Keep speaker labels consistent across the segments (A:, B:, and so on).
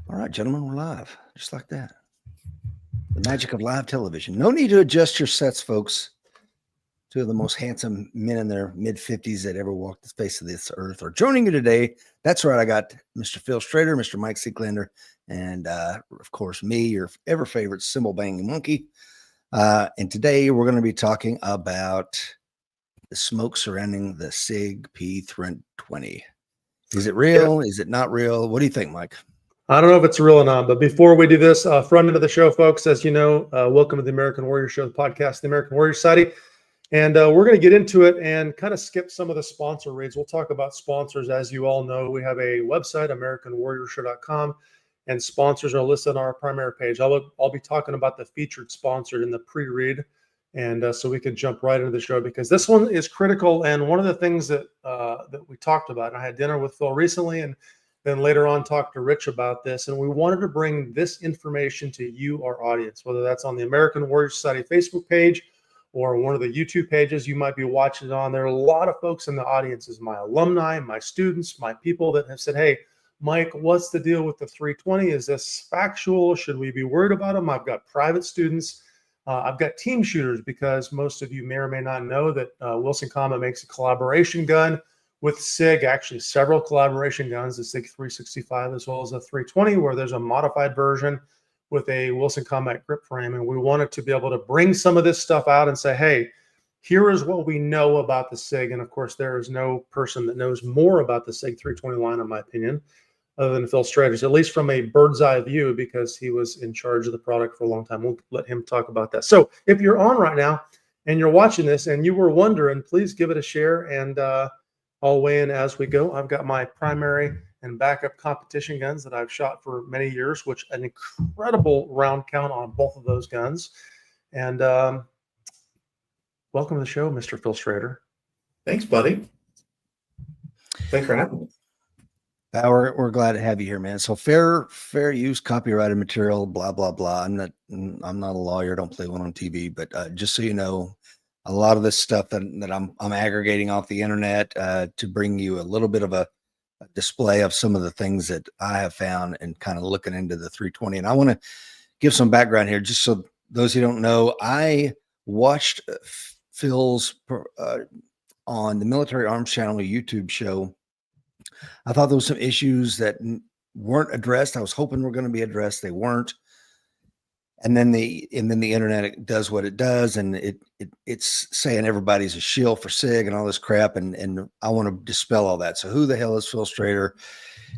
A: All right, gentlemen, we're live, just like that. The magic of live television. No need to adjust your sets, folks. Two of the most handsome men in their mid-50s that ever walked the face of this earth are joining you today. That's right, I got Mr. Phil Strader, Mr. Mike Seeklander, and of course, me, your ever favorite cymbal-banging monkey. And today we're going to be talking about the smoke surrounding the Sig P320. Is it real? Is it not real? What do you think, Mike?
B: I don't know if it's real or not, but before we do this, front end of the show, folks, as you know, welcome to the American Warrior Show, the podcast, the American Warrior Society. And we're going to get into it and kind of skip some of the sponsor reads. We'll talk about sponsors. As you all know, we have a website, AmericanWarriorShow.com, and sponsors are listed on our primary page. I'll be talking about the featured sponsor in the pre-read, and so we can jump right into the show because this one is critical. And one of the things that we talked about, and I had dinner with Phil recently, and then later on talked to Rich about this, and we wanted to bring this information to you, our audience, whether that's on the American Warrior Society Facebook page or one of the YouTube pages you might be watching it on. There are a lot of folks in the audiences, my alumni, my students, my people that have said, hey, Mike, what's the deal with the 320? Is this factual? Should we be worried about them? I've got private students. I've got team shooters because most of you may or may not know that Wilson Combat makes a collaboration gun with Sig, actually several collaboration guns, the Sig 365 as well as the 320, where there's a modified version with a Wilson Combat grip frame. And we wanted to be able to bring some of this stuff out and say, hey, here is what we know about the Sig. And of course, there is no person that knows more about the Sig 320 line, in my opinion, other than Phil Strader, at least from a bird's eye view, because he was in charge of the product for a long time. We'll let him talk about that. So if you're on right now and you're watching this and you were wondering, please give it a share, and I'll weigh in as we go. I've got my primary and backup competition guns that I've shot for many years, which an incredible round count on both of those guns. And welcome to the show, Mr. Phil Strader.
C: Thanks, buddy. Thanks for having me.
A: We're glad to have you here, man. So fair use, copyrighted material, blah blah blah. I'm not a lawyer. Don't play one on TV, but just so you know, a lot of this stuff that I'm aggregating off the internet to bring you a little bit of a display of some of the things that I have found and kind of looking into the 320. And I want to give some background here, just so those who don't know. I watched Phil's on the Military Arms Channel YouTube show. I thought there was some issues that weren't addressed. I was hoping were going to be addressed. They weren't. And then the internet does what it does, and it's saying everybody's a shill for Sig and all this crap. And I want to dispel all that. So who the hell is Phil Strader?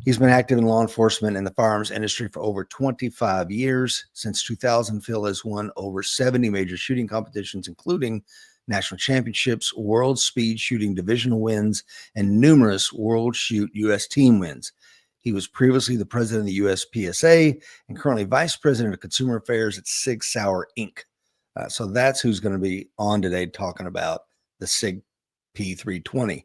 A: He's been active in law enforcement and the firearms industry for over 25 years. Since 2000, Phil has won over 70 major shooting competitions, including national championships, world speed shooting divisional wins, and numerous world shoot U.S. team wins. He was previously the president of the U.S. PSA and currently vice president of consumer affairs at Sig Sauer, Inc. So that's who's going to be on today talking about the Sig P320.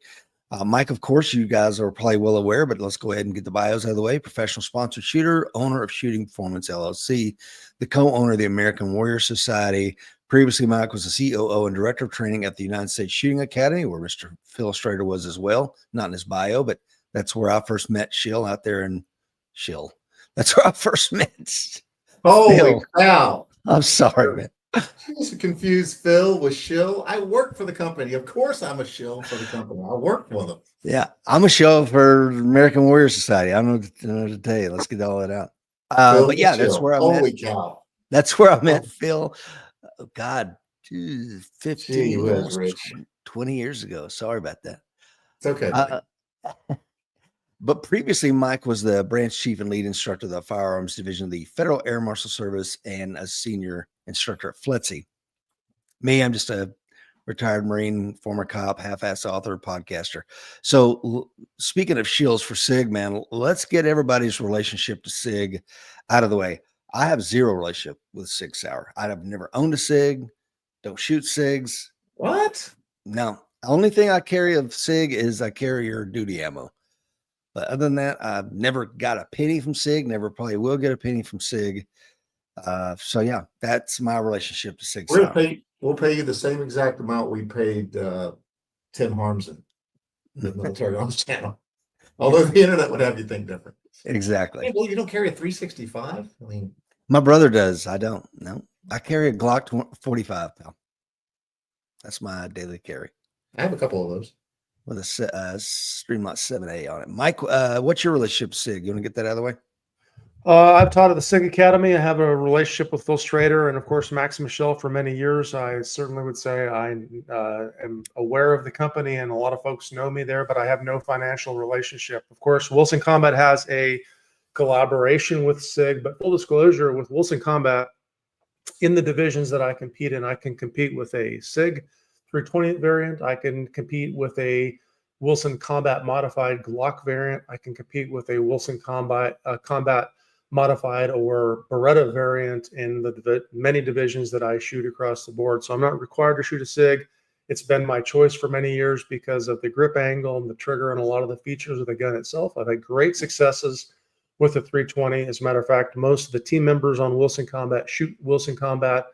A: Mike, of course, you guys are probably well aware, but let's go ahead and get the bios out of the way. Professional sponsored shooter, owner of Shooting Performance LLC, the co-owner of the American Warrior Society. Previously, Mike was the COO and director of training at the United States Shooting Academy, where Mr. Phil Strader was as well. Not in his bio, but that's where I first met Shill out there in Shill. That's where I first met.
C: Holy cow.
A: I'm sorry, man.
C: I used to confuse Phil with Shill. I work for the company. Of course, I'm a shill for the company. I work for them.
A: Yeah, I'm a shill for American Warrior Society. I don't know what to tell you. Let's get all that out. But yeah, that's where I met.
C: Holy cow.
A: That's where I met Phil. Oh, God, 15, 20 years ago. Sorry about that.
C: It's okay.
A: But previously, Mike was the branch chief and lead instructor of the Firearms Division of the Federal Air Marshal Service and a senior instructor at FLETC. Me, I'm just a retired Marine, former cop, half-ass author, podcaster. So speaking of shills for Sig, man, let's get everybody's relationship to Sig out of the way. I have zero relationship with Sig Sauer. I've never owned a Sig, don't shoot Sigs.
C: What?
A: No. The only thing I carry of Sig is I carry your duty ammo. But other than that, I've never got a penny from Sig, never probably will get a penny from Sig. So yeah, that's my relationship to Sig Sauer.
C: We'll pay you the same exact amount we paid Tim Harmson, the Military Arms Channel. Although the internet would have you think different.
A: Exactly.
C: Hey, well, you don't carry a 365? I mean,
A: My brother does. I don't. No, I carry a Glock 45, pal. That's my daily carry
C: I have a couple of those.
A: with a Streamlight 7A on it. Mike, what's your relationship with Sig? You want to get that out of the way?
B: I've taught at the Sig Academy. I have a relationship with Phil Strader and, of course, Max Michelle for many years. I certainly would say I am aware of the company, and a lot of folks know me there, but I have no financial relationship. Of course, Wilson Combat has a collaboration with Sig, but full disclosure, with Wilson Combat, in the divisions that I compete in, I can compete with a Sig 320 variant. I can compete with a Wilson Combat modified Glock variant. I can compete with a Wilson Combat modified or Beretta variant in the many divisions that I shoot across the board. So I'm not required to shoot a Sig. It's been my choice for many years because of the grip angle and the trigger and a lot of the features of the gun itself. I've had great successes with the 320. As a matter of fact, most of the team members on Wilson Combat shoot Wilson Combat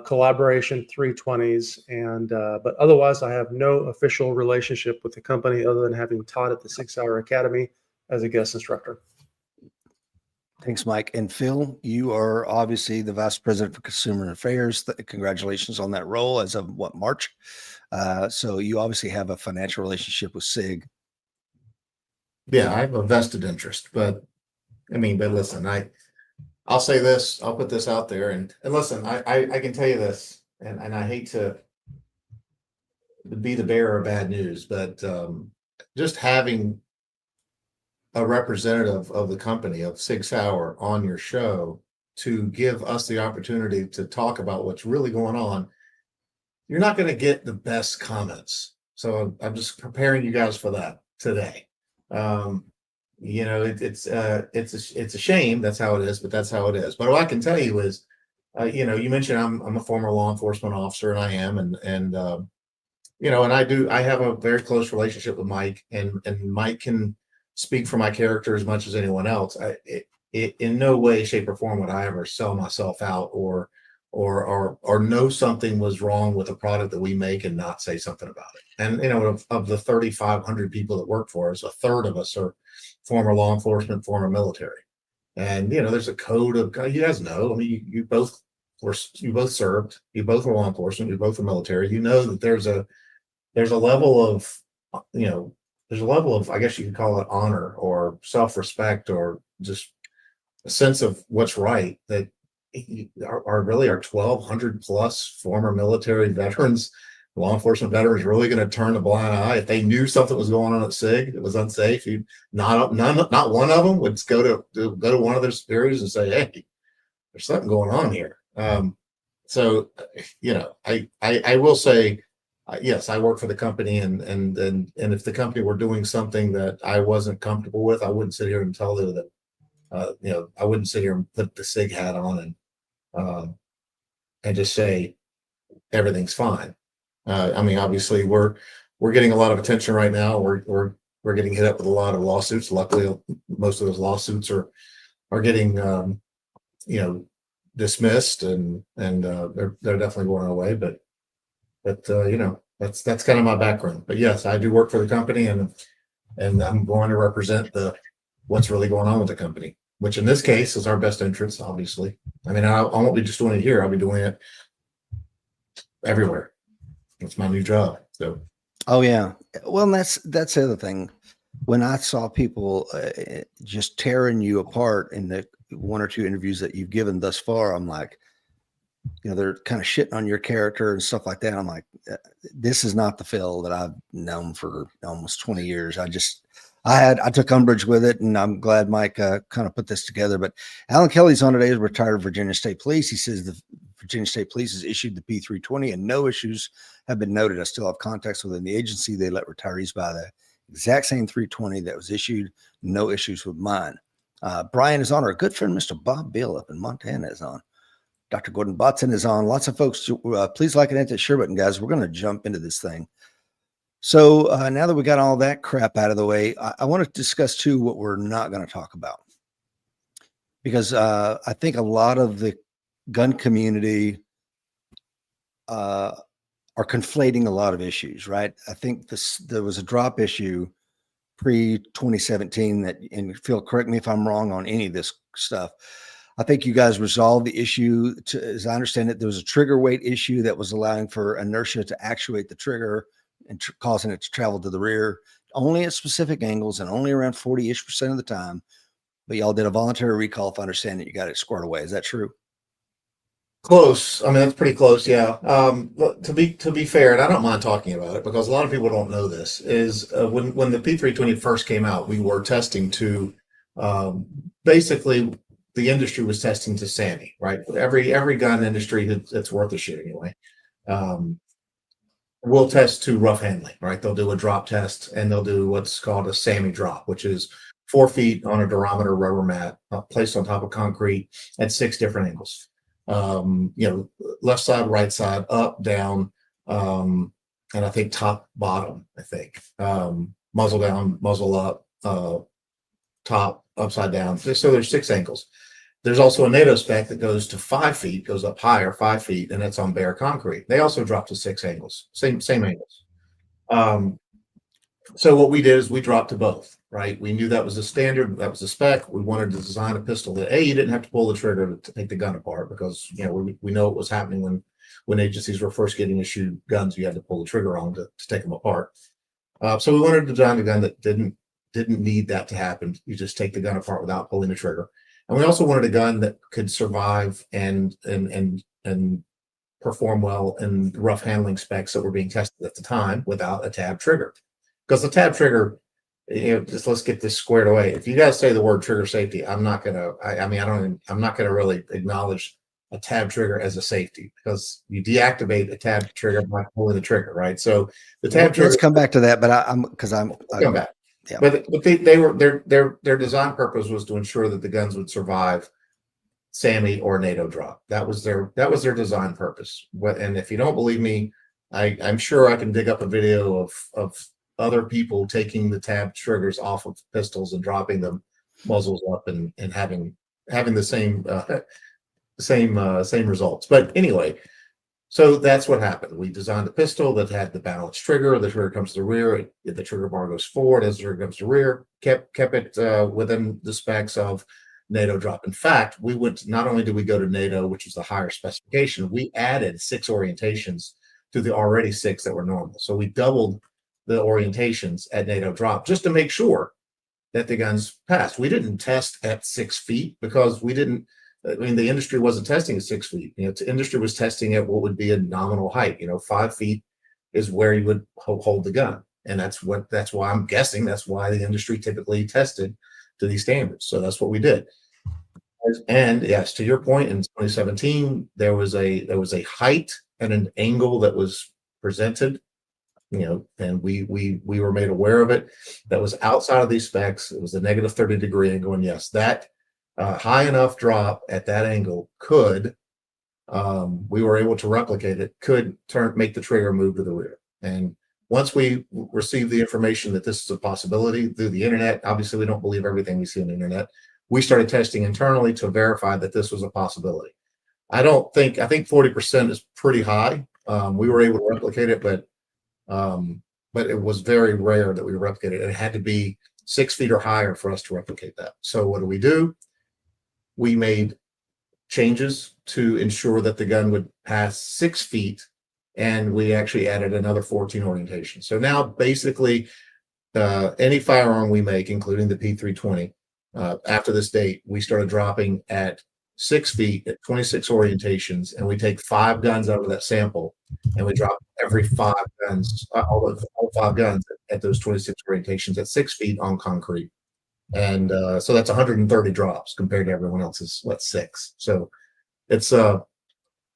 B: collaboration 320s, and but otherwise I have no official relationship with the company other than having taught at the Sig Sauer Academy as a guest instructor.
A: Thanks, Mike. And Phil, you are obviously the Vice President for Consumer Affairs. Congratulations on that role as of what, March? So you obviously have a financial relationship with Sig.
C: Yeah, I have a vested interest, but I mean, but listen, I'll say this, I'll put this out there, and listen, I can tell you this, and I hate to be the bearer of bad news, but just having a representative of the company of Sig Sauer on your show to give us the opportunity to talk about what's really going on, you're not going to get the best comments. So I'm just preparing you guys for that today. You know, it's a shame that's how it is, but that's how it is. But what I can tell you is, you know, you mentioned I'm a former law enforcement officer, and I am, and you know, and I have a very close relationship with Mike, and Mike can speak for my character as much as anyone else. In no way, shape, or form would I ever sell myself out or know something was wrong with a product that we make and not say something about it. And you know, of the 3,500 people that work for us, a third of us are former law enforcement, former military. And you know, there's a code of, you guys know, I mean, you both served, you both were law enforcement, you both were military. You know that there's a level of, you know, there's a level of, I guess you could call it honor or self-respect or just a sense of what's right that are really our 1,200 plus former military veterans, law enforcement veterans, really going to turn a blind eye if they knew something was going on at SIG that was unsafe? Not one of them would go to one of their superiors and say, "Hey, there's something going on here." So, you know, I will say, yes, I work for the company, and if the company were doing something that I wasn't comfortable with, I wouldn't sit here and tell them that. You know, I wouldn't sit here and put the SIG hat on and just say everything's fine. I mean, obviously, we're getting a lot of attention right now. We're getting hit up with a lot of lawsuits. Luckily, most of those lawsuits are getting you know, dismissed, and they're definitely going away. But you know, that's kind of my background. But yes, I do work for the company, and I'm going to represent what's really going on with the company, which in this case is our best interest, obviously. I mean, I won't be just doing it here. I'll be doing it everywhere. It's my new job. So.
A: Oh yeah. Well, and that's the other thing. When I saw people just tearing you apart in the one or two interviews that you've given thus far, I'm like, you know, they're kind of shitting on your character and stuff like that. I'm like, this is not the Phil that I've known for almost 20 years. I took umbrage with it, and I'm glad Mike kind of put this together. But Alan Kelly's on today, is retired Virginia State Police. He says the Virginia State Police has issued the P320 and no issues have been noted. I still have contacts within the agency. They let retirees buy the exact same 320 that was issued. No issues with mine. Brian is on. Our good friend, Mr. Bob Bill up in Montana, is on. Dr. Gordon Botson is on. Lots of folks. Please like and hit that share button, guys. We're going to jump into this thing. So now that we got all that crap out of the way, I want to discuss too what we're not going to talk about, because I think a lot of the gun community are conflating a lot of issues, right? I think there was a drop issue pre-2017 that, and Phil, correct me if I'm wrong on any of this stuff. I think you guys resolved the issue to, as I understand it, there was a trigger weight issue that was allowing for inertia to actuate the trigger and causing it to travel to the rear only at specific angles and only around 40-ish% of the time. But y'all did a voluntary recall, if I understand it, you got it squared away. Is that true?
C: Close. I mean, that's pretty close. Yeah. But to be fair, and I don't mind talking about it because a lot of people don't know this, is when the P320 first came out, we were testing to basically the industry was testing to SAMI, right? Every gun industry that's worth a shit anyway. Will test to rough handling, right? They'll do a drop test and they'll do what's called a SAMI drop, which is 4 feet on a durometer rubber mat placed on top of concrete at 6 different angles. Left side, right side, up, down, and I think top, bottom, muzzle down, muzzle up, top, upside down. So there's 6 angles. There's also a NATO spec that goes to 5 feet, goes up higher, 5 feet, and it's on bare concrete. They also drop to 6 angles, same angles. So what we did is we dropped to both, right? We knew that was a standard, that was a spec. We wanted to design a pistol that you didn't have to pull the trigger to take the gun apart because we know what was happening when agencies were first getting issued guns. You had to pull the trigger on to take them apart. So we wanted to design a gun that didn't need that to happen. You just take the gun apart without pulling the trigger. And we also wanted a gun that could survive and perform well in rough handling specs that were being tested at the time without a tab trigger. Because the tab trigger, just let's get this squared away. If you guys say the word trigger safety, I'm not gonna really acknowledge a tab trigger as a safety because you deactivate a tab trigger by pulling the trigger, right? So the tab trigger.
A: Let's come back to that, but I'm
C: come back. Yeah. But their design purpose was to ensure that the guns would survive SAMI or NATO drop. That was their design purpose. And if you don't believe me, I'm sure I can dig up a video of other people taking the tab triggers off of pistols and dropping them muzzles up and having the same results. But anyway, so that's what happened. We designed a pistol that had the balanced trigger. The trigger comes to the rear. The trigger bar goes forward as the trigger comes to the rear. Kept it within the specs of NATO drop. In fact, not only did we go to NATO, which was the higher specification, we added 6 orientations to the already 6 that were normal. So we doubled the orientations at NATO drop just to make sure that the guns passed. We didn't test at 6 feet because the industry wasn't testing at 6 feet. The industry was testing at what would be a nominal height. 5 feet is where you would hold the gun. And that's why I'm guessing that's why the industry typically tested to these standards. So that's what we did. And yes, to your point, in 2017, there was a height and an angle that was presented, and we were made aware of it. That was outside of these specs. It was a negative 30-degree angle. And yes, that high enough drop at that angle we were able to replicate it, could make the trigger move to the rear. And once we received the information that this is a possibility through the internet, obviously we don't believe everything we see on the internet. We started testing internally to verify that this was a possibility. I think 40% is pretty high. We were able to replicate it, but it was very rare that we replicated it. It had to be 6 feet or higher for us to replicate that. So what do? We made changes to ensure that the gun would pass 6 feet, and we actually added another 14 orientations. So now basically any firearm we make, including the P320, after this date, we started dropping at 6 feet at 26 orientations, and we take 5 guns out of that sample, and we drop every 5 guns, all 5 guns at those 26 orientations at 6 feet on concrete. And so that's 130 drops compared to everyone else's 6. So it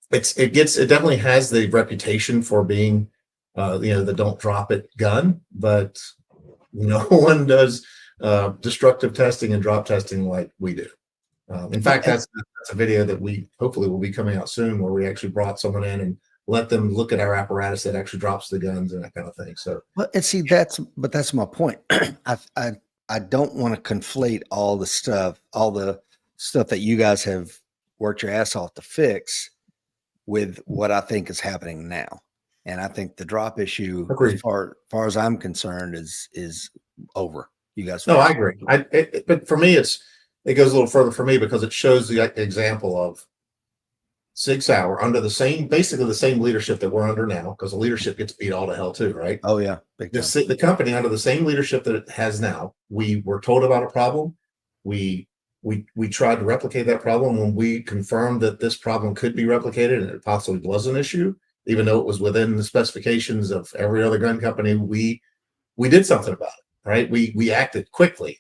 C: definitely has the reputation for being the don't drop it gun, but no one does destructive testing and drop testing like we do. In fact, that's a video that we hopefully will be coming out soon, where we actually brought someone in and let them look at our apparatus that actually drops the guns and that kind of thing. So,
A: and see, that's my point. I don't want to conflate all the stuff that you guys have worked your ass off to fix with what I think is happening now. And I think the drop issue, as far as I'm concerned, is over. You guys.
C: No, I
A: fix it.
C: agree. But for me, it goes a little further for me because it shows the example of Sig Sauer under basically the same leadership that we're under now, because the leadership gets beat all to hell too, right?
A: Oh yeah, big time.
C: The company under the same leadership that it has now, we were told about a problem. We tried to replicate that problem. When we confirmed that this problem could be replicated and it possibly was an issue, even though it was within the specifications of every other gun company, we did something about it, right? We acted quickly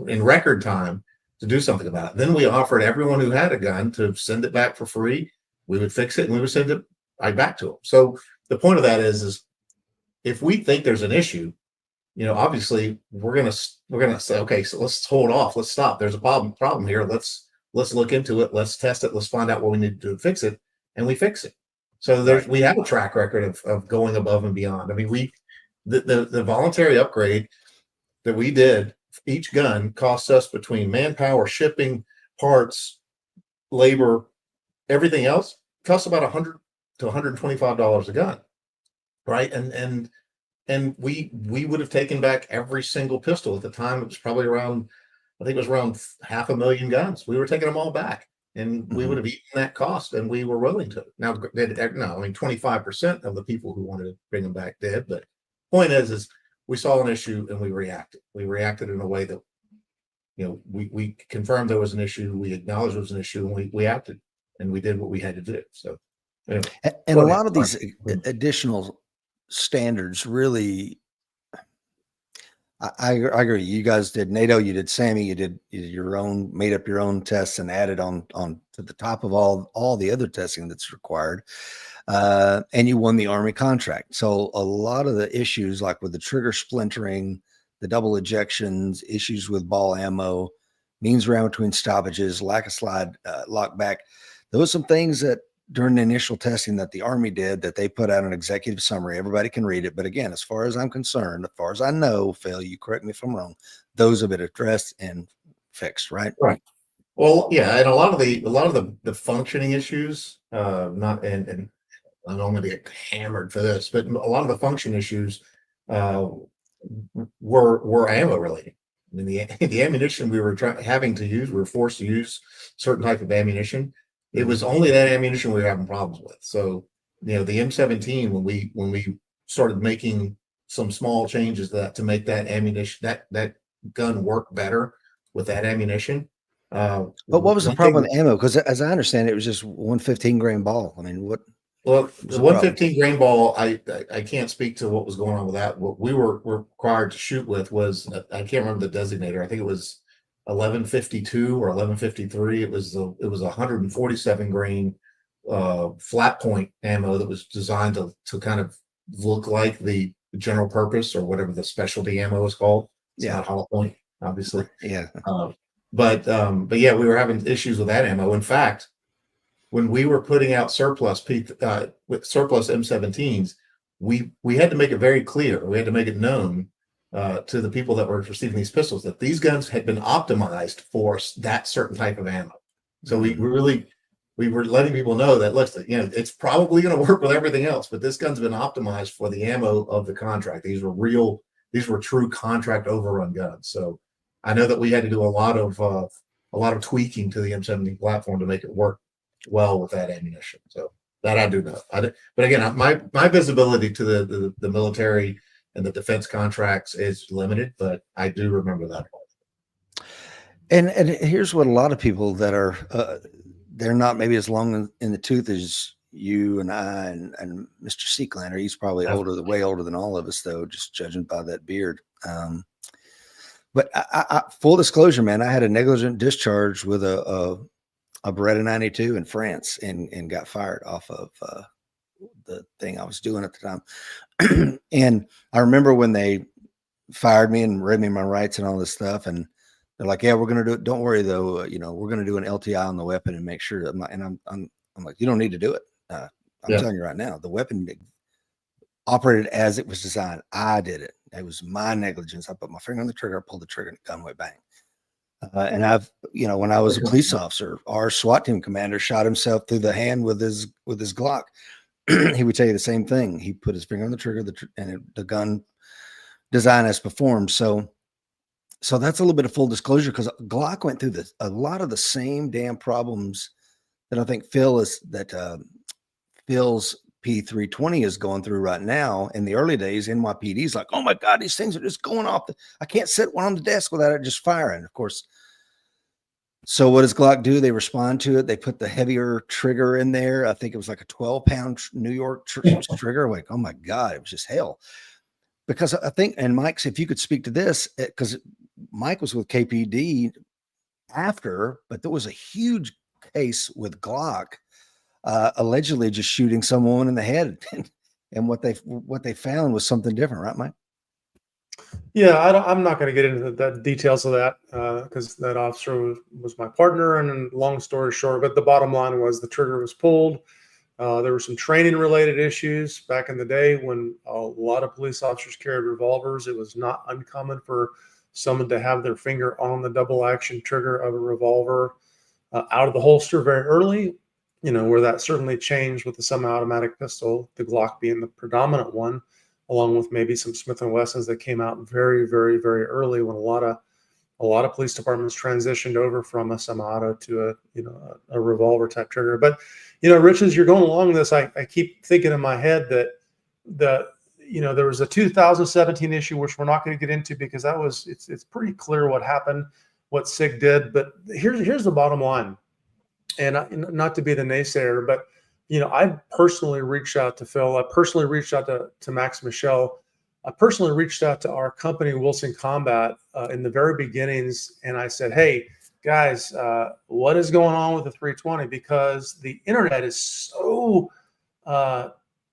C: in record time to do something about it. Then we offered everyone who had a gun to send it back for free. We would fix it and we would send it right back to them. So the point of that is if we think there's an issue, obviously we're gonna say, okay, so let's hold off, let's stop. There's a problem here. Let's look into it. Let's test it. Let's find out what we need to do to fix it, and we fix it. So we have a track record of going above and beyond. I mean, the voluntary upgrade that we did, each gun costs us between manpower, shipping, parts, labor, everything else costs about $100 to $125 a gun, right? And we would have taken back every single pistol. At the time, it was probably around 500,000 guns. We were taking them all back, and we would have eaten that cost, and we were willing to. Now, no, I mean, 25% of the people who wanted to bring them back did, but point is we saw an issue and we reacted. We reacted in a way that, we confirmed there was an issue, we acknowledged there was an issue, and we acted, and we did what we had to do. So, anyway,
A: and a lot of these additional standards really, I agree. You guys did NATO, you did SAMI, you did your own, made up your own tests and added on to the top of all the other testing that's required. And you won the Army contract. So a lot of the issues, like with the trigger splintering, the double ejections, issues with ball ammo, means around between stoppages, lack of slide lock back, those are some things that during the initial testing that the Army did, that they put out an executive summary. Everybody can read it. But again, as far as I'm concerned, as far as I know, Phil, you correct me if I'm wrong, those have been addressed and fixed, right?
C: Right. Well, yeah, and a lot of the functioning issues, not and I don't want to get hammered for this, but a lot of the function issues were ammo related. I mean, the ammunition we were having to use, we were forced to use certain type of ammunition. It was only that ammunition we were having problems with. So, the M17, when we started making some small changes to make that ammunition, that gun work better with that ammunition.
A: But what was the problem with ammo? Because as I understand it, was just 115 grain ball. I mean, what?
C: Well, the 115 grain ball, I can't speak to what was going on with that. What we were required to shoot with was, I can't remember the designator. I think it was 1152 or 1153. It was a 147 grain flat point ammo that was designed to kind of look like the general purpose or whatever the specialty ammo is called. It's not hollow point, obviously.
A: Yeah.
C: But yeah, we were having issues with that ammo. In fact, when we were putting out surplus M17s, we had to make it very clear. We had to make it known to the people that were receiving these pistols that these guns had been optimized for that certain type of ammo. So we were letting people know that, look, it's probably going to work with everything else, but this gun's been optimized for the ammo of the contract. These were true contract overrun guns. So I know that we had to do a lot of tweaking to the M17 platform to make it work well with that ammunition. So that I do know. But again, my visibility to the military and the defense contracts is limited, but I do remember that part.
A: And here's what a lot of people that are they're not maybe as long in the tooth as you and I and Mr. Seeklander. He's probably way older than all of us, though, just judging by that beard. But I full disclosure, man, I had a negligent discharge with a Beretta 92 in France and got fired off of the thing I was doing at the time. And I remember when they fired me and read me my rights and all this stuff, and they're like, "Yeah, we're gonna do it. Don't worry though. We're gonna do an LTI on the weapon and make sure." I'm like, "You don't need to do it. I'm telling you right now, the weapon operated as it was designed. I did it. It was my negligence. I put my finger on the trigger, I pulled the trigger, and the gun went bang." And I've, when I was a police officer, our SWAT team commander shot himself through the hand with his Glock. He would tell you the same thing. He put his finger on the trigger, and the gun design has performed. So So that's a little bit of full disclosure, because Glock went through a lot of the same damn problems that I think Phil's P320 is going through right now. In the early days, NYPD's like, oh my God, these things are just going off. I can't set one on the desk without it just firing. Of course. So what does Glock do? They respond to it. They put the heavier trigger in there. I think it was like a 12-pound New York trigger. Like, oh my God, it was just hell. Because I think, and Mike, if you could speak to this, because Mike was with KPD after, but there was a huge case with Glock allegedly just shooting someone in the head, and what they found was something different, right, Mike?
B: Yeah, I'm not going to get into the details of that because that officer was my partner. And long story short, but the bottom line was the trigger was pulled. There were some training related issues back in the day when a lot of police officers carried revolvers. It was not uncommon for someone to have their finger on the double action trigger of a revolver out of the holster very early, where that certainly changed with the semi-automatic pistol, the Glock being the predominant one, along with maybe some Smith & Wessons that came out very, very, very early when a lot of police departments transitioned over from a semi-auto to a revolver type trigger. But Rich, as you're going along this, I keep thinking in my head that there was a 2017 issue, which we're not going to get into because it's pretty clear what happened, what Sig did. But here's the bottom line, and not to be the naysayer, but I personally reached out to Phil. I personally reached out to Max Michel. I personally reached out to our company, Wilson Combat, in the very beginnings, and I said, hey, guys, what is going on with the 320? Because the internet is so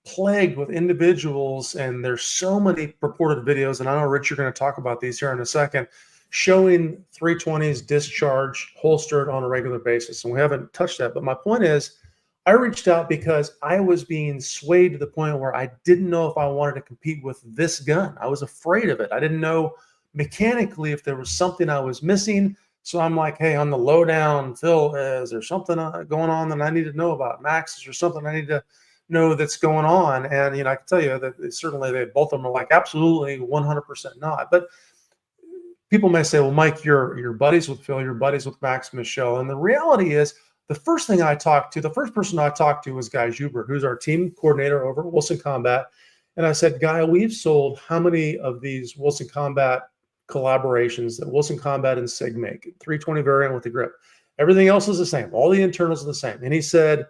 B: plagued with individuals, and there's so many purported videos, and I know, Rich, you're going to talk about these here in a second, showing 320s discharged, holstered on a regular basis, and we haven't touched that. But my point is, I reached out because I was being swayed to the point where I didn't know if I wanted to compete with this gun. I was afraid of it. I didn't know mechanically if there was something I was missing. So I'm like, hey, on the lowdown, Phil, is there something going on that I need to know about? Max, is there something I need to know that's going on? And, I can tell you that certainly both of them are like, absolutely 100% not. But people may say, well, Mike, you're buddies with Phil, you're buddies with Max Michel. And the reality is, the first person I talked to was Guy Zuber, who's our team coordinator over at Wilson Combat. And I said, Guy, we've sold how many of these Wilson Combat collaborations that Wilson Combat and Sig make? 320 variant with the grip. Everything else is the same. All the internals are the same. And he said,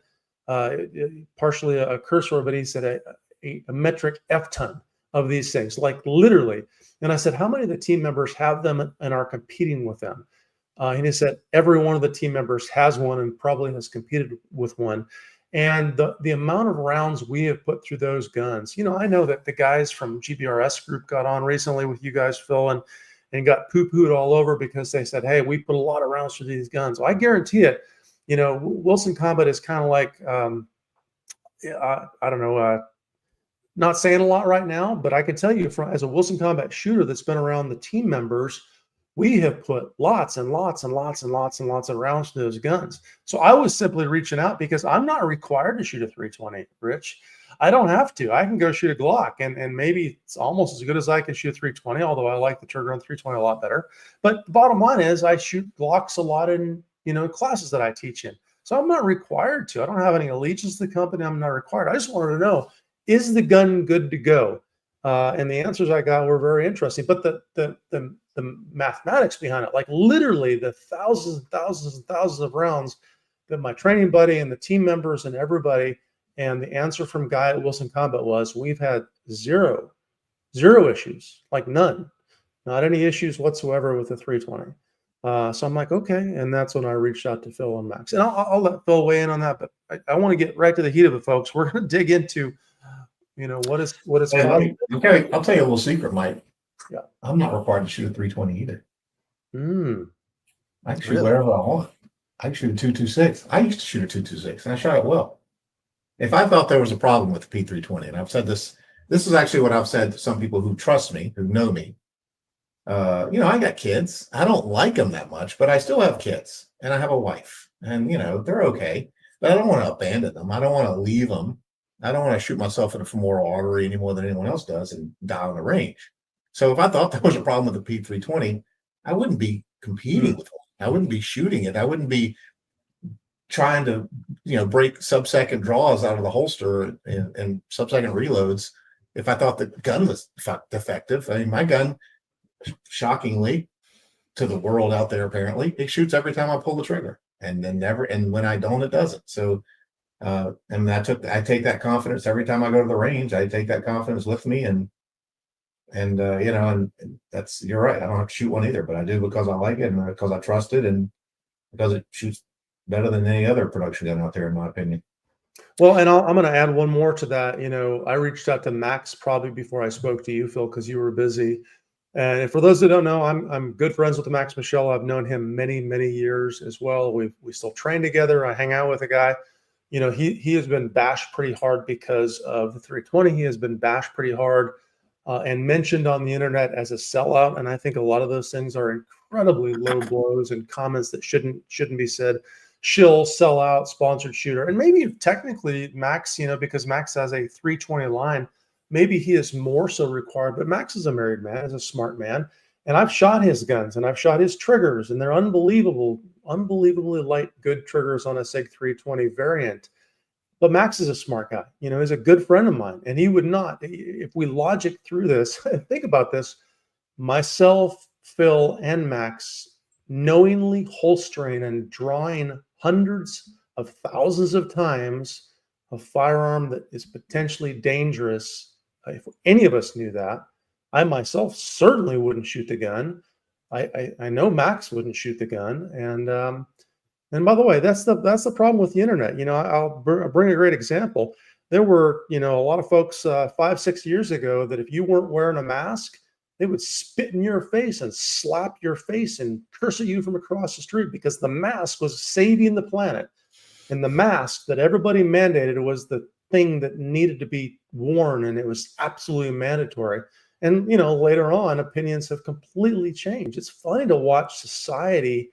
B: partially a curse word, but he said a metric F ton of these things, like literally. And I said, how many of the team members have them and are competing with them? And he said, every one of the team members has one and probably has competed with one. And the amount of rounds we have put through those guns, I know that the guys from GBRS group got on recently with you guys, Phil, and got poo-pooed all over because they said, hey, we put a lot of rounds through these guns. Well, I guarantee it, Wilson Combat is kind of like, I don't know, not saying a lot right now, but I can tell you as a Wilson Combat shooter that's been around the team members, we have put lots and lots and lots and lots and lots of rounds to those guns. So I was simply reaching out because I'm not required to shoot a 320, Rich. I don't have to. I can go shoot a Glock, and maybe it's almost as good as I can shoot a 320, although I like the trigger on 320 a lot better. But the bottom line is I shoot Glocks a lot in classes that I teach in. So I'm not required to. I don't have any allegiance to the company. I'm not required. I just wanted to know, is the gun good to go? And the answers I got were very interesting. But the mathematics behind it, like literally the thousands and thousands and thousands of rounds that my training buddy and the team members and everybody, and the answer from Guy at Wilson Combat was, we've had zero issues, like none, not any issues whatsoever with the 320. So I'm like, okay. And that's when I reached out to Phil and Max. And I'll let Phil weigh in on that, but I want to get right to the heat of it, folks. We're going to dig into, what is
C: Hey, okay, I'll tell you a little secret, Mike.
B: Yeah.
C: I'm not required to shoot a 320 either. I can shoot
A: Really?
C: whatever I want. I can shoot a 226. I used to shoot a 226, and I shot it well. If I thought there was a problem with the P320, and I've said this is actually what I've said to some people who trust me, who know me. I got kids. I don't like them that much, but I still have kids, and I have a wife, and they're okay. But I don't want to abandon them. I don't want to leave them. I don't want to shoot myself in a femoral artery any more than anyone else does and die on the range. So if I thought there was a problem with the P320, I wouldn't be competing with it. I wouldn't be shooting it. I wouldn't be trying to, break sub-second draws out of the holster and sub-second reloads if I thought the gun was defective. I mean, my gun, shockingly to the world out there, apparently, it shoots every time I pull the trigger, and then never, and when I don't, it doesn't. So, and I take that confidence every time I go to the range. I take that confidence with me, and that's, you're right. I don't have to shoot one either, but I do because I like it and because I trust it and because it shoots better than any other production gun out there, in my opinion.
B: Well, and I'm going to add one more to that. I reached out to Max probably before I spoke to you, Phil, because you were busy. And for those that don't know, I'm good friends with Max Michelle. I've known him many, many years as well. We still train together. I hang out with a guy. He has been bashed pretty hard because of the 320. He has been bashed pretty hard and mentioned on the internet as a sellout. And I think a lot of those things are incredibly low blows and comments that shouldn't be said. Shill, sellout, sponsored shooter. And maybe technically Max, because Max has a 320 line, maybe he is more so required, but Max is a married man, is a smart man. And I've shot his guns and I've shot his triggers, and they're unbelievably light, good triggers on a Sig 320 variant. But Max is a smart guy. He's a good friend of mine, and he would not, if we logic through this, think about this, myself, Phil, and Max knowingly holstering and drawing hundreds of thousands of times a firearm that is potentially dangerous. If any of us knew that, I myself certainly wouldn't shoot the gun. I know Max wouldn't shoot the gun. And by the way, that's the problem with the internet. I'll bring a great example. There were, a lot of folks 5-6 years ago that if you weren't wearing a mask, they would spit in your face and slap your face and curse at you from across the street because the mask was saving the planet. And the mask that everybody mandated was the thing that needed to be worn, and it was absolutely mandatory. And, later on, opinions have completely changed. It's funny to watch society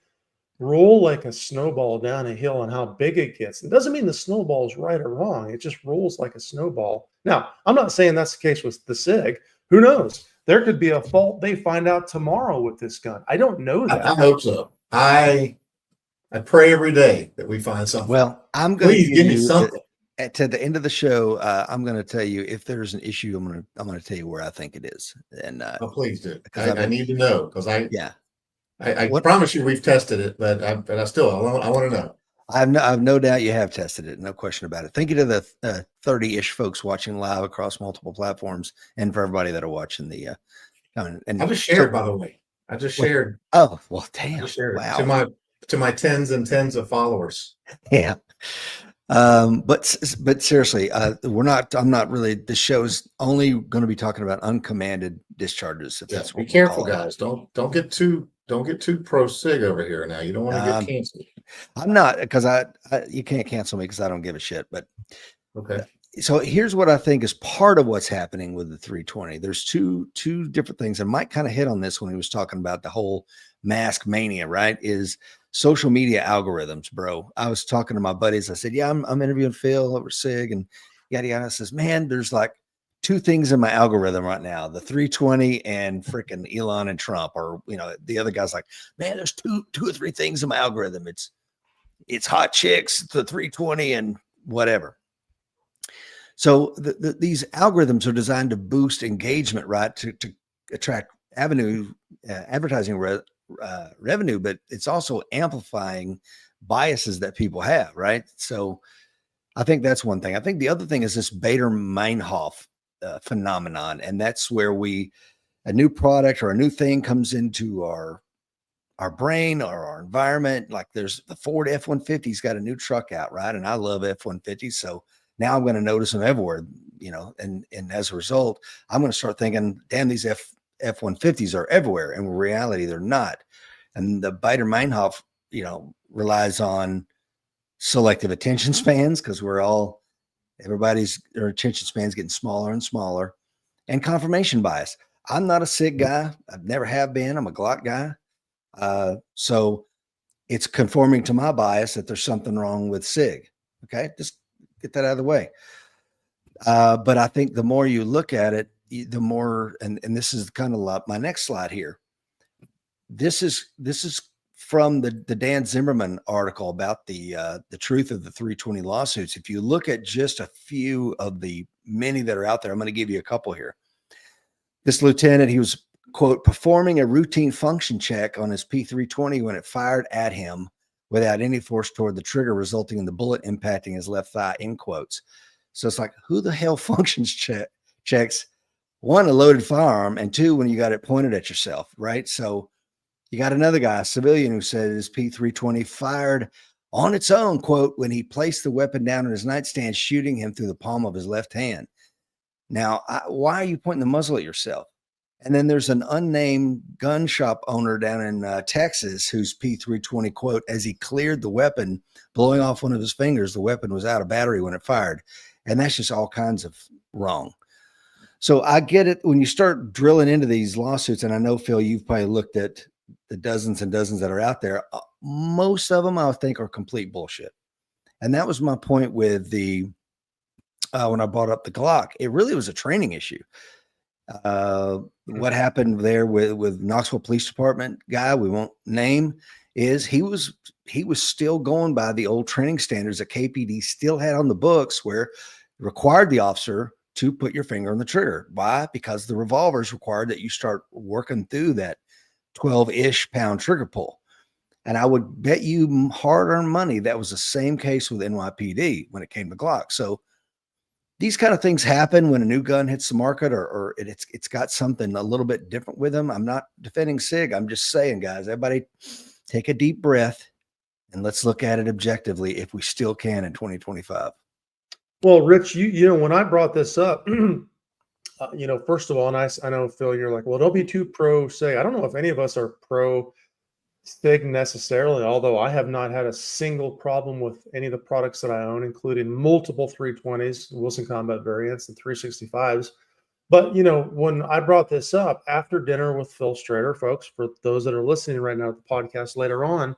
B: roll like a snowball down a hill and how big it gets. It doesn't mean the snowball is right or wrong. It just rolls like a snowball. Now, I'm not saying that's the case with the Sig. Who knows? There could be a fault they find out tomorrow with this gun. I don't know that.
C: I hope so. I pray every day that we find something.
A: Well, I'm going to
C: give me something.
A: To the end of the show. I'm going to tell you if there's an issue. I'm going to tell you where I think it is. And
C: please do. I need to know because I
A: What?
C: promise you we've tested it, but I want to know.
A: I've no doubt you have tested it. No question about it. Thank you to the 30-ish folks watching live across multiple platforms, and for everybody that are watching the. And
C: I just shared, by the way. I just shared.
A: Oh well, damn!
C: Wow. To my tens and tens of followers.
A: Yeah. But seriously, I'm not really. The show's only going to be talking about uncommanded discharges. If that's
C: be careful, guys. Don't get too pro Sig over here now. You don't want to get canceled.
A: I'm not, because you can't cancel me because I don't give a shit. But
C: okay.
A: So here's what I think is part of what's happening with the 320. There's two different things, and Mike kind of hit on this when he was talking about the whole mask mania, right? Is social media algorithms, bro. I was talking to my buddies. I said, yeah, I'm interviewing Phil over Sig and yada yada. I says, man, there's like two things in my algorithm right now, the 320 and freaking Elon and Trump, or the other guy's like, man, there's two or three things in my algorithm. It's hot chicks, the 320, and whatever. So these algorithms are designed to boost engagement, right? To attract advertising revenue, but it's also amplifying biases that people have, right? So I think that's one thing. I think the other thing is this Bader-Meinhof phenomenon, and that's where a new product or a new thing comes into our brain or our environment. Like there's the Ford F-150's got a new truck out, right? And I love F-150s, so now I'm going to notice them everywhere, and as a result, I'm going to start thinking, damn, these F-150s are everywhere. And in reality, they're not. And the Bader-Meinhof, relies on selective attention spans, because everybody's attention spans getting smaller and smaller, and confirmation bias. I'm not a SIG guy. I've never have been. I'm a Glock guy. So it's conforming to my bias that there's something wrong with SIG. Okay. Just get that out of the way. But I think the more you look at it, the more, and this is kind of my next slide here. this is from the Dan Zimmerman article about the truth of the 320 lawsuits. If you look at just a few of the many that are out there, I'm going to give you a couple here. This lieutenant, he was, quote, performing a routine function check on his P320 when it fired at him without any force toward the trigger, resulting in the bullet impacting his left thigh, end quotes. So it's like, who the hell functions checks, one, a loaded firearm, and two, when you got it pointed at yourself, right? So you got another guy, a civilian, who said his P320 fired on its own, quote, when he placed the weapon down on his nightstand, shooting him through the palm of his left hand. Now, why are you pointing the muzzle at yourself? And then there's an unnamed gun shop owner down in Texas whose P320, quote, as he cleared the weapon, blowing off one of his fingers, the weapon was out of battery when it fired. And that's just all kinds of wrong. So I get it when you start drilling into these lawsuits, and I know, Phil, you've probably looked at the dozens and dozens that are out there. Most of them, I think, are complete bullshit. And that was my point with the when I brought up the Glock. It really was a training issue. What happened there with Knoxville Police Department guy, we won't name, is he was still going by the old training standards that KPD still had on the books, where it required the officer to put your finger on the trigger. Why? Because the revolvers required that you start working through that 12-ish pound trigger pull. And I would bet you hard-earned money that was the same case with NYPD when it came to Glock. So these kind of things happen when a new gun hits the market, or it's got something a little bit different with them. I'm not defending Sig. I'm just saying, guys, everybody take a deep breath and let's look at it objectively if we still can in 2025.
B: Well, Rich, you know, when I brought this up, first of all, and I know, Phil, you're like, well, don't be too pro Sig. I don't know if any of us are pro Sig necessarily, although I have not had a single problem with any of the products that I own, including multiple 320s, Wilson Combat variants, and 365s. But, when I brought this up after dinner with Phil Strader, folks, for those that are listening right now to the podcast later on,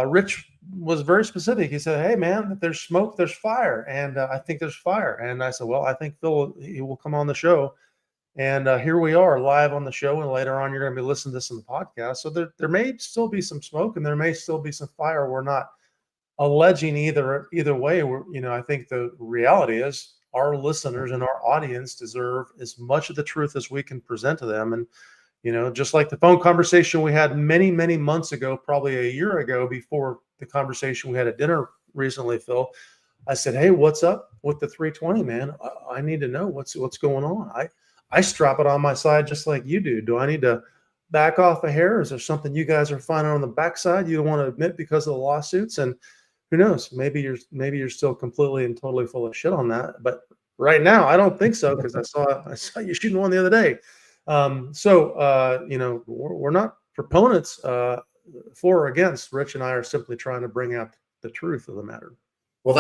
B: Rich was very specific. He said, hey, man, if there's smoke, there's fire. And I think there's fire. And I said, well, I think Phil, he will come on the show. And here we are live on the show. And later on, you're going to be listening to this in the podcast. So there may still be some smoke and there may still be some fire. We're not alleging either way. I think the reality is our listeners and our audience deserve as much of the truth as we can present to them. And just like the phone conversation we had many, many months ago, probably a year ago, before the conversation we had at dinner recently, Phil, I said, hey, what's up with the 320, man? I need to know what's going on. I strap it on my side just like you do. Do I need to back off a hair? Is there something you guys are finding on the backside you don't want to admit because of the lawsuits? And who knows? Maybe you're still completely and totally full of shit on that. But right now, I don't think so, because I saw you shooting one the other day. We're not proponents for or against. Rich and I are simply trying to bring out the truth of the matter.
C: Well,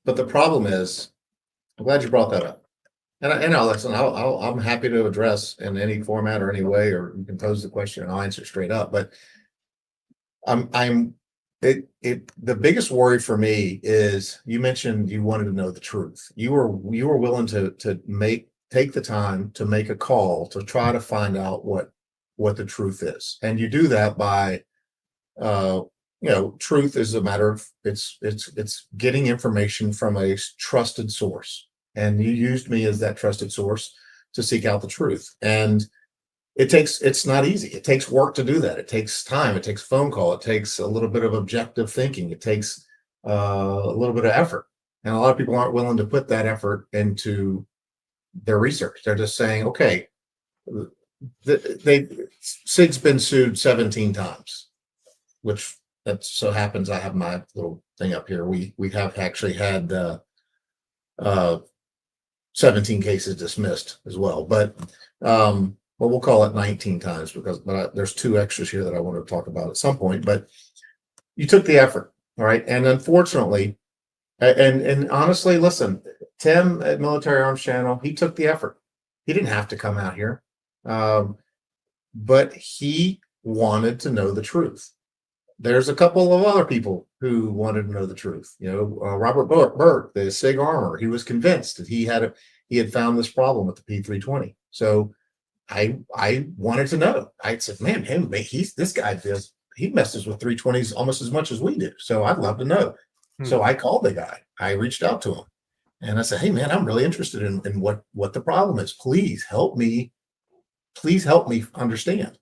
C: but the problem is, I'm glad you brought that up. And I'll listen, I'm happy to address in any format or any way, or you can pose the question and I'll answer straight up. But the biggest worry for me is, you mentioned you wanted to know the truth. You were willing to take the time to make a call to try to find out what the truth is. And you do that by, truth is a matter of, it's getting information from a trusted source. And you used me as that trusted source to seek out the truth. And it's not easy. It takes work to do that. It takes time. It takes a phone call. It takes a little bit of objective thinking. It takes a little bit of effort. And a lot of people aren't willing to put that effort into their research. They're just saying, okay, Sig's been sued 17 times, which that so happens. I have my little thing up here. We have actually had 17 cases dismissed as well, but we'll call it 19 times but there's two extras here that I want to talk about at some point. But you took the effort, all right, and unfortunately, and honestly, listen, Tim at Military Arms Channel, he took the effort. He didn't have to come out here, but he wanted to know the truth. There's a couple of other people who wanted to know the truth. Robert Burke, the Sig armor, he was convinced that he had found this problem with the P320. So I wanted to know. I said, man, he messes with 320s almost as much as we do. So I'd love to know. So I called the guy. I reached out to him and I said, hey man, I'm really interested in what the problem is. Please help me understand.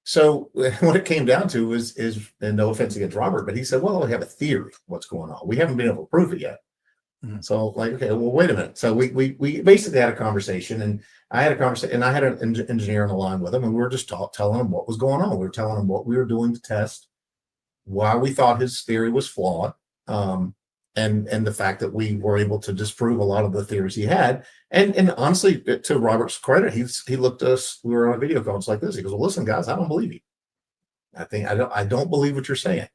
C: So what it came down to is, and no offense against Robert, but he said, well, we have a theory of what's going on. We haven't been able to prove it yet. So like, okay, well, wait a minute. So we basically had a conversation, and I had an engineer on the line with him, and we were just telling him what was going on. We were telling him what we were doing to test, why we thought his theory was flawed, and the fact that we were able to disprove a lot of the theories he had. And honestly, to Robert's credit, he looked at us. We were on a video conference like this. He goes, well, listen, guys, I don't believe you. I don't believe what you're saying.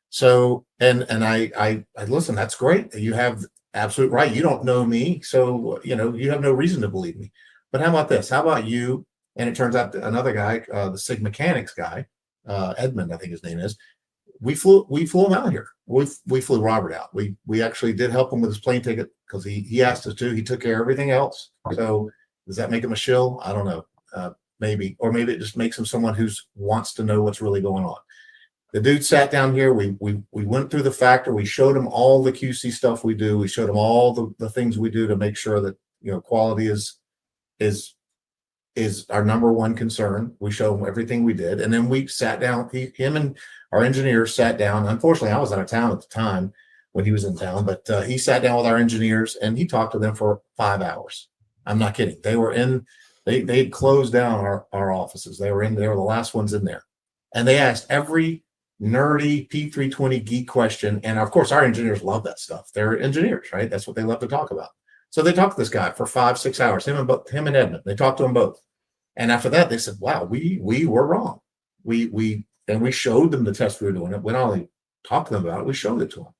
C: So, and I listen, that's great. You have absolute right. You don't know me. So, you have no reason to believe me. But how about this? How about you? And it turns out that another guy, the Sig Mechanics guy, Edmund, I think his name is, we flew him out here. We flew Robert out. We actually did help him with his plane ticket because he asked us to. He took care of everything else. So does that make him a shill? I don't know. Maybe, or maybe it just makes him someone who wants to know what's really going on. The dude sat down here. We went through the factory. We showed him all the QC stuff we do. We showed him all the things we do to make sure that quality is our number one concern. We showed him everything we did, and then we sat down. Him and our engineers sat down. Unfortunately, I was out of town at the time when he was in town, but he sat down with our engineers and he talked to them for 5 hours. I'm not kidding. They were in. They'd closed down our offices. They were the last ones in there, and they asked every nerdy P320 geek question. And of course, our engineers love that stuff. They're engineers, right? That's what they love to talk about. So they talked to this guy for 5-6 hours, him and Edmund. They talked to them both. And after that, they said, wow, we were wrong. We showed them the test we were doing. We not only talked to them about it, we showed it to them.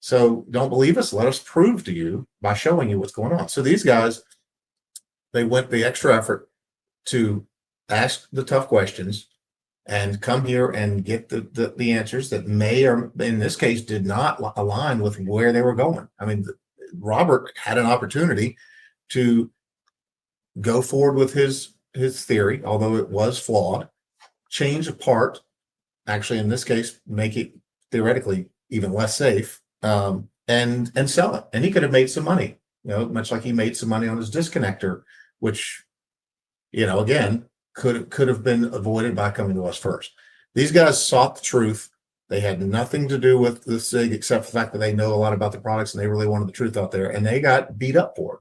C: So don't believe us? Let us prove to you by showing you what's going on. So these guys, they went the extra effort to ask the tough questions and come here and get the answers that may, or in this case, did not align with where they were going. I mean, Robert had an opportunity to go forward with his theory, although it was flawed, change a part, actually in this case, make it theoretically even less safe, and sell it. And he could have made some money, much like he made some money on his disconnector, which, again, could have been avoided by coming to us first. These guys sought the truth. They had nothing to do with the SIG except for the fact that they know a lot about the products and they really wanted the truth out there, and they got beat up for it.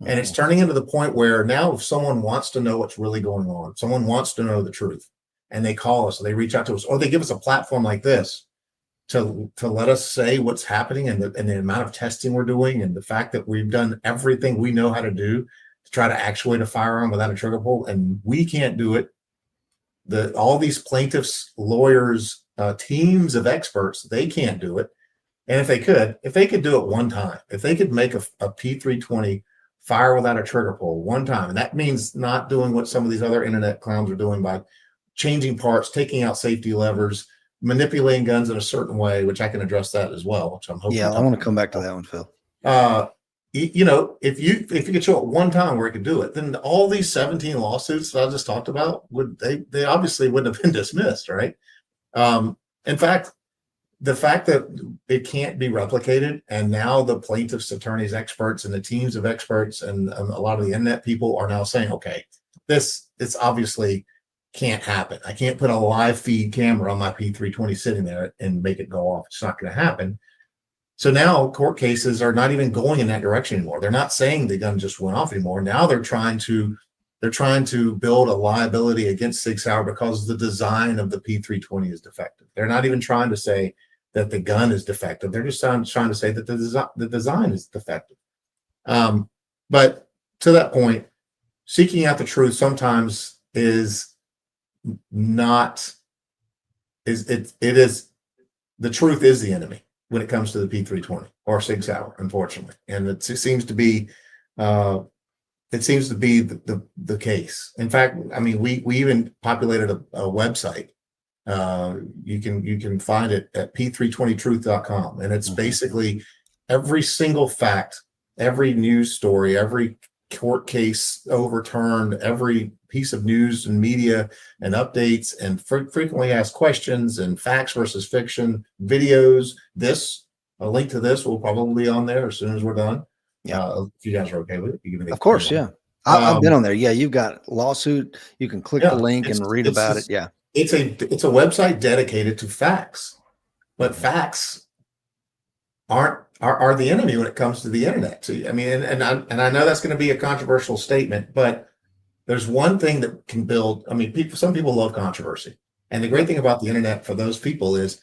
C: And it's turning into the point where now if someone wants to know what's really going on, someone wants to know the truth, and they call us, or they reach out to us, or they give us a platform like this to let us say what's happening and the amount of testing we're doing and the fact that we've done everything we know how to do to try to actuate a firearm without a trigger pull, and we can't do it. All these plaintiffs, lawyers, teams of experts, they can't do it. And if they could do it one time, if they could make a P320 fire without a trigger pull one time, and that means not doing what some of these other internet clowns are doing by changing parts, taking out safety levers, manipulating guns in a certain way, which I can address that as well, which I'm hoping.
A: Yeah, I want to come back to that one, Phil.
C: If you could show it one time where it could do it, then all these 17 lawsuits that I just talked about they obviously wouldn't have been dismissed, right? In fact, the fact that it can't be replicated, and now the plaintiffs, attorneys, experts, and the teams of experts, and a lot of the internet people are now saying, okay, this obviously can't happen. I can't put a live feed camera on my P320 sitting there and make it go off. It's not going to happen. So now court cases are not even going in that direction anymore. They're not saying the gun just went off anymore. Now they're trying to build a liability against Sig Sauer because the design of the P320 is defective. They're not even trying to say that the gun is defective. They're just trying to say that the design is defective. But to that point, seeking out the truth sometimes is the truth is the enemy when it comes to the P320 or Sig Sauer, unfortunately. And it seems to be the case. In fact, I mean, we even populated a website. You can find it at p320truth.com, and it's basically every single fact, every news story, every court case overturned, every piece of news and media and updates, and frequently asked questions, and facts versus fiction videos. A link to this will probably be on there as soon as we're done.
A: Yeah.
C: If you guys are okay with it, you can
A: Of course, yeah. I've been on there. Yeah, you've got lawsuit. You can click the link and read about it. Yeah.
C: It's a website dedicated to facts, but facts are the enemy when it comes to the internet. So, I mean, and I know that's going to be a controversial statement, but there's one thing that can build. I mean, some people love controversy, and the great thing about the internet for those people is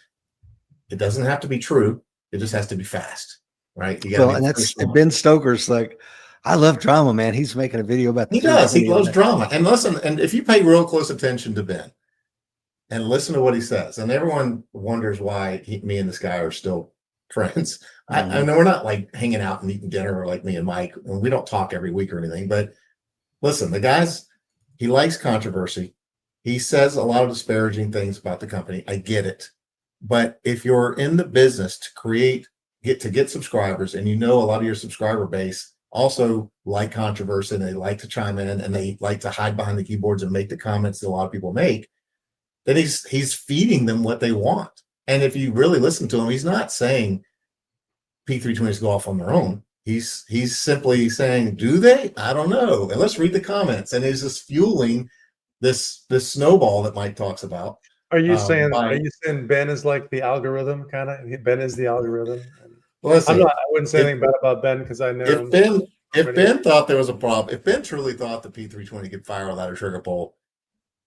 C: it doesn't have to be true. It just has to be fast, right?
A: Well, and that's Ben Stoker's like, I love drama, man. He's making a video about
C: he does. He loves drama. And listen, and if you pay real close attention to Ben and listen to what he says, and everyone wonders why me and this guy are still friends. I know we're not like hanging out and eating dinner or like me and Mike, and we don't talk every week or anything, but listen, the guy's, he likes controversy. He says a lot of disparaging things about the company. I get it. But if you're in the business to get subscribers, and a lot of your subscriber base also like controversy, and they like to chime in, and they like to hide behind the keyboards and make the comments that a lot of people make, then he's feeding them what they want. And if you really listen to him, he's not saying P320s go off on their own. He's simply saying, do they? I don't know. And let's read the comments. And he's just fueling this snowball that Mike talks about.
B: Are you saying Ben is like the algorithm kind of? Ben is the algorithm.
C: Listen,
B: I wouldn't say anything bad about Ben because I know
C: if Ben thought there was a problem, if Ben truly thought the P320 could fire without a trigger pull,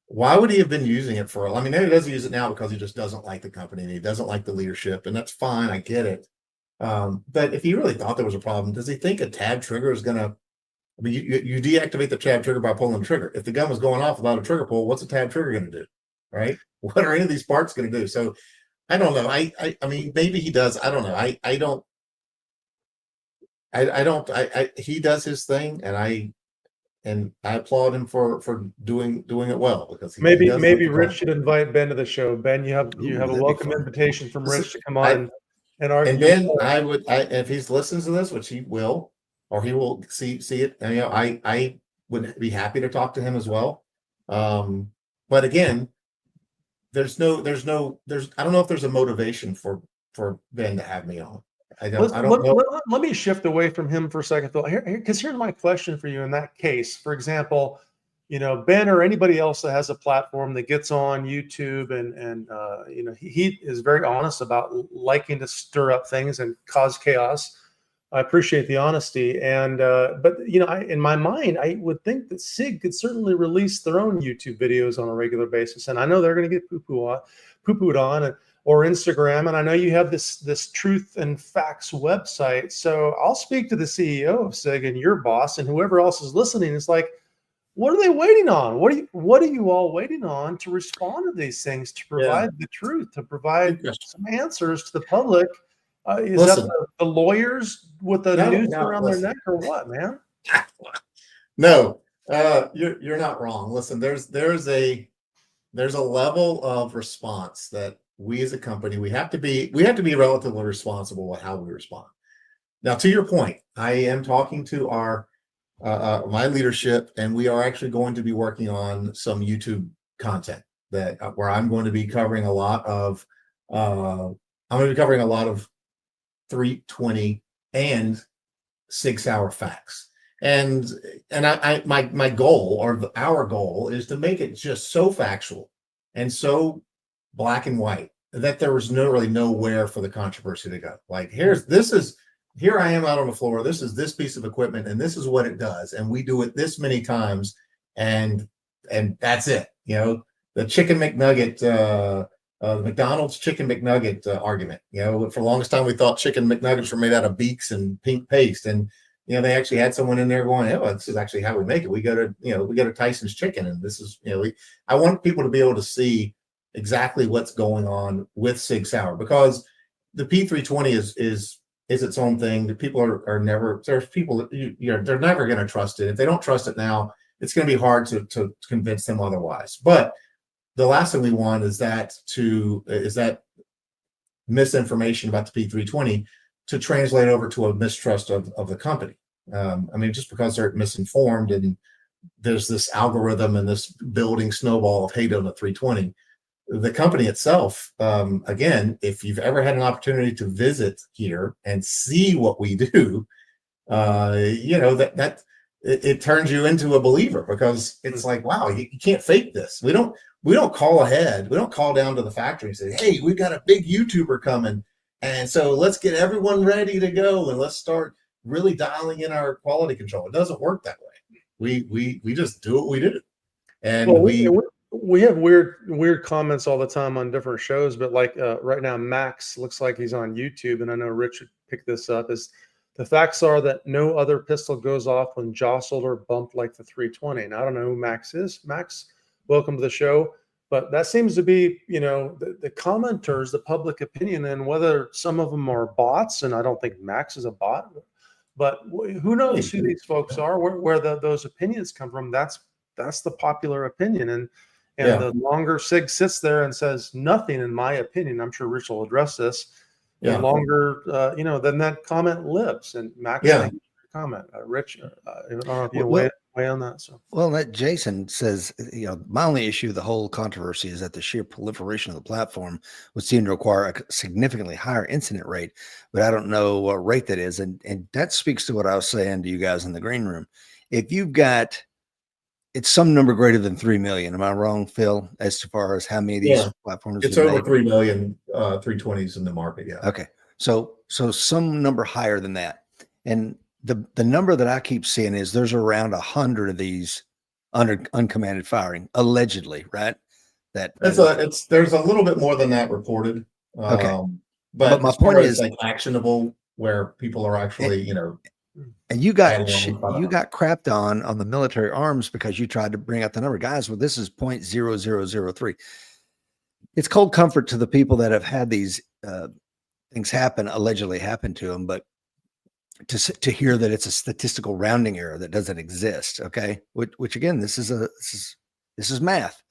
C: why would he have been using it for? I mean, he doesn't use it now because he just doesn't like the company and he doesn't like the leadership, and that's fine. I get it. But if he really thought there was a problem, does he think a tab trigger is going to? I mean, you deactivate the tab trigger by pulling the trigger. If the gun was going off without a trigger pull, what's a tab trigger going to do? Right? What are any of these parts going to do? So I don't know. I mean, maybe he does. I don't know. He does his thing, and I applaud him for doing it well, because
B: maybe Rich should invite Ben to the show. Ben, you have a welcome invitation from Rich to come on and argue.
C: And Ben, if he listens to this, which he will, or he will see it, and I would be happy to talk to him as well. But again, I don't know if there's a motivation for Ben to have me on. I don't know.
B: Let me shift away from him for a second, Phil. Because here's my question for you in that case. For example, Ben or anybody else that has a platform that gets on YouTube and he is very honest about liking to stir up things and cause chaos. I appreciate the honesty, but in my mind, I would think that Sig could certainly release their own YouTube videos on a regular basis, and I know they're going to get poo-pooed on, or Instagram, and I know you have this Truth and Facts website. So I'll speak to the CEO of Sig and your boss and whoever else is listening. It's like, what are they waiting on? What are you all waiting on to respond to these things, to provide the truth, to provide some answers to the public? Is that the lawyers with the noose around their neck, or what, man?
C: No, you're not wrong. Listen, there's a level of response that we as a company, we have to be relatively responsible with how we respond. Now, to your point, I am talking to our my leadership, and we are actually going to be working on some YouTube content where I'm going to be covering a lot of 320 and Sig Sauer facts. And my goal, or our goal, is to make it just so factual and so black and white that there was really nowhere for the controversy to go. Like, here I am out on the floor. This is this piece of equipment, and this is what it does, and we do it this many times, and that's it. The chicken McNugget, the McDonald's chicken McNugget argument. For the longest time we thought chicken McNuggets were made out of beaks and pink paste, and they actually had someone in there going, "Oh, this is actually how we make it. We go to Tyson's Chicken, and this is I want people to be able to see exactly what's going on with Sig Sauer, because the P320 is its own thing. The people are never. There's people that they're never going to trust it. If they don't trust it now, it's going to be hard to convince them otherwise. But the last thing we want is that misinformation about the P320 to translate over to a mistrust of the company. I mean, just because they're misinformed and there's this algorithm and this building snowball of hate on the 320. The company itself, again, if you've ever had an opportunity to visit here and see what we do, you know, it turns you into a believer, because it's like, wow, you can't fake this. We don't call ahead. We don't call down to the factory and say, hey, we've got a big YouTuber coming, and so let's get everyone ready to go and let's start really dialing in our quality control. It doesn't work that way. We just do what we do, and
B: Well, we have weird comments all the time on different shows, but like right now, Max looks like he's on YouTube, and I know Richard picked this up. Is the facts are that no other pistol goes off when jostled or bumped like the 320. And I don't know who Max is. Max, welcome to the show. But that seems to be, you know, the commenters, the public opinion, and whether some of them are bots. And I don't think Max is a bot, but who knows who these folks are, where those opinions come from. That's the popular opinion. And the longer Sig sits there and says nothing, in my opinion, I'm sure Rich will address this, the longer, you know, then that comment lives. And Max, thank you for your comment. Rich, I don't know if you weigh on that. So,
A: well, that Jason says, you know, my only issue, the whole controversy, is that the sheer proliferation of the platform would seem to require a significantly higher incident rate, but I don't know what rate that is. And that speaks to what I was saying to you guys in the green room. If you've got, it's some number greater than 3 million. Am I wrong, Phil, as far as how many of these platforms?
C: It's over 3 million 320s in the market. Yeah.
A: Okay. So some number higher than that. And the number that I keep seeing is there's around 100 of these under uncommanded firing, allegedly, right?
C: There's a little bit more than that reported.
A: Okay.
C: But
A: my point is,
C: like, actionable, where people are actually, you know.
A: And you got crapped on the military arms because you tried to bring out the number. Guys, well, this is 0.0003. It's cold comfort to the people that have had these things allegedly happen to them, but to hear that it's a statistical rounding error that doesn't exist. Okay. Which again, this is math.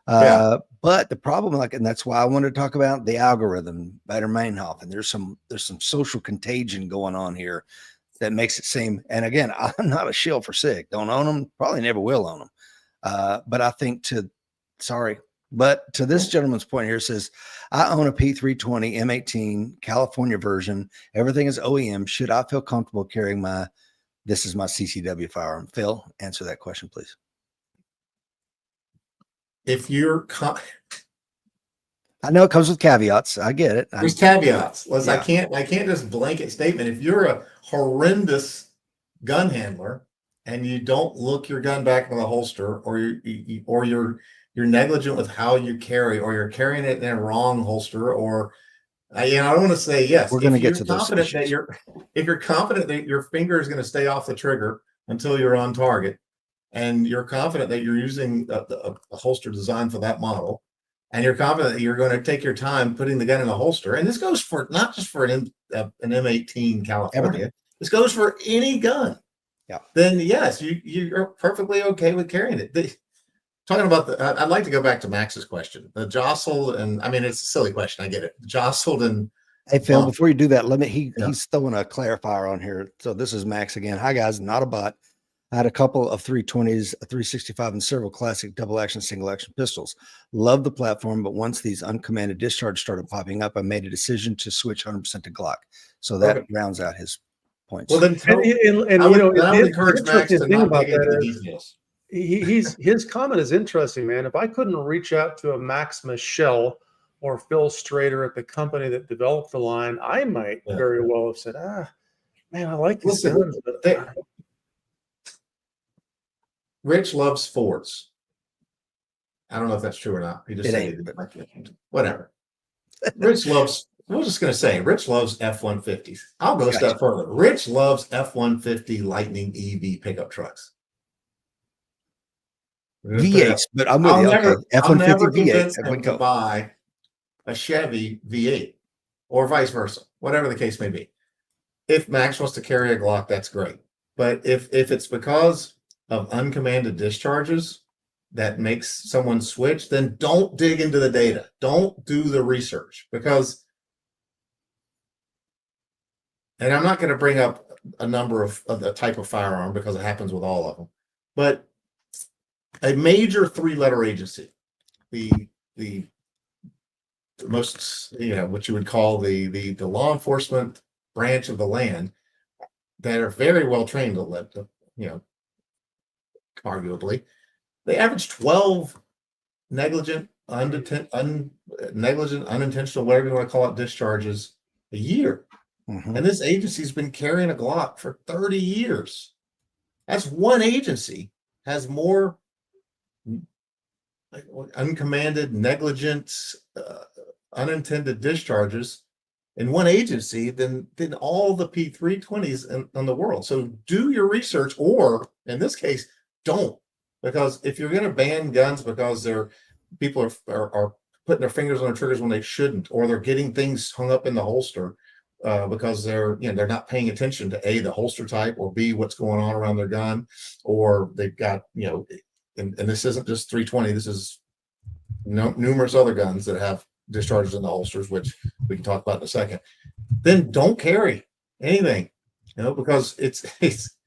A: But the problem, and that's why I wanted to talk about the algorithm, Bader-Meinhof, and there's some social contagion going on here that makes it seem, and again, I'm not a shill for Sig. Don't own them. Probably never will own them. But I think but to this gentleman's point here, says, I own a P320 M18 California version. Everything is OEM. Should I feel comfortable carrying this is my CCW firearm? Phil, answer that question, please.
C: If you're,
A: I know it comes with caveats. I get it.
C: There's caveats. I can't just blanket statement. If you're a horrendous gun handler and you don't look your gun back in the holster, or you're negligent with how you carry, or you're carrying it in a wrong holster, or I don't want to say yes.
A: We're going to get to those issues.
C: If you're confident that your finger is going to stay off the trigger until you're on target, and you're confident that you're using a holster designed for that model, and you're confident that you're going to take your time putting the gun in the holster, and this goes for not just for an M18 California, this goes for any gun.
A: Yeah.
C: Then yes, you're perfectly okay with carrying it. Talking about I'd like to go back to Max's question. The jostled, and I mean, it's a silly question. I get it. Jostled and.
A: Hey, Phil, before you do that, he's throwing a clarifier on here. So this is Max again. Hi guys, not a bot. I had a couple of 320s, a 365, and several classic double action, single action pistols. Love the platform, but once these uncommanded discharges started popping up, I made a decision to switch 100% to Glock. So that rounds out his points.
C: Well, then, I would encourage Max to not dig into the details.
B: His comment is interesting, man. If I couldn't reach out to a Max Michelle or Phil Strader at the company that developed the line, I might very well have said, man, I like these guns.
C: Rich loves Fords. I don't know if that's true or not. He just said whatever. Rich loves, I was just going to say, Rich loves F-150s. I'll go a step further. Rich loves F-150 Lightning EV pickup trucks.
A: V8s, but I'm with you.
C: I'll never convince
A: V8.
C: him to buy a Chevy V8 or vice versa, whatever the case may be. If Max wants to carry a Glock, that's great. But if it's because of uncommanded discharges that makes someone switch, then don't dig into the data. Don't do the research, because, and I'm not going to bring up a number of a type of firearm because it happens with all of them. But a major 3-letter agency, the most, what you would call the law enforcement branch of the land, that are very well trained, arguably, they average 12 negligent, unintentional, whatever you want to call it, discharges a year.
A: Mhm.
C: And this agency's been carrying a Glock for 30 years. That's one agency has more uncommanded, negligent, unintended discharges in one agency than all the P320s in the world. So do your research, or in this case, don't. Because if you're going to ban guns because people are putting their fingers on their triggers when they shouldn't, or they're getting things hung up in the holster because they're not paying attention to A, the holster type, or B, what's going on around their gun, or they've got, and this isn't just 320, this is numerous other guns that have discharges in the holsters, which we can talk about in a second. Then don't carry anything, because it's just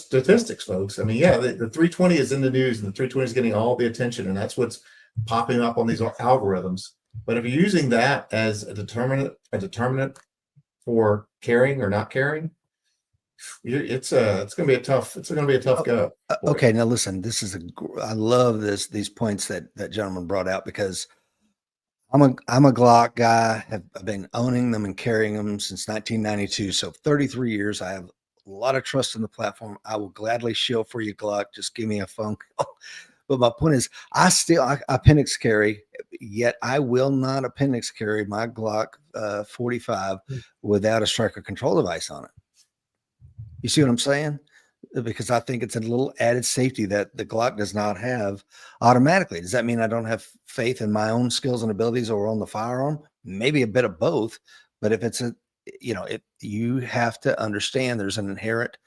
C: statistics, folks. I mean, yeah, the 320 is in the news, and the 320 is getting all the attention, and that's what's popping up on these algorithms. But if you're using that as a determinant for carrying or not carrying, it's going to be a tough go.
A: Okay, now listen, I love these points that gentleman brought out, because I'm a Glock guy. I've been owning them and carrying them since 1992. So 33 years. I have a lot of trust in the platform. I will gladly shield for you, Glock. Just give me a phone call. But my point is, I appendix carry, yet I will not appendix carry my Glock 45 without a striker control device on it. You see what I'm saying? Because I think it's a little added safety that the Glock does not have automatically. Does that mean I don't have faith in my own skills and abilities or on the firearm? Maybe a bit of both. But if it's you have to understand there's an inherent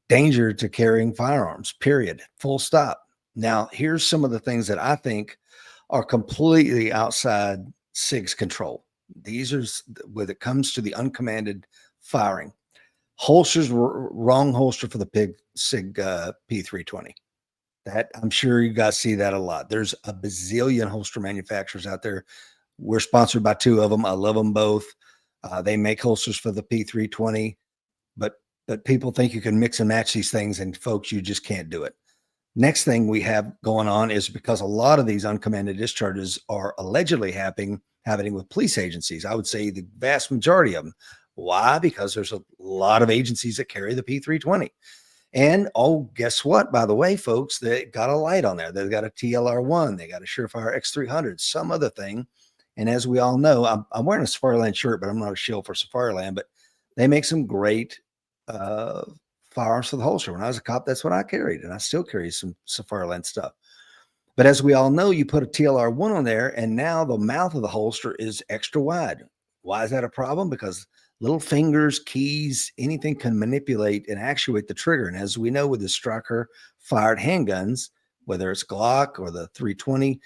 A: danger to carrying firearms, period, full stop. Now, here's some of the things that I think are completely outside SIG's control. These are, when it comes to the uncommanded firing. Holsters were wrong holster for the Sig P320. That, I'm sure you guys see that a lot. There's a bazillion holster manufacturers out there. We're sponsored by 2 of them. I love them both. They make holsters for the P320, but people think you can mix and match these things, and folks, you just can't do it. Next thing we have going on is, because a lot of these uncommanded discharges are allegedly happening with police agencies. I would say the vast majority of them. Why? Because there's a lot of agencies that carry the P320. And guess what? By the way, folks, they got a light on there. They've got a TLR1. They got a Surefire X300, some other thing. And as we all know, I'm wearing a Safariland shirt, but I'm not a shield for Safariland. But they make some great firearms for the holster. When I was a cop, that's what I carried, and I still carry some Safariland stuff. But as we all know, you put a TLR1 on there, and now the mouth of the holster is extra wide. Why is that a problem? Because little fingers, keys, anything can manipulate and actuate the trigger. And as we know with the striker fired handguns, whether it's Glock or the 320,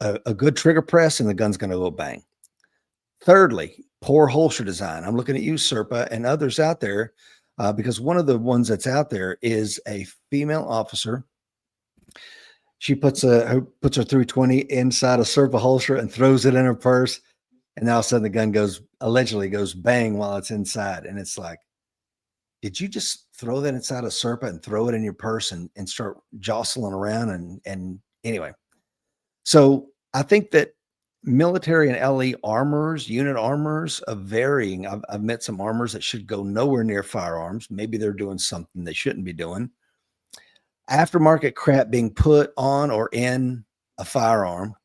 A: a good trigger press and the gun's going to go bang. Thirdly, poor holster design. I'm looking at you, Serpa, and others out there, because one of the ones that's out there is a female officer. She puts her 320 inside a Serpa holster and throws it in her purse. And now all of a sudden the gun allegedly goes bang while it's inside. And it's like, did you just throw that inside a Serpa and throw it in your purse and start jostling around? And anyway, so I think that military and LE armors, unit armors of varying, I've met some armors that should go nowhere near firearms. Maybe they're doing something they shouldn't be doing. Aftermarket crap being put on or in a firearm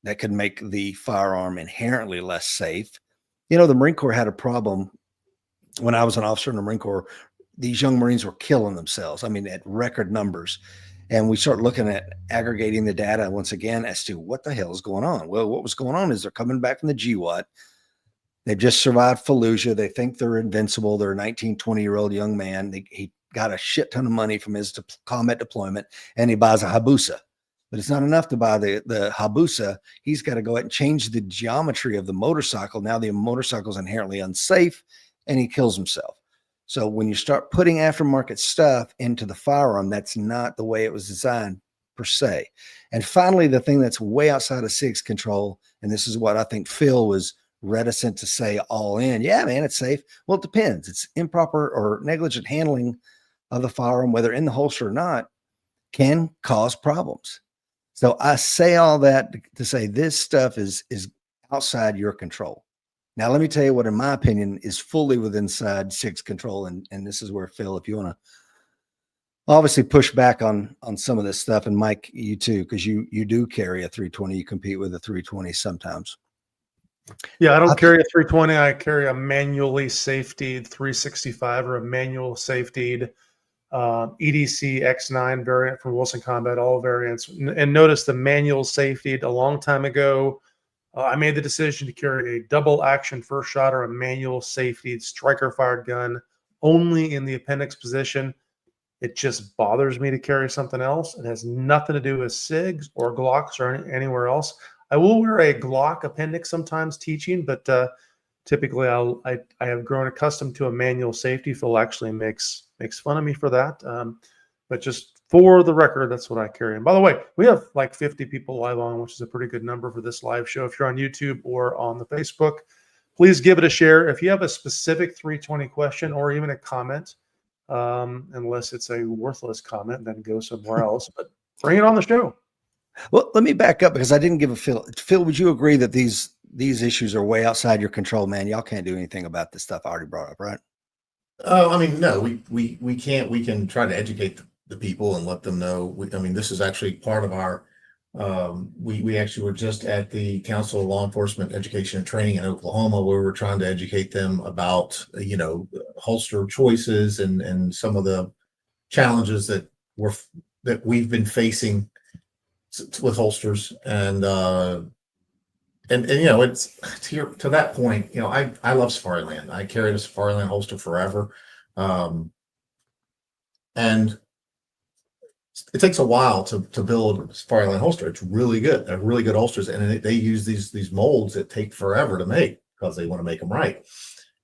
A: that could make the firearm inherently less safe. The Marine Corps had a problem when I was an officer in the Marine Corps. These young Marines were killing themselves. I mean, at record numbers. And we start looking at aggregating the data once again as to what the hell is going on. Well, what was going on is they're coming back from the GWAT. They've just survived Fallujah. They think they're invincible. They're a 19, 20-year-old young man. He got a shit ton of money from his combat deployment, and he buys a Hayabusa. But it's not enough to buy the Hayabusa. He's got to go out and change the geometry of the motorcycle. Now the motorcycle is inherently unsafe. and he kills himself. So when you start putting aftermarket stuff into the firearm, that's not the way it was designed per se. And finally, the thing that's way outside of SIG's control, and this is what I think Phil was reticent to say all in. Yeah, man, it's safe. Well, it depends. It's improper or negligent handling of the firearm, whether in the holster or not, can cause problems. So I say all that to say this stuff is outside your control. Now, let me tell you what, in my opinion, is fully within SIG's control. And this is where, Phil, if you want to obviously push back on some of this stuff, and Mike, you too, because you do carry a 320, you compete with a 320 sometimes.
B: Yeah, I don't carry a 320. I carry a manually safetied 365 or a manual safetied EDC X9 variant from Wilson Combat, all variants. And notice the manual safetied a long time ago. I made the decision to carry a double action first shot or a manual safety striker fired gun only in the appendix position. It just bothers me to carry something else. It has nothing to do with SIGs or Glocks or anywhere else. I will wear a Glock appendix sometimes teaching, but typically I have grown accustomed to a manual safety. Phil actually makes fun of me for that. But just for the record, that's what I carry. And by the way, we have like 50 people live on, which is a pretty good number for this live show. If you're on YouTube or on the Facebook, please give it a share. If you have a specific 320 question or even a comment, unless it's a worthless comment, then go somewhere else. But bring it on the show.
A: Well, let me back up because I didn't give a Phil. Phil, would you agree that these issues are way outside your control, man? Y'all can't do anything about this stuff I already brought up, right?
C: Oh, I mean, no, we can't. We can try to educate the people and let them know. I mean, this is actually part of our. We actually were just at the Council of Law Enforcement Education and Training in Oklahoma, where we're trying to educate them about holster choices and some of the challenges that we've been facing with holsters and it's to that point. I love Safariland. I carried a Safariland holster forever, and it takes a while to build a Safariland holster. It's really good. They're really good holsters, and they use these molds that take forever to make because they want to make them right,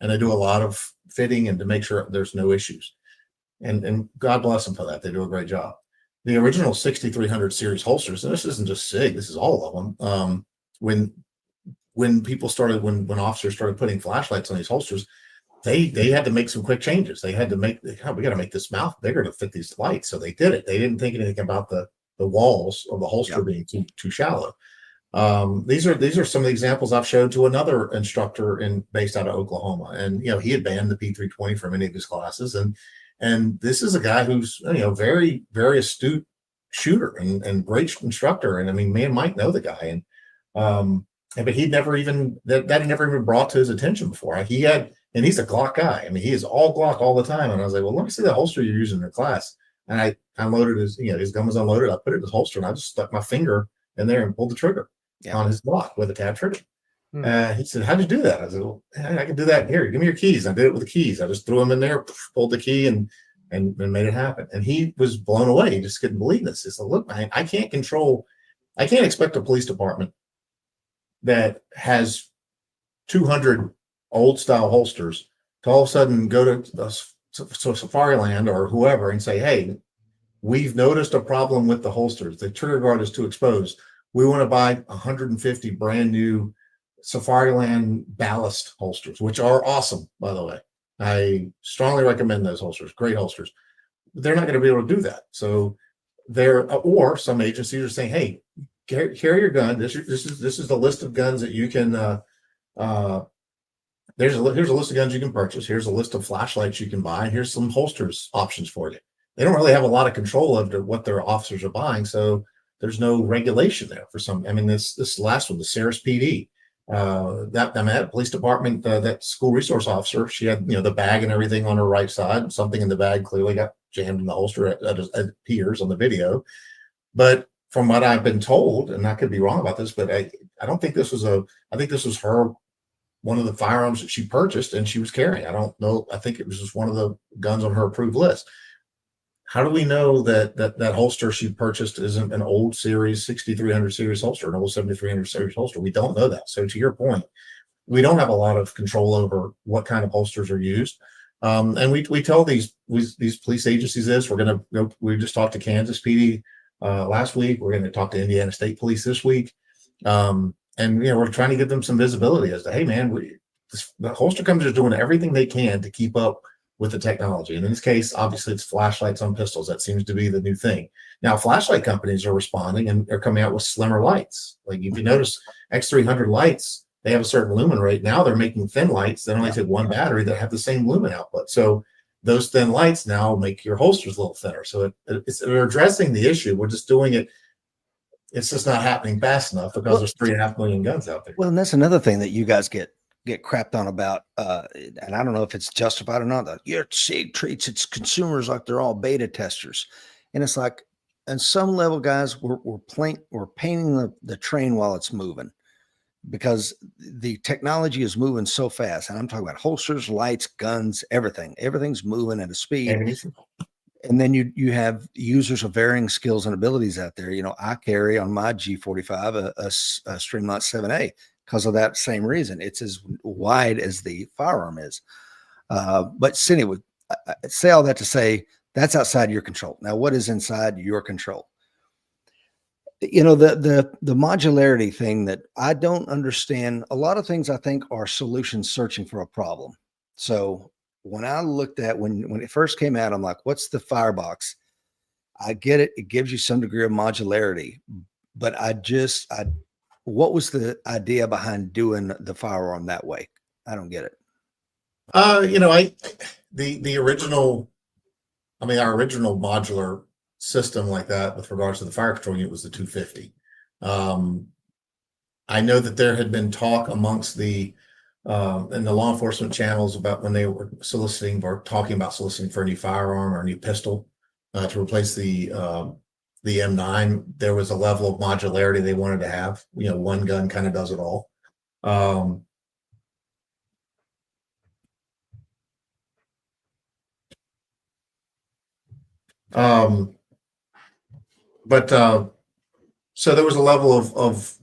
C: and they do a lot of fitting and to make sure there's no issues. And God bless them for that. They do a great job. The original 6300 series holsters, and this isn't just SIG, this is all of them. When officers started putting flashlights on these holsters, they had to make some quick changes. They had to we got to make this mouth bigger to fit these lights. So they did it. They didn't think anything about the walls of the holster being too shallow. These are some of the examples I've showed to another instructor based out of Oklahoma, and he had banned the P320 from any of his classes, and this is a guy who's very, very astute shooter and great instructor. And I mean, me and Mike know the guy, but he'd never even that had never even brought to his attention before. And he's a Glock guy. I mean, he is all Glock all the time. And I was like, well, let me see the holster you're using in your class. And I unloaded his gun was unloaded. I put it in his holster and I just stuck my finger in there and pulled the trigger on his Glock with a tab trigger. He said, how'd you do that? I said, well, I can do that. Here, give me your keys. I did it with the keys. I just threw them in there, pulled the key and made it happen. And he was blown away. He just couldn't believe this. He said, look, man, I can't expect a police department that has 200 old style holsters to all of a sudden go to Safariland or whoever and say, hey, we've noticed a problem with the holsters. The trigger guard is too exposed. We want to buy 150 brand new Safariland ballast holsters, which are awesome, by the way. I strongly recommend those holsters. Great holsters. They're not going to be able to do that. So or some agencies are saying, hey, carry your gun. This is the list of guns that you can. Here's a list of guns you can purchase. Here's a list of flashlights you can buy. And here's some holsters options for you. They don't really have a lot of control over what their officers are buying, so there's no regulation there for some. I mean, this last one, the Saris PD. That police department, that school resource officer, she had the bag and everything on her right side. Something in the bag clearly got jammed in the holster. It appears on the video. But from what I've been told, and I could be wrong about this, but I don't think this was I think this was one of the firearms that she purchased and she was carrying. I don't know. I think it was just one of the guns on her approved list. How do we know that holster she purchased isn't an old series 6300 series holster, an old 7300 series holster? We don't know that. So to your point, we don't have a lot of control over what kind of holsters are used. And we tell these police agencies this. We're going to go. We just talked to Kansas PD last week. We're going to talk to Indiana State Police this week. And we're trying to give them some visibility as to, hey man, the holster companies are doing everything they can to keep up with the technology. And in this case, obviously it's flashlights on pistols. That seems to be the new thing. Now, flashlight companies are responding and they're coming out with slimmer lights. Like if you notice X300 lights, they have a certain lumen rate. Now they're making thin lights that only take one battery that have the same lumen output. So those thin lights now make your holsters a little thinner. So they're addressing the issue. We're just doing it. It's just not happening fast enough because there's 3.5 million guns out there.
A: Well, and that's another thing that you guys get crapped on about, and I don't know if it's justified or not. SIG treats its consumers like they're all beta testers, and it's like, on some level, guys, we're painting the train while it's moving, because the technology is moving so fast. And I'm talking about holsters, lights, guns, everything. Everything's moving at a speed. And then you have users of varying skills and abilities out there. I carry on my G45 a Streamlight 7A because of that same reason. It's as wide as the firearm is. But anyway, I say all that to say that's outside your control. Now, what is inside your control? The modularity thing that I don't understand. A lot of things I think are solutions searching for a problem. So when I looked at when it first came out, I'm like, what's the firebox? I get it. It gives you some degree of modularity, but what was the idea behind doing the firearm that way? I don't get it.
C: The original, our original modular system like that with regards to the fire control unit was the 250. I know that there had been talk amongst in the law enforcement channels about when they were soliciting or talking about soliciting for a new firearm or a new pistol to replace the M9. There was a level of modularity they wanted to have. One gun kind of does it all. So there was a level of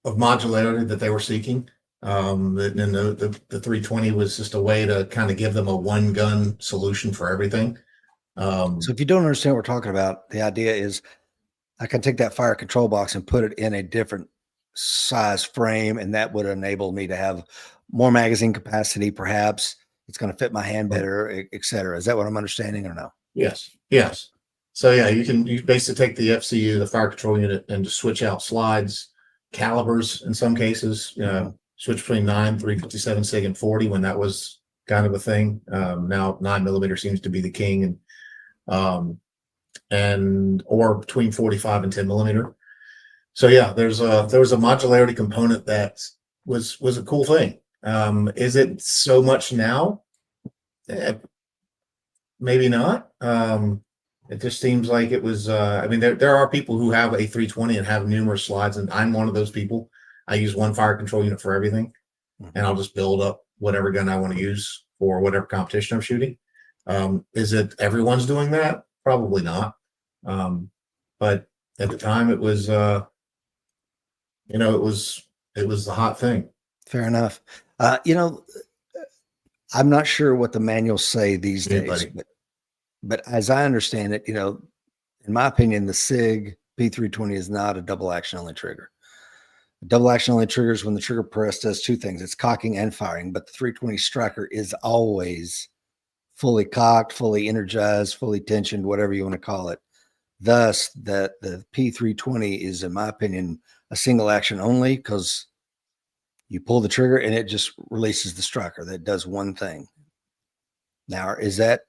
C: modularity that they were seeking. The 320 was just a way to kind of give them a one gun solution for everything.
A: So if you don't understand what we're talking about, the idea is I can take that fire control box and put it in a different size frame, and that would enable me to have more magazine capacity. Perhaps it's going to fit my hand better, et cetera. Is that what I'm understanding or no?
C: Yes. So yeah, you basically take the FCU, the fire control unit, and just switch out slides, calibers in some cases, switch between 9, 357 SIG and 40 when that was kind of a thing. Now 9mm seems to be the king, and or between 45 and 10mm. So yeah, there was a modularity component that was a cool thing. Is it so much now? Maybe not. It just seems like it was. There are people who have a 320 and have numerous slides, and I'm one of those people. I use one fire control unit for everything, and I'll just build up whatever gun I want to use for whatever competition I'm shooting. Is it everyone's doing that? Probably not. But at the time, it was. It was the hot thing.
A: Fair enough. I'm not sure what the manuals say these days, but as I understand it, in my opinion, the Sig P320 is not a double action only trigger. Double action only triggers when the trigger press does two things: it's cocking and firing. But the 320 striker is always fully cocked, fully energized, fully tensioned, whatever you want to call it. Thus, the P320 is, in my opinion, a single action only, because you pull the trigger and it just releases the striker. That does one thing. Now, is that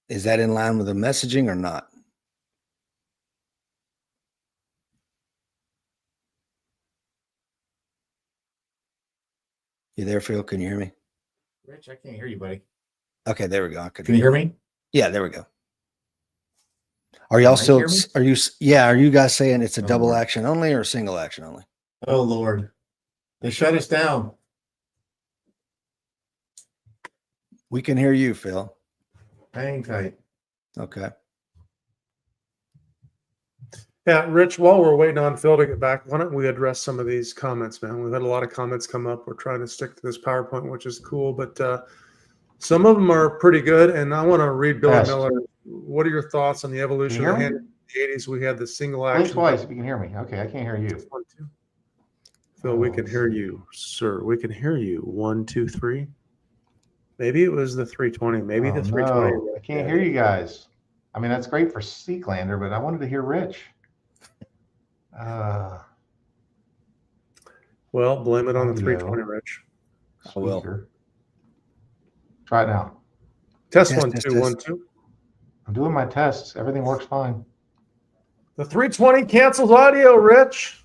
A: in line with the messaging or not? You there, Phil? Can you hear me?
C: Rich, I can't hear you, buddy.
A: Okay, there we go.
C: Can you hear me?
A: Yeah, there we go. Are y'all still? Are you guys saying it's a double action only or single action only?
C: Oh Lord, they shut us down.
A: We can hear you, Phil.
C: Hang tight.
A: Okay.
B: Yeah, Rich, while we're waiting on Phil to get back, why don't we address some of these comments, man? We've had a lot of comments come up. We're trying to stick to this PowerPoint, which is cool, but some of them are pretty good. And I want to read Billy
D: Yes.
B: Miller. What are your thoughts on the evolution of the
D: Can you
B: hand?
D: hear
B: In the 80s, we had the single
D: Blink
B: action.
D: twice if you can hear me. Okay, I can't hear you.
B: One, two. Phil, we can
D: let's
B: hear
D: see.
B: you, sir. We can hear you. 1, 2, 3. Maybe it was the 320. Maybe the 320.
D: No, I can't hear you guys. I mean, that's great for Seeklander, but I wanted to hear Rich.
B: Well, blame it on the
D: Audio.
B: 320, Rich.
A: I will.
D: Speaker. Try it now.
B: Test
A: Test,
B: 1,
A: test,
B: 2,
A: test.
B: 1, 2.
D: I'm doing my tests. Everything works fine.
B: The 320 cancels audio, Rich.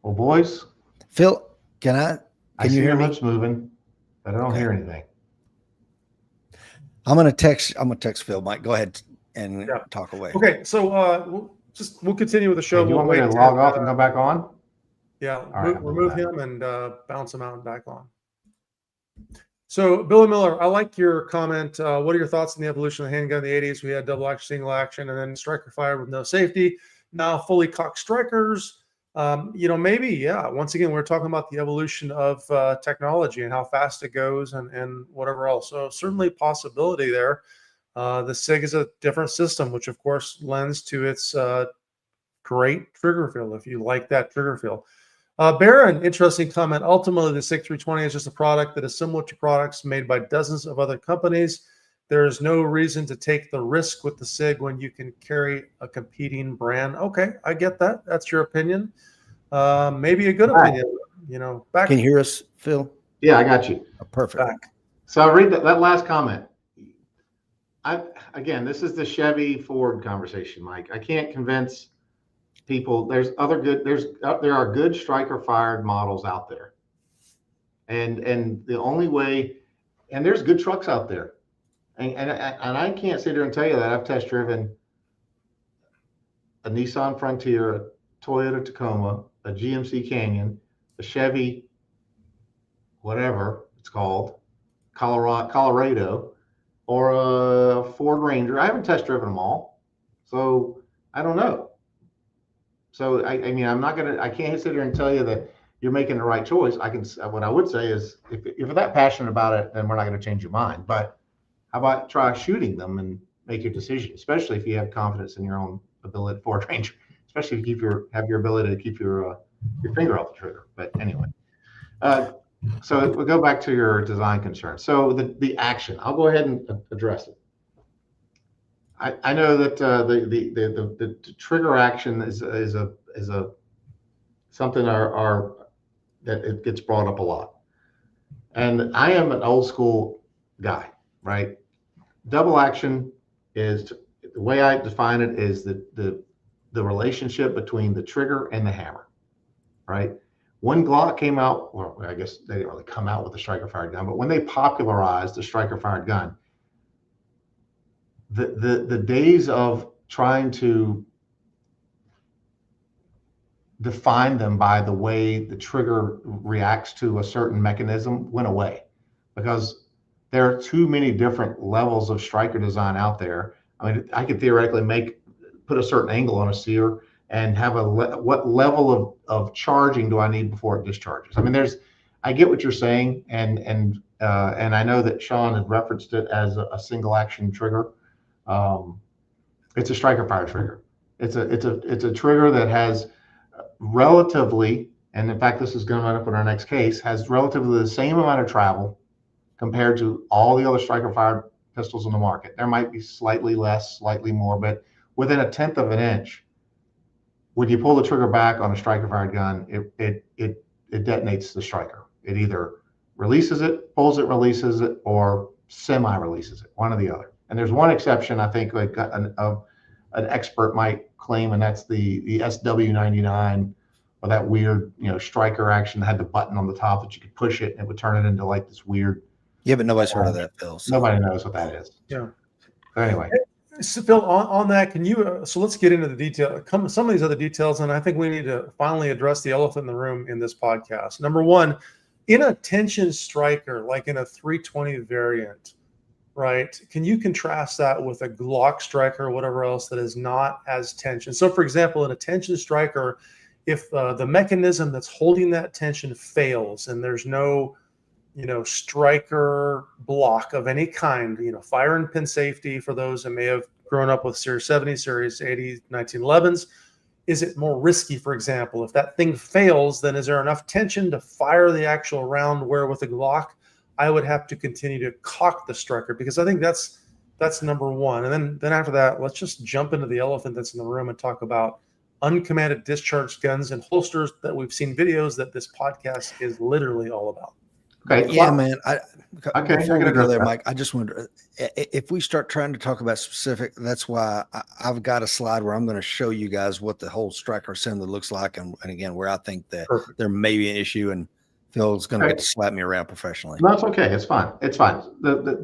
D: Well, boys,
A: Phil, can I?
D: I
A: Can
D: see
A: you hear
D: your
A: me?
D: lips moving, but I don't
A: Okay.
D: hear anything.
A: I'm gonna text Phil. Mike, go ahead and
B: Yeah.
A: talk away.
B: Okay, so we'll continue with the show.
D: Hey, do you
B: We'll
D: want me to
B: wait
D: log
B: till,
D: off and come back on?
B: Yeah,
D: All right, I'll do
B: remove
D: that.
B: him and bounce him out and back on. So, Billy Miller, I like your comment. What are your thoughts on the evolution of the handgun in the 80s? We had double action, single action, and then striker fire with no safety. Now, fully cocked strikers. Maybe, yeah. Once again, we're talking about the evolution of technology and how fast it goes and whatever else. So, certainly possibility there. The SIG is a different system, which, of course, lends to its great trigger feel, if you like that trigger feel. Baron, interesting comment. Ultimately, the SIG 320 is just a product that is similar to products made by dozens of other companies. There is no reason to take the risk with the SIG when you can carry a competing brand. Okay, I get that. That's your opinion. Maybe a good opinion. Back.
A: Can you hear us, Phil?
D: Yeah, I got you.
A: Oh, perfect.
B: Back.
D: So I'll read that last comment. Again, this is the Chevy Ford conversation, Mike. I can't convince people. There are good striker fired models out there, and the only way, and there's good trucks out there, and I can't sit here and tell you that I've test driven a Nissan Frontier, a Toyota Tacoma, a GMC Canyon, a Chevy, whatever it's called, Colorado, or a Ford Ranger. I haven't test driven them all, so I don't know. So I mean, I can't sit here and tell you that you're making the right choice. What I would say is, if you're that passionate about it, then we're not going to change your mind. But how about try shooting them and make your decision, especially if you have confidence in your own ability, Ford Ranger, especially if you have your ability to keep your finger off the trigger. But anyway, so we'll go back to your design concern. So the action, I'll go ahead and address it. I know that the trigger action is a something that it gets brought up a lot, and I am an old school guy, right? Double action is, the way I define it, is the relationship between the trigger and the hammer, right? When Glock came out, well, I guess they didn't really come out with the striker fired gun, but when they popularized the striker fired gun, the days of trying to define them by the way the trigger reacts to a certain mechanism went away, because there are too many different levels of striker design out there. I mean, I could theoretically put a certain angle on a sear and have what level of charging do I need before it discharges? I mean, I get what you're saying, and I know that Sean had referenced it as a single action trigger. It's a striker fire trigger. It's a trigger that has relatively, and in fact, this is going to run up in our next case, has relatively the same amount of travel compared to all the other striker fired pistols in the market. There might be slightly less, slightly more, but within 1/10 of an inch, when you pull the trigger back on a striker fired gun, it detonates the striker. It either releases it, pulls it, releases it, or semi-releases it, one or the other. And there's one exception, I think, like an expert might claim, and that's the SW99, or that weird, striker action that had the button on the top that you could push it and it would turn it into like this weird.
A: Yeah, but nobody's heard of that, Phil. So.
D: Nobody knows what that is.
B: Yeah.
D: But anyway.
B: So Phil, on that, can you? So let's get into the detail. Some of these other details, and I think we need to finally address the elephant in the room in this podcast. Number one, in a tension striker, like in a 320 variant, right? Can you contrast that with a Glock striker or whatever else that is not as tension? So, for example, in a tension striker, if the mechanism that's holding that tension fails and there's no, striker block of any kind, fire and pin safety for those that may have grown up with Series 70, Series 80, 1911s, is it more risky, for example? If that thing fails, then is there enough tension to fire the actual round, where with a Glock, I would have to continue to cock the striker? Because I think that's number one. And then after that, let's just jump into the elephant that's in the room and talk about uncommanded discharge guns and holsters that we've seen videos that this podcast is literally all about.
D: Okay.
A: Yeah, man.
D: Okay,
A: Before
D: I
A: we
D: can
A: go
D: address
A: there,
D: that.
A: Mike, I just wonder if we start trying to talk about specific. That's why I've got a slide where I'm going to show you guys what the whole striker assembly looks like, and again, where I think that
B: Perfect.
A: there may be an issue, and Phil's going to
D: Okay.
A: get to slap me around professionally.
D: No, it's okay. It's fine. It's fine.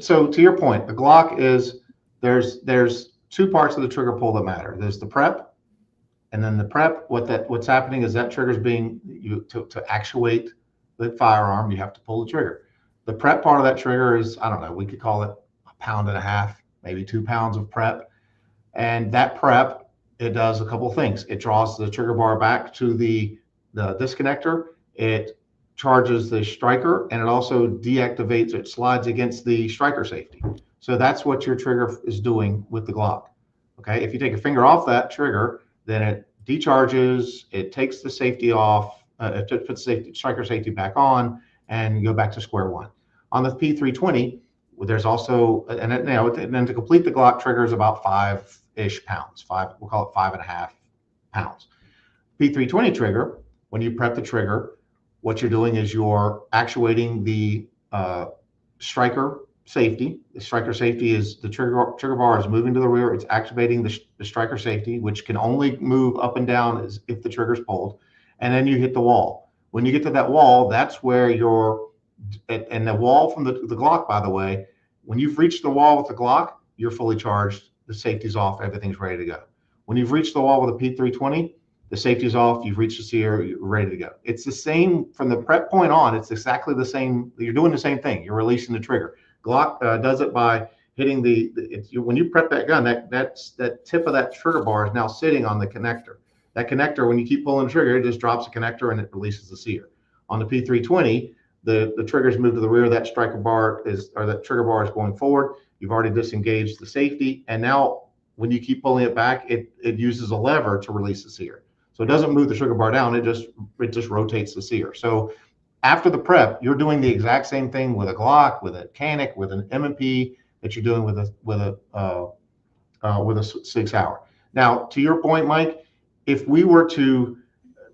D: So to your point, the Glock is there's two parts of the trigger pull that matter. There's the prep, and then the prep. What's happening is that trigger's being to actuate the firearm. You have to pull the trigger. The prep part of that trigger is, I don't know, we could call it 1.5 pounds, maybe 2 pounds of prep. And that prep, it does a couple things. It draws the trigger bar back to the disconnector. It charges the striker, and it also deactivates, it slides against the striker safety. So that's what your trigger is doing with the Glock. Okay, if you take a finger off that trigger, then it decharges, it takes the safety off, it puts the striker safety back on, and you go back to square one. On the P320, there's also, and then to complete the Glock trigger is about 5-ish pounds, we'll call it 5.5 pounds. P320 trigger, when you prep the trigger, what you're doing is you're actuating the striker safety. The striker safety is the trigger bar is moving to the rear. It's activating the striker safety, which can only move up and down as if the trigger's pulled. And then you hit the wall. When you get to that wall, that's where and the wall from the Glock, by the way, when you've reached the wall with the Glock, you're fully charged. The safety's off. Everything's ready to go. When you've reached the wall with a P320, the safety's off. You've reached the sear. You're ready to go. It's the same from the prep point on. It's exactly the same. You're doing the same thing. You're releasing the trigger. Glock does it by hitting when you prep that gun, that tip of that trigger bar is now sitting on the connector. That connector, when you keep pulling the trigger, it just drops the connector and it releases the sear. On the P320, the trigger's moved to the rear. That striker bar that trigger bar is going forward. You've already disengaged the safety, and now when you keep pulling it back, it uses a lever to release the sear. So it doesn't move the trigger bar down. It just rotates the sear. So after the prep, you're doing the exact same thing with a Glock, with a Canic, with an M&P that you're doing with a Sig Sauer. Now, to your point, Mike, if we were to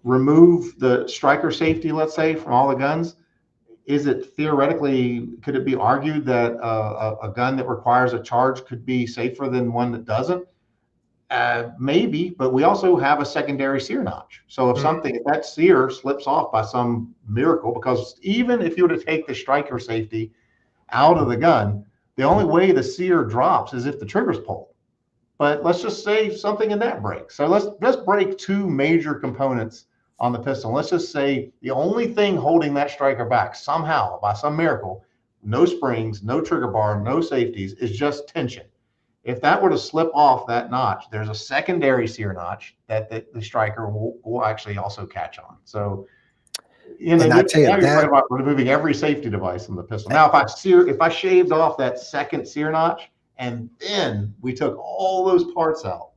D: remove the striker safety, let's say, from all the guns, could it be argued that a gun that requires a charge could be safer than one that doesn't? Maybe, but we also have a secondary sear notch. So if that sear slips off by some miracle, because even if you were to take the striker safety out of the gun, the only way the sear drops is if the trigger's pulled. But let's just say something in that breaks. So let's break two major components on the pistol. Let's just say the only thing holding that striker back somehow, by some miracle, no springs, no trigger bar, no safeties, is just tension. If that were to slip off that notch, there's a secondary sear notch that the striker will actually also catch on. So, you're talking about removing every safety device in the pistol. Now, if I shaved off that second sear notch and then we took all those parts out,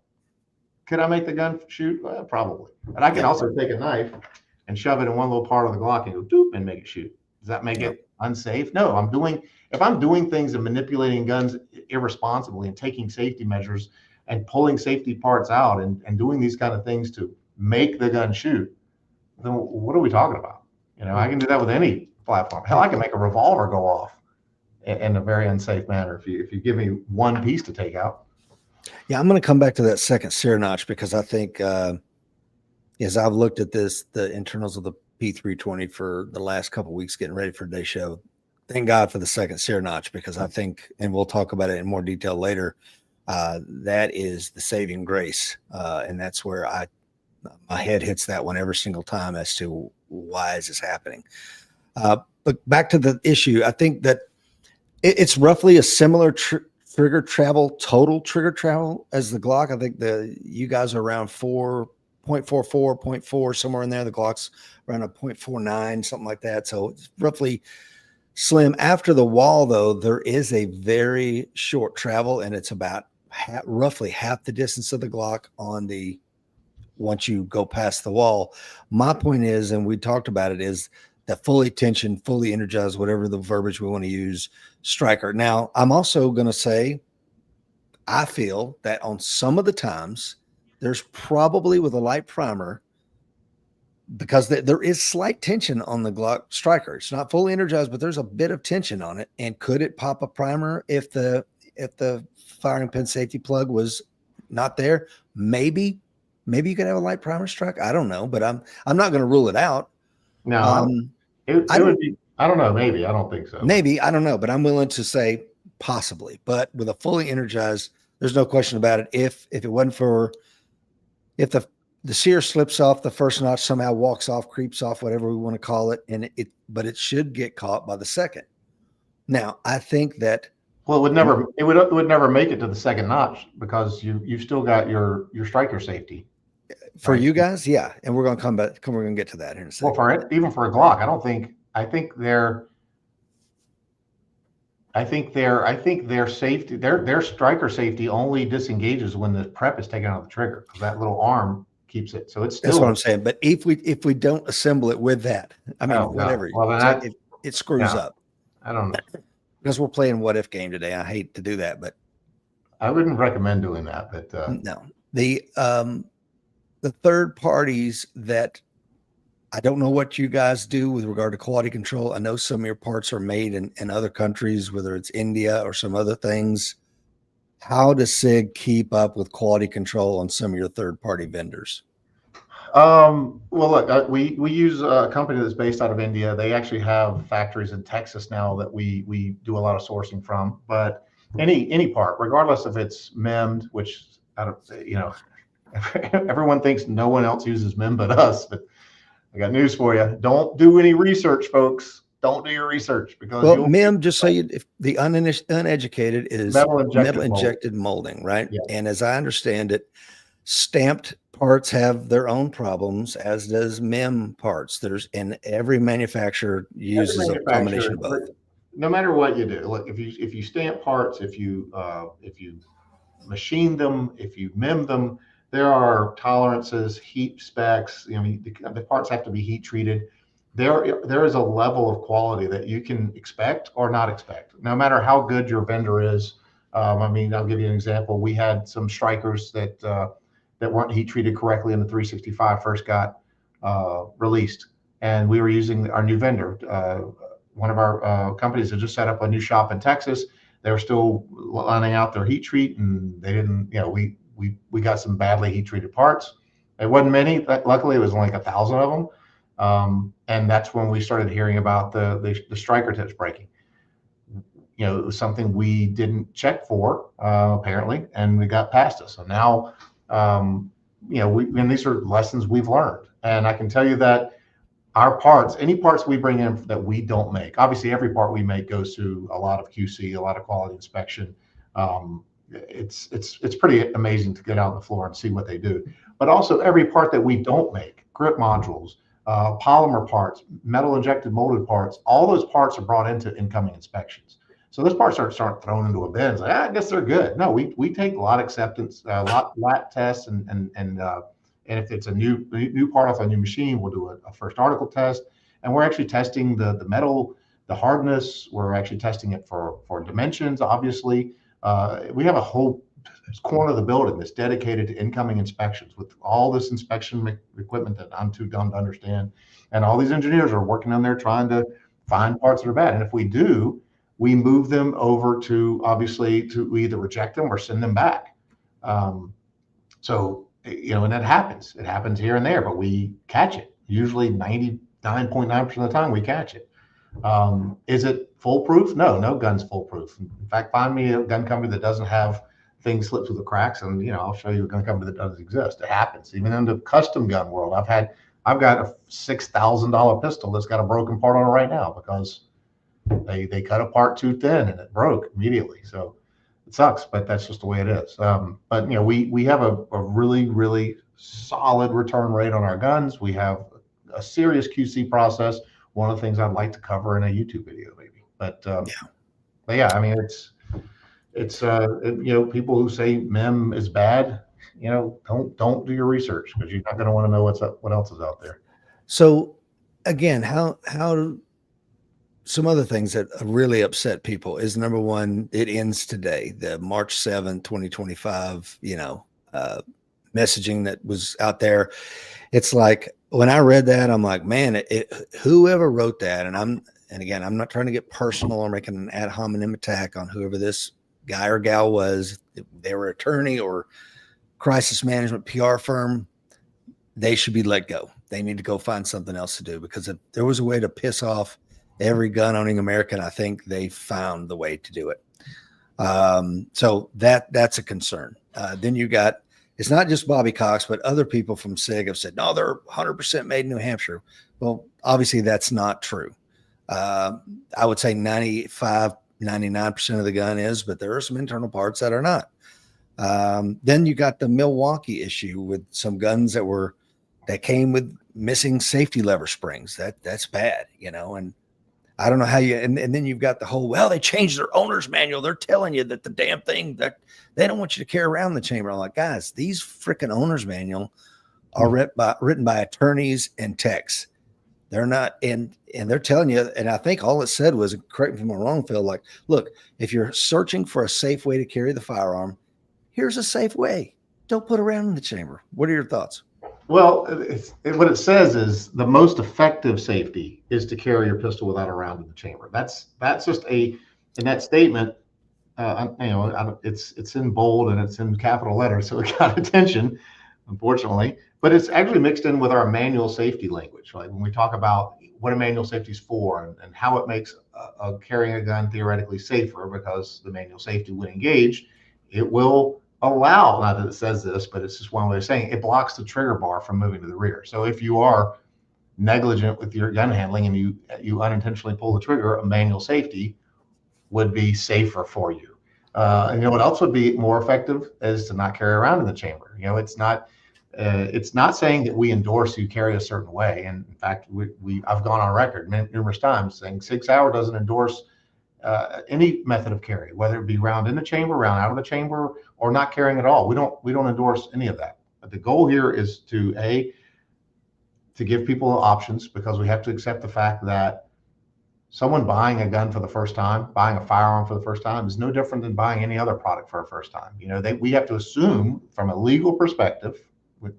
D: could I make the gun shoot? Well, probably. But I can also take a knife and shove it in one little part of the Glock and go doop and make it shoot. Does that make it unsafe? No, if I'm doing things and manipulating guns irresponsibly and taking safety measures and pulling safety parts out and doing these kind of things to make the gun shoot, then what are we talking about? I can do that with any platform. Hell, I can make a revolver go off in a very unsafe manner if you give me one piece to take out.
A: Yeah, I'm going to come back to that second sear notch because I think as I've looked at the internals of the P320 for the last couple of weeks getting ready for today's show, thank God for the second sear notch, because I think, and we'll talk about it in more detail later, that is the saving grace. And that's where my head hits that one every single time as to why is this happening. But back to the issue, I think that It's roughly a similar trigger travel, total trigger travel as the Glock. I think you guys are around 4.44, 0.4, somewhere in there. The Glock's around a 0.49, something like that. So it's roughly slim. After the wall, though, there is a very short travel, and it's about roughly half the distance of the Glock once you go past the wall. My point is, and we talked about it, is that fully tensioned, fully energized, whatever the verbiage we want to use, striker. Now, I'm also going to say, I feel that on some of the times, there's probably with a light primer, because there is slight tension on the Glock striker. It's not fully energized, but there's a bit of tension on it. And could it pop a primer if the firing pin safety plug was not there? Maybe you could have a light primer strike. I don't know, but I'm not going to rule it out.
D: No, it would be. I don't know. Maybe. I don't think so.
A: Maybe, I don't know, but I'm willing to say possibly. But with a fully energized, there's no question about it. If it wasn't for, if the sear slips off the first notch, somehow walks off, creeps off, whatever we want to call it, but it should get caught by the second. Now, I think that.
D: Well, it would never make it to the second notch because you've still got your striker safety.
A: For you guys, yeah, and we're going to get to that in a second.
D: Well, even for a Glock, I think their safety, their striker safety only disengages when the prep is taken out of the trigger, because that little arm keeps it. So it's still.
A: That's what I'm saying. But if we don't assemble it with that, I mean, whatever,
D: well, then
A: it screws up.
D: I don't know.
A: Because we're playing what if game today. I hate to do that, but
D: I wouldn't recommend doing that. But
A: no, the third parties that I don't know what you guys do with regard to quality control. I know some of your parts are made in other countries, whether it's India or some other things. How does SIG keep up with quality control on some of your third party vendors?
D: Well, look, we use a company that's based out of India. They actually have factories in Texas now that we do a lot of sourcing from. But any part, regardless if it's MEMD, which I don't, everyone thinks no one else uses MEMD but us. But I got news for you: don't do any research, folks. Don't do your research, because
A: MEMD, just so if the uneducated, is metal injected molding, right?
D: Yeah.
A: And as I understand it, stamped parts have their own problems, as does MEM parts. And every manufacturer uses a combination of both.
D: No matter what you do, look, if you stamp parts, if you machine them, if you MEM them, there are tolerances, heat specs. The parts have to be heat treated. There is a level of quality that you can expect or not expect, no matter how good your vendor is. I'll give you an example. We had some strikers that weren't heat treated correctly in the 365 first got released, and we were using our new vendor. One of our companies had just set up a new shop in Texas. They were still lining out their heat treat, and they didn't. We got some badly heat treated parts. It wasn't many. Luckily, it was like 1,000 of them. And that's when we started hearing about the striker tips breaking. It was something we didn't check for, apparently, and we got past us. So now, and these are lessons we've learned. And I can tell you that our parts, any parts we bring in that we don't make, obviously every part we make goes through a lot of QC, a lot of quality inspection. It's pretty amazing to get out on the floor and see what they do. But also every part that we don't make, grip modules, polymer parts, metal injected molded parts, all those parts are brought into incoming inspections. So those parts aren't thrown into a bin. It's like, I guess they're good. No, we take lot acceptance, lot tests, and if it's a new part off a new machine, we'll do a first article test, and we're actually testing the metal, the hardness. We're actually testing it for dimensions. Obviously, we have a whole corner of the building that's dedicated to incoming inspections with all this inspection equipment that I'm too dumb to understand. And all these engineers are working on there trying to find parts that are bad. And if we do, we move them over to we either reject them or send them back. And that happens. It happens here and there, but we catch it. Usually 99.9% of the time we catch it. Is it foolproof? No gun's foolproof. In fact, find me a gun company that doesn't have things slip through the cracks, and I'll show you a gun company that doesn't exist. It happens. Even in the custom gun world, I've got a $6,000 pistol that's got a broken part on it right now because They cut a part too thin and it broke immediately. So it sucks, but that's just the way it is. But we have a really, really solid return rate on our guns. We have a serious QC process. One of the things I'd like to cover in a YouTube video, maybe. But yeah, I mean, it's people who say MEM is bad, don't do your research, because you're not going to want to know what else is out there.
A: So again, how some other things that really upset people is, number one, it ends today, the March 7th, 2025, messaging that was out there. It's like, when I read that, I'm like, man, whoever wrote that, and again, I'm not trying to get personal or making an ad hominem attack on whoever this guy or gal was. If they were attorney or crisis management PR firm, they should be let go. They need to go find something else to do, because if there was a way to piss off every gun owning American, I think they found the way to do it. So that's a concern. Then you got, it's not just Bobby Cox, but other people from SIG have said, no, they're 100% made in New Hampshire. Well, obviously that's not true. I would say 95, 99% of the gun is, but there are some internal parts that are not. Then you got the Milwaukee issue with some guns that came with missing safety lever springs. That's bad, and I don't know how and then you've got the whole, well, they changed their owner's manual. They're telling you that the damn thing, that they don't want you to carry around the chamber. I'm like, guys, these freaking owner's manual are written by attorneys and techs. They're not, and they're telling you, and I think all it said was, correct me if I'm wrong, Phil, like, look, if you're searching for a safe way to carry the firearm, here's a safe way. Don't put around in the chamber. What are your thoughts?
D: Well, what it says is the most effective safety is to carry your pistol without a round in the chamber. That's just in that statement. It's in bold and it's in capital letters, so it got attention, unfortunately. But it's actually mixed in with our manual safety language, right? When we talk about what a manual safety is for and how it makes carrying a gun theoretically safer, because the manual safety, when engaged, it will allow, not that it says this, but it's just one way of saying it blocks the trigger bar from moving to the rear. So if you are negligent with your gun handling and you unintentionally pull the trigger, a manual safety would be safer for you. And what else would be more effective is to not carry around in the chamber. It's not saying that we endorse you carry a certain way. And in fact, I've gone on record numerous times saying Sig Sauer doesn't endorse any method of carry, whether it be round in the chamber, round out of the chamber, or not carrying at all. We don't endorse any of that. But the goal here is to give people options, because we have to accept the fact that someone buying a gun for the first time, buying a firearm for the first time, is no different than buying any other product for a first time. We have to assume, from a legal perspective, with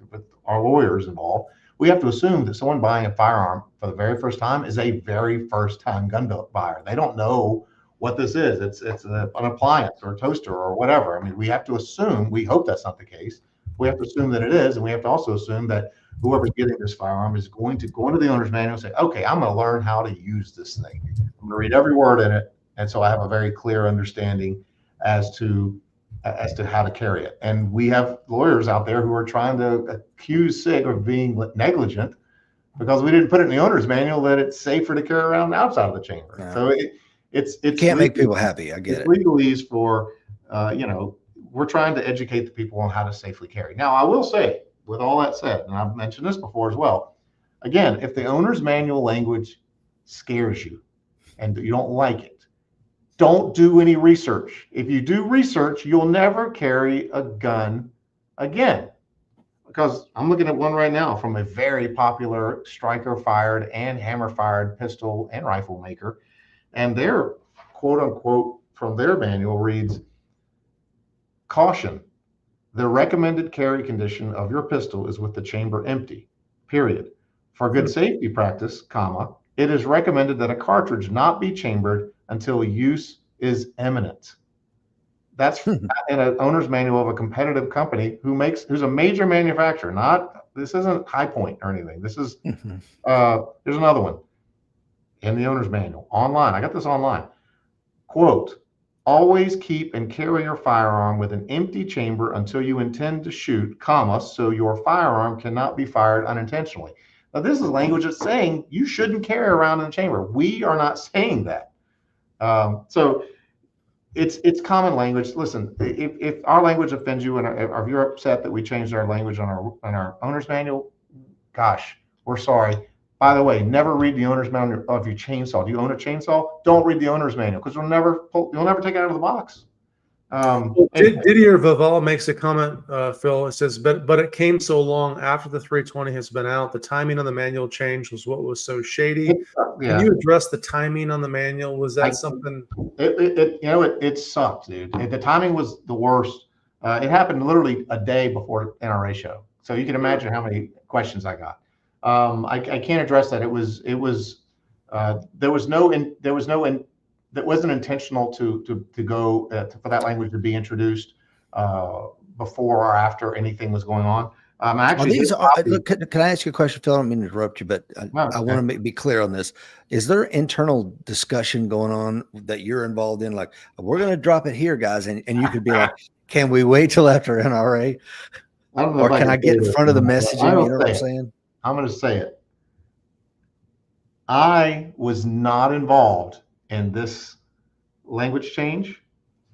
D: our lawyers involved, we have to assume that someone buying a firearm for the very first time is a very first time gun buyer. They don't know what this is. It's an appliance or a toaster or whatever. I mean, we have to assume, we hope that's not the case. We have to assume that it is. And we have to also assume that whoever's getting this firearm is going to go into the owner's manual and say, okay, I'm going to learn how to use this thing. I'm going to read every word in it. And so I have a very clear understanding as to how to carry it. And we have lawyers out there who are trying to accuse SIG of being negligent because we didn't put it in the owner's manual that it's safer to carry around outside of the chamber. Yeah. So it's
A: can't make people happy. I get it.
D: Legalese for, we're trying to educate the people on how to safely carry. Now, I will say, with all that said, and I've mentioned this before as well, again, if the owner's manual language scares you and you don't like it, don't do any research. If you do research, you'll never carry a gun again. Because I'm looking at one right now from a very popular striker fired and hammer fired pistol and rifle maker. And their quote unquote from their manual reads, caution, the recommended carry condition of your pistol is with the chamber empty, period. For good safety practice, comma, it is recommended that a cartridge not be chambered until use is imminent. That's in an owner's manual of a competitive company who's a major manufacturer. This isn't High Point or anything. This is there's another one in the owner's manual online. I got this online. Quote, always keep and carry your firearm with an empty chamber until you intend to shoot, comma, so your firearm cannot be fired unintentionally. Now, this is language that's saying you shouldn't carry around in the chamber. We are not saying that. So it's common language. Listen, if our language offends you, and or if you're upset that we changed our language on our owner's manual, gosh, we're sorry. By the way, never read the owner's manual of your chainsaw. Do you own a chainsaw? Don't read the owner's manual, because you'll never take it out of the box.
B: Didier Vival makes a comment, Phil. It says, but it came so long after the 320 has been out. The timing on the manual change was what was so shady. Can you address the timing on the manual? Was that something?
D: It sucked, dude. The timing was the worst. It happened literally a day before NRA show, so you can imagine how many questions I got. I can't address that. That wasn't intentional to go for that language to be introduced before or after anything was going on.
A: Look, can I ask you a question, Phil? I don't mean to interrupt you, but I want to be clear on this. Is there internal discussion going on that you're involved in? Like, we're going to drop it here, guys, and you could be like, can we wait till after NRA?
D: I don't know,
A: or can I get in front of the messaging? You know what I'm saying?
D: I'm going to say it. I was not involved in this language change.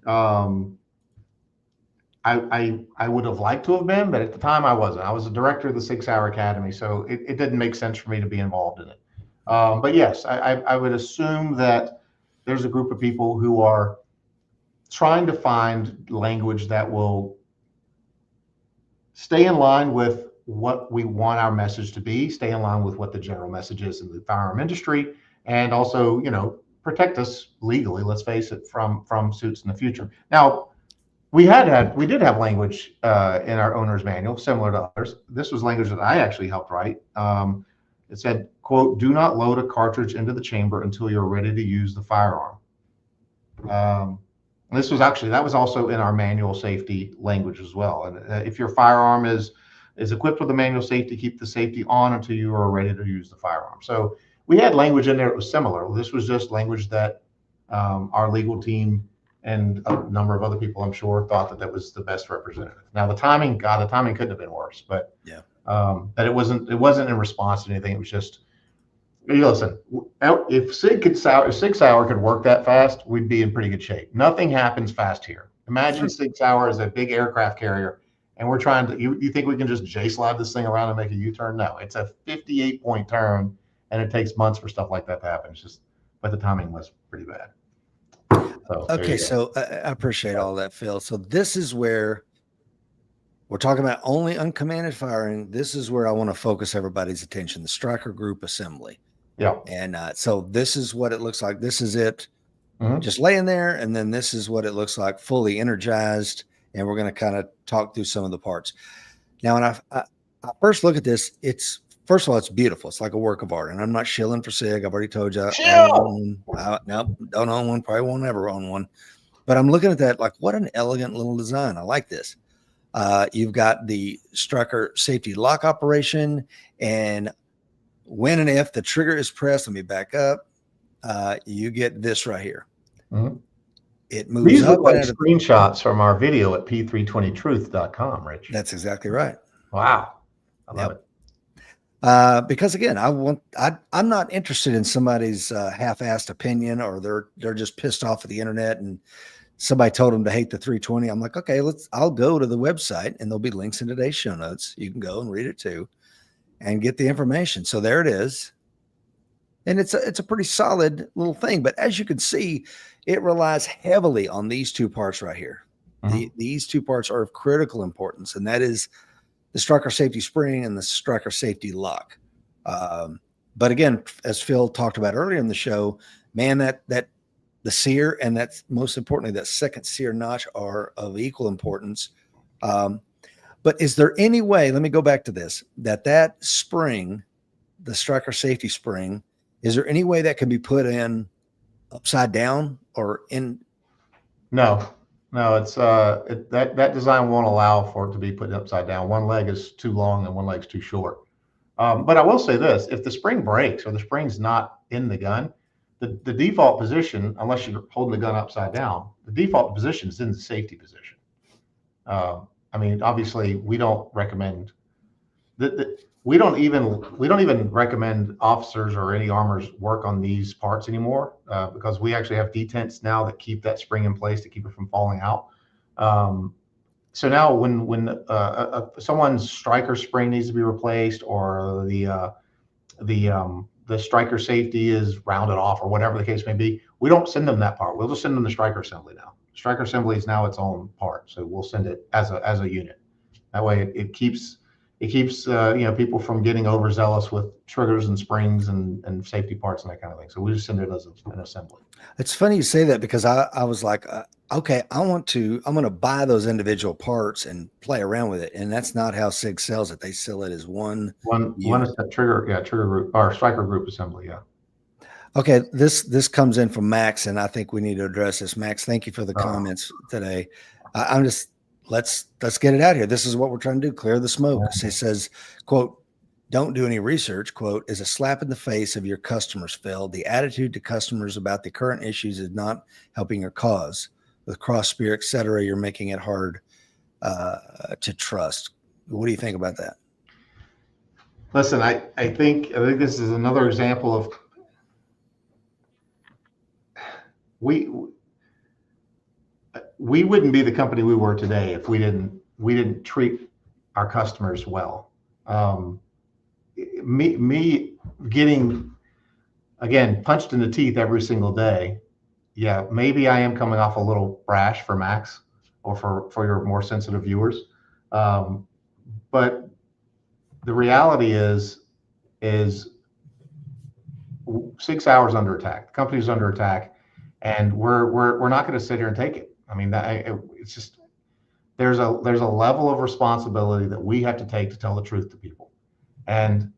D: I would have liked to have been, but at the time I wasn't. I was the director of the Sig Sauer Academy, so it didn't make sense for me to be involved in it. But yes, I would assume that there's a group of people who are trying to find language that will stay in line with what we want our message to be, stay in line with what the general message is in the firearm industry, and also, protect us legally, let's face it, from suits in the future. Now, we did have language in our owner's manual similar to others. This was language that I actually helped write. It said, quote, "Do not load a cartridge into the chamber until you're ready to use the firearm." That was also in our manual safety language as well. And if your firearm is equipped with a manual safety, keep the safety on until you are ready to use the firearm. So we had language in there that was similar. This was just language that our legal team and a number of other people, I'm sure, thought that was the best representative. Now the timing couldn't have been worse, but
A: yeah,
D: that it wasn't in response to anything. It was just, listen, if Sig Sauer could work that fast, we'd be in pretty good shape. Nothing happens fast here. Imagine Sig Sauer is a big aircraft carrier, and we're trying to. You think we can just slide this thing around and make a U-turn? No, it's a 58-point turn, and it takes months for stuff like that to happen. But the timing was pretty bad. So,
A: okay, so I appreciate all that, Phil. So this is where we're talking about only uncommanded firing. This is where I want to focus everybody's attention: the striker group assembly.
D: Yeah.
A: And so this is what it looks like. This is it, just laying there, and then this is what it looks like fully energized. And we're going to kind of talk through some of the parts. Now, when I first look at this, first of all, it's beautiful. It's like a work of art, and I'm not shilling for Sig. I've already told you. Don't own one. Probably won't ever own one. But I'm looking at that like, what an elegant little design. I like this. You've got the striker safety lock operation, and when and if the trigger is pressed, let me back up. You get this right here. It moves
D: These
A: up.
D: Look like screenshots from our video at p320truth.com, Rich.
A: That's exactly right.
D: Wow. I love it.
A: Because again, I'm not interested in somebody's half-assed opinion, or they're just pissed off at the internet and somebody told them to hate the 320. I'm like, okay, I'll go to the website, and there'll be links in today's show notes. You can go and read it too and get the information. So there it is. And it's a pretty solid little thing, but as you can see, it relies heavily on these two parts right here. These two parts are of critical importance, and that is the striker safety spring and the striker safety lock. But again, as Phil talked about earlier in the show, man, that the sear and that's most importantly, that second sear notch are of equal importance. But is there any way, let me go back to this, that spring, the striker safety spring, is there any way that can be put in upside down or in?
D: No, it's that design won't allow for it to be put upside down. One leg is too long and one leg's too short. But I will say this: if the spring breaks or the spring's not in the gun, the default position, unless you're holding the gun upside down, the default position is in the safety position. I mean, obviously, we don't recommend we don't even recommend officers or any armors work on these parts anymore because we actually have detents now that keep that spring in place to keep it from falling out. So now when someone's striker spring needs to be replaced, or the striker safety is rounded off, or whatever the case may be, we don't send them that part. We'll just send them the striker assembly now. Striker assembly is now its own part, so we'll send it as a unit. That way, it keeps people from getting overzealous with triggers and springs and safety parts and that kind of thing. So we just send it as an assembly.
A: It's funny you say that, because I was like, okay, I'm going to buy those individual parts and play around with it. And that's not how SIG sells it. They sell it as one
D: is that trigger group or striker group assembly. Yeah.
A: Okay. This comes in from Max, and I think we need to address this. Max, thank you for the comments today. Let's get it out here. This is what we're trying to do. Clear the smoke. It says, quote, "Don't do any research," quote, "is a slap in the face of your customers, Phil. The attitude to customers about the current issues is not helping your cause. With cross spear, et cetera, you're making it hard to trust." What do you think about that?
D: Listen, I think this is another example of we wouldn't be the company we were today if we didn't treat our customers well. Me getting, again, punched in the teeth every single day. Yeah, maybe I am coming off a little brash for Max or for your more sensitive viewers. But the reality is Sig Sauer is under attack. The company's under attack, and we're not going to sit here and take it. I mean, it's just there's a level of responsibility that we have to take to tell the truth to people. And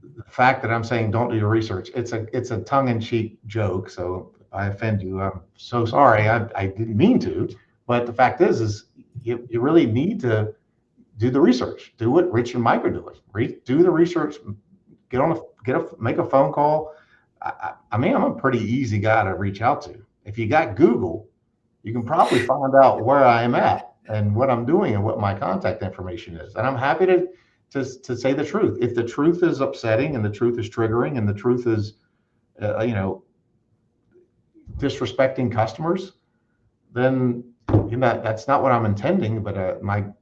D: the fact that I'm saying don't do your research, it's a tongue-in-cheek joke. So if I offend you, I'm so sorry. I didn't mean to. But the fact is you really need to do the research. Do what Rich and Mike are doing. Do the research. Make a phone call. I mean, I'm a pretty easy guy to reach out to. If you got Google, you can probably find out where I am at and what I'm doing and what my contact information is. And I'm happy to say the truth. If the truth is upsetting and the truth is triggering and the truth is, disrespecting customers, then that's not what I'm intending. But my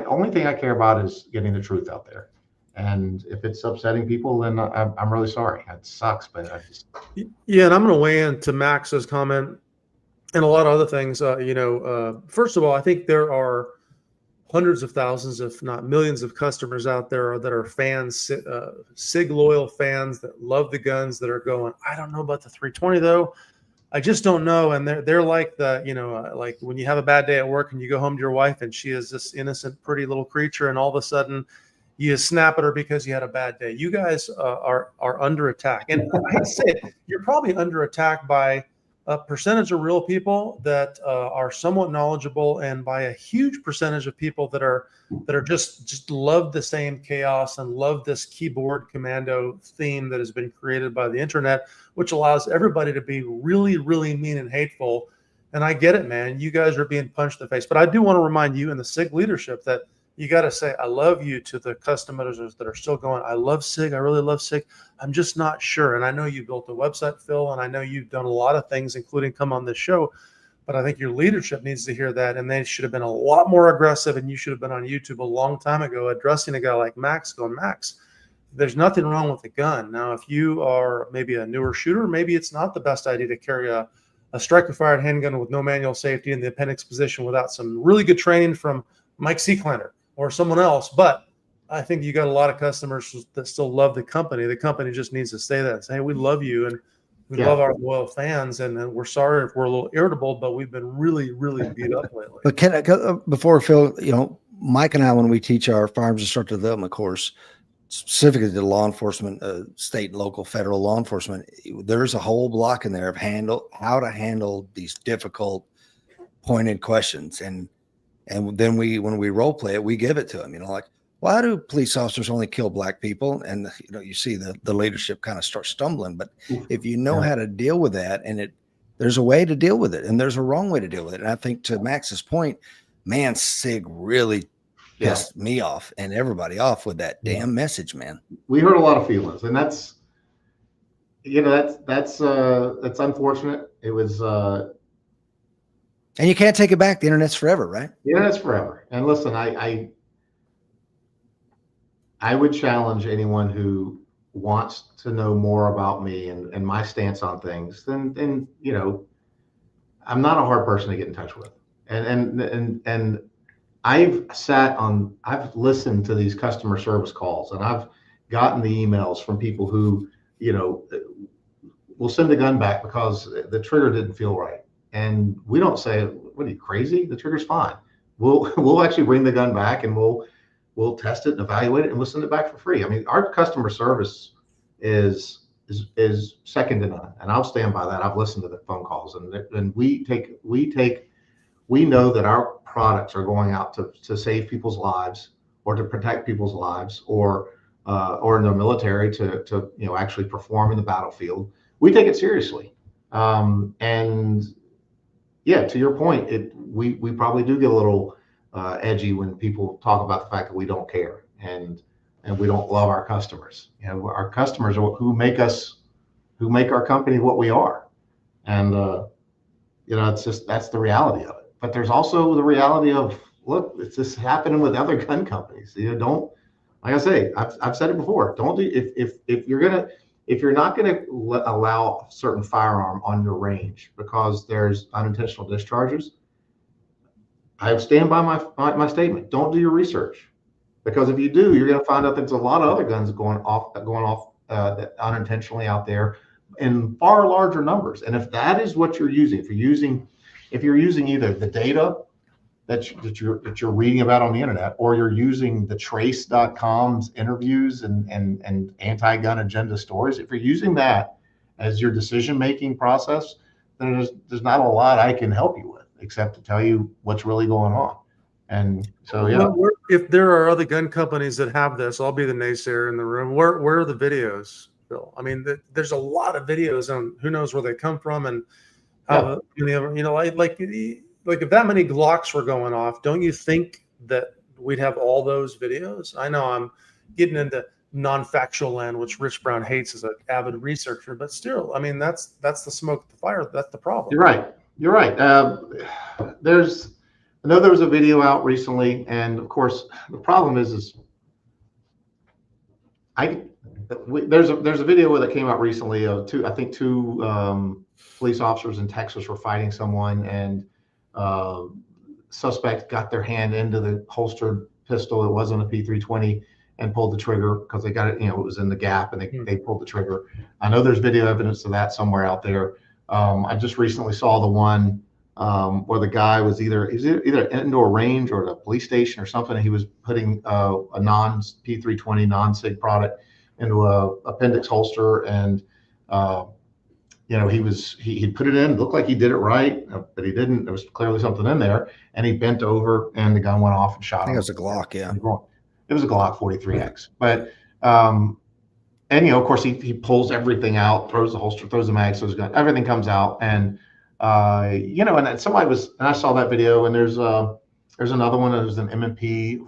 D: only thing I care about is getting the truth out there. And if it's upsetting people, then I'm really sorry. It sucks, but I just.
B: Yeah, and I'm going to weigh in to Max's comment and a lot of other things. First of all, I think there are hundreds of thousands, if not millions, of customers out there that are fans, SIG loyal fans that love the guns, that are going, I don't know about the 320 though. I just don't know. And they're like like when you have a bad day at work and you go home to your wife and she is this innocent, pretty little creature, and all of a sudden you snap at her because you had a bad day. You guys are under attack. And I hate to say it, you're probably under attack by a percentage of real people that are somewhat knowledgeable, and by a huge percentage of people that are just love the same chaos and love this keyboard commando theme that has been created by the internet, which allows everybody to be really, really mean and hateful. And I get it, man. You guys are being punched in the face. But I do want to remind you and the SIG leadership that you got to say, I love you to the customers that are still going, I love SIG. I really love SIG. I'm just not sure. And I know you built a website, Phil, and I know you've done a lot of things, including come on this show. But I think your leadership needs to hear that. And they should have been a lot more aggressive. And you should have been on YouTube a long time ago addressing a guy like Max, going, Max, there's nothing wrong with the gun. Now, if you are maybe a newer shooter, maybe it's not the best idea to carry a striker-fired handgun with no manual safety in the appendix position without some really good training from Mike Seeklander or someone else. But I think you got a lot of customers that still love the company. The company just needs to say that and say, hey, we love you and we love our loyal fans, and we're sorry if we're a little irritable, but we've been really, really beat up lately.
A: But can I, before Phil, Mike and I, when we teach our firearms instructor development course, specifically to law enforcement, state, local, federal law enforcement, there's a whole block in there of how to handle these difficult pointed questions. And then when we role play it, we give it to them, like, why do police officers only kill black people? And, you see the leadership kind of start stumbling, but if you know how to deal with that, and there's a way to deal with it and there's a wrong way to deal with it. And I think to Max's point, man, SIG really
D: Yeah.
A: pissed me off and everybody off with that damn message, man.
D: We hurt a lot of feelings, and that's, you know, that's unfortunate. It was,
A: And you can't take it back. The internet's forever, right?
D: yeah, that's forever. And listen, I would challenge anyone who wants to know more about me and my stance on things. Then you know, I'm not a hard person to get in touch with. And I've listened to these customer service calls, and I've gotten the emails from people who, you know, will send the gun back because the trigger didn't feel right. And we don't say, what are you, crazy? The trigger's fine. We'll actually bring the gun back, and we'll test it and evaluate it, and we'll send it back for free. I mean, our customer service is second to none, and I'll stand by that. I've listened to the phone calls, and we know that our products are going out to save people's lives, or to protect people's lives, or in the military to you know, actually perform in the battlefield. We take it seriously, and yeah, to your point, we probably do get a little edgy when people talk about the fact that we don't care and we don't love our customers. You know, our customers are who make our company what we are, and you know, that's the reality of it. But there's also the reality of, look, it's just happening with other gun companies. You know, don't, like I say, I've said it before. Don't do, if you're not going to allow a certain firearm on your range because there's unintentional discharges, I stand by my statement. Don't do your research, because if you do, you're going to find out there's a lot of other guns going off unintentionally out there in far larger numbers. And if that is what you're using, if you're using either the data that you're reading about on the internet, or you're using the trace.com's interviews and anti-gun agenda stories, if you're using that as your decision-making process, then there's not a lot I can help you with, except to tell you what's really going on. And so, yeah.
B: Well, if there are other gun companies that have this, I'll be the naysayer in the room. Where are the videos, Phil? I mean, there's a lot of videos on who knows where they come from, and how many of them, you know, like if that many Glocks were going off, don't you think that we'd have all those videos? I know I'm getting into non-factual land, which Rich Brown hates as an avid researcher, but still, I mean, that's the smoke, the fire. That's the problem.
D: You're right. I know there was a video out recently, and of course, the problem is there's a video that came out recently of two police officers in Texas were fighting someone, and suspect got their hand into the holstered pistol. It wasn't a P320, and pulled the trigger because they got it, you know, it was in the gap, and they pulled the trigger. I know there's video evidence of that somewhere out there. I just recently saw the one where the guy was either into a range or at a police station or something. And he was putting a non P320 non-Sig product into a appendix holster, and you know, he put it in, looked like he did it right, but he didn't. There was clearly something in there, and he bent over, and the gun went off and shot him.
A: I think it was a Glock, yeah.
D: It was a Glock 43X. But and you know, of course, he pulls everything out, throws the holster, throws the mag, throws the gun, everything comes out, and you know, and I saw that video, and there's another one. There's an M&P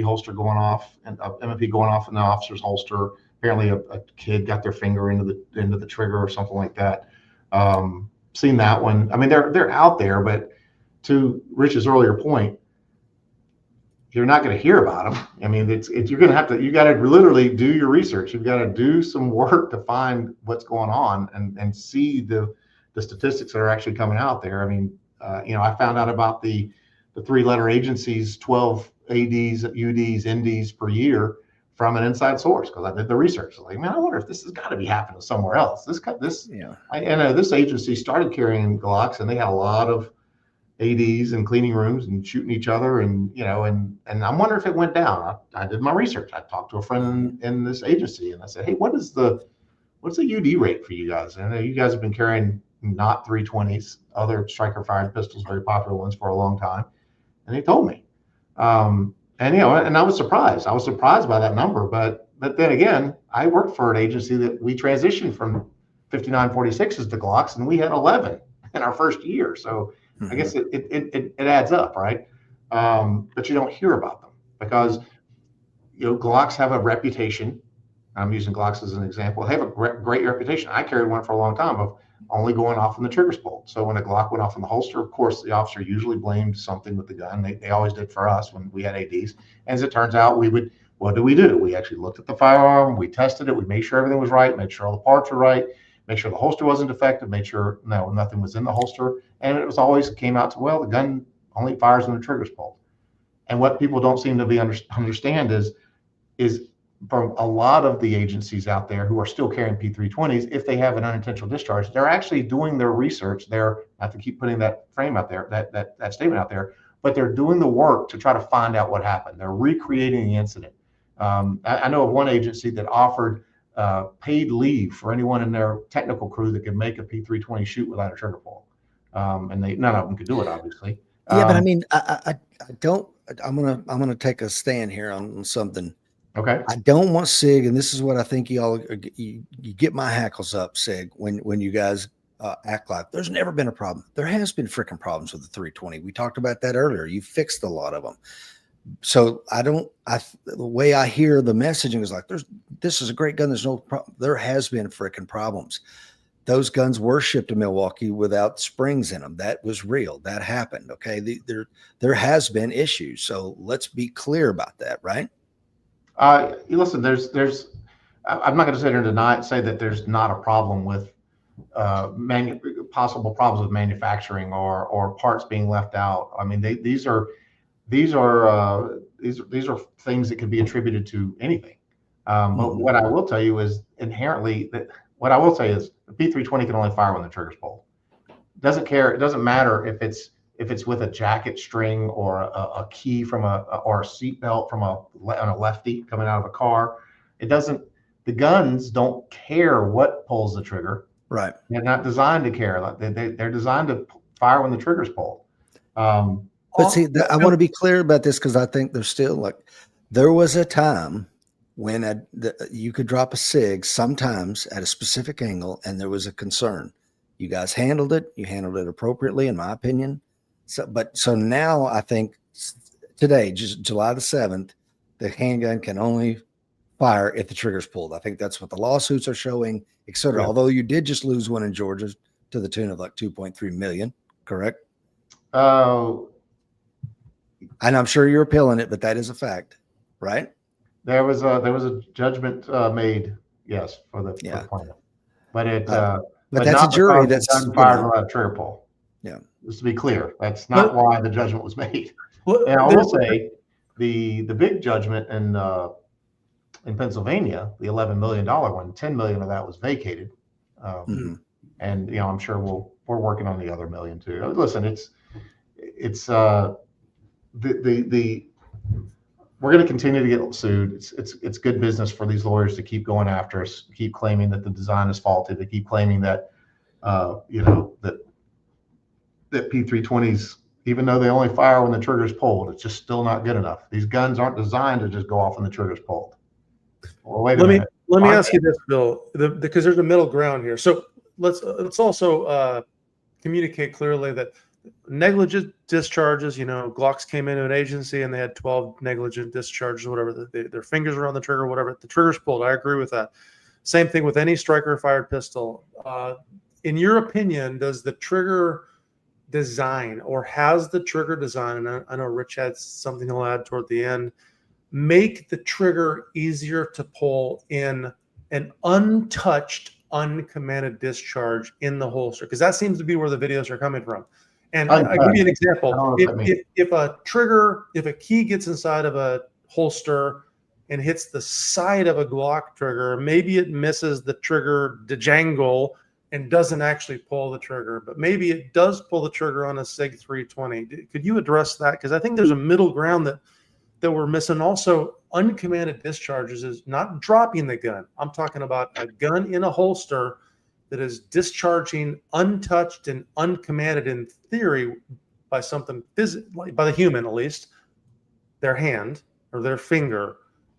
D: holster going off, and M&P going off in the officer's holster. Apparently, a kid got their finger into the trigger or something like that. Seen that one. I mean, they're out there, but to Rich's earlier point, you're not going to hear about them. I mean, you're going to have to. You got to literally do your research. You've got to do some work to find what's going on and see the statistics that are actually coming out there. I mean, you know, I found out about the 3-letter agencies, 12 ADs, UDs, NDs per year from an inside source, because I did the research. I was like, man, I wonder if this has got to be happening somewhere else. This agency started carrying Glocks, and they had a lot of ADs and cleaning rooms and shooting each other, and you know, and I'm wondering if it went down. I did my research. I talked to a friend in this agency, and I said, hey, what's the UD rate for you guys? And I know you guys have been carrying not 320s, other striker fired pistols, very popular ones, for a long time. And they told me. And, you know, and I was surprised. I was surprised by that number. But then again, I worked for an agency that we transitioned from 5946s to Glocks, and we had 11 in our first year. So I guess it adds up, right? but you don't hear about them because, Glocks have a reputation. I'm using Glocks as an example. They have a great reputation. I carried one for a long time of only going off when the trigger's pulled. So when a Glock went off in the holster, of course, the officer usually blamed something with the gun. They always did for us when we had ADs. And as it turns out, what do? We actually looked at the firearm, we tested it, we made sure everything was right, made sure all the parts were right, made sure the holster wasn't defective, made sure nothing was in the holster. And it was always came out to, well, the gun only fires when the trigger's pulled. And what people don't seem to understand is from a lot of the agencies out there who are still carrying P320s, if they have an unintentional discharge, they're actually doing their research. They're not to keep putting that frame out there, that statement out there, but they're doing the work to try to find out what happened. They're recreating the incident. I know of one agency that offered paid leave for anyone in their technical crew that could make a P320 shoot without a trigger pull, and none of them could do it, obviously.
A: Yeah, but I mean, I don't. I'm gonna take a stand here on something.
D: Okay.
A: I don't want Sig, and this is what I think you get my hackles up, Sig, when you guys act like there's never been a problem. There has been freaking problems with the 320. We talked about that earlier. You fixed a lot of them. So the way I hear the messaging is like, this is a great gun. There's no problem. There has been freaking problems. Those guns were shipped to Milwaukee without springs in them. That was real. That happened. Okay. There has been issues. So let's be clear about that, right?
D: Listen, I'm not going to sit here and say that there's not a problem with possible problems with manufacturing or parts being left out. I mean, these are things that can be attributed to anything. But what I will tell you is inherently that what I will say is the P320 can only fire when the trigger's pulled. Doesn't care. It doesn't matter if it's with a jacket string or a key or a seat belt on a lefty coming out of a car. It doesn't. The guns don't care what pulls the trigger.
A: Right.
D: They're not designed to care. They're designed to fire when the trigger's pulled.
A: But see, I want to be clear about this because I think there was a time when you could drop a Sig sometimes at a specific angle, and there was a concern. You guys handled it. You handled it appropriately, in my opinion. So now I think today, just July the 7th, the handgun can only fire if the trigger's pulled. I think that's what the lawsuits are showing, et cetera.
D: Yeah.
A: Although you did just lose one in Georgia to the tune of like 2.3 million, correct?
D: And
A: I'm sure you're appealing it, but that is a fact, right?
D: there was a judgment made, yes, for the plaintiff, but
A: but that's a jury that's
D: fired without a trigger pull.
A: Yeah.
D: Just to be clear, that's not why the judgment was made. And I will say the big judgment in Pennsylvania, the $11 million one, 10 million of that was vacated. And I'm sure we're working on the other million too. Listen, we're going to continue to get sued. It's good business for these lawyers to keep going after us, keep claiming that the design is faulty. They keep claiming that that P320s, even though they only fire when the trigger's pulled, it's just still not good enough. These guns aren't designed to just go off when the trigger's pulled. Well, wait a minute.
B: Let me ask you this, Bill, because there's a middle ground here. So let's also communicate clearly that negligent discharges, Glocks came into an agency and they had 12 negligent discharges, whatever, their fingers were on the trigger, whatever, the trigger's pulled. I agree with that. Same thing with any striker fired pistol. In your opinion, does the trigger design, or has the trigger design, and I know Rich had something to add toward the end, make the trigger easier to pull in an untouched, uncommanded discharge in the holster? Because that seems to be where the videos are coming from. And I'll give you an example. If a key gets inside of a holster and hits the side of a Glock trigger, maybe it misses the trigger dejangle and doesn't actually pull the trigger, but maybe it does pull the trigger on a Sig 320. Could you address that? Because I think there's a middle ground that we're missing. Also, uncommanded discharges is not dropping the gun. I'm talking about a gun in a holster that is discharging untouched and uncommanded in theory by something by the human, at least, their hand or their finger.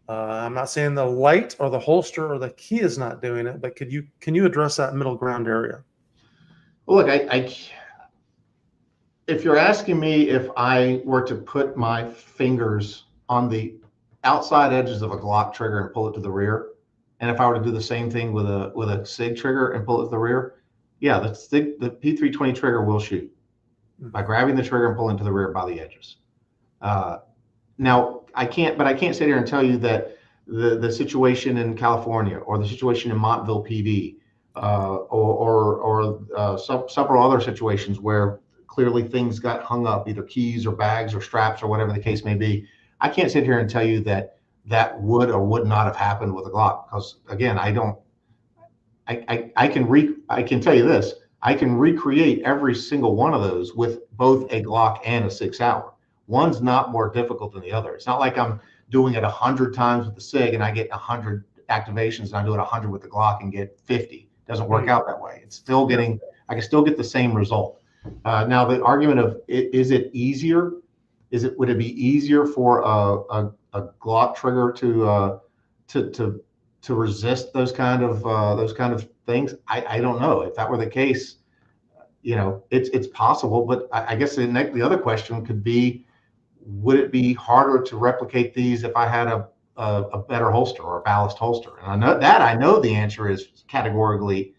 B: I'm not saying the light or the holster or the key is not doing it, but can you address that middle ground area?
D: Well, look, if you're asking me if I were to put my fingers on the outside edges of a Glock trigger and pull it to the rear, and if I were to do the same thing with a Sig trigger and pull it to the rear, yeah, the P320 trigger will shoot by grabbing the trigger and pulling to the rear by the edges. Now I can't sit here and tell you that the situation in California or the situation in Montville PD or several other situations where clearly things got hung up, either keys or bags or straps or whatever the case may be. I can't sit here and tell you that that would or would not have happened with a Glock, because again, I can tell you this, I can recreate every single one of those with both a Glock and a Sig Sauer. One's not more difficult than the other. It's not like I'm doing it 100 times with the Sig and I get 100 activations and I do it 100 with the Glock and get 50. It doesn't work out that way. It's still getting, I can still get the same result. Now the argument of is it easier? Would it be easier for a Glock trigger to resist those kind of things? I don't know. If that were the case, it's possible. But I guess the other question could be, would it be harder to replicate these if I had a better holster or a ballast holster? And I know the answer is categorically,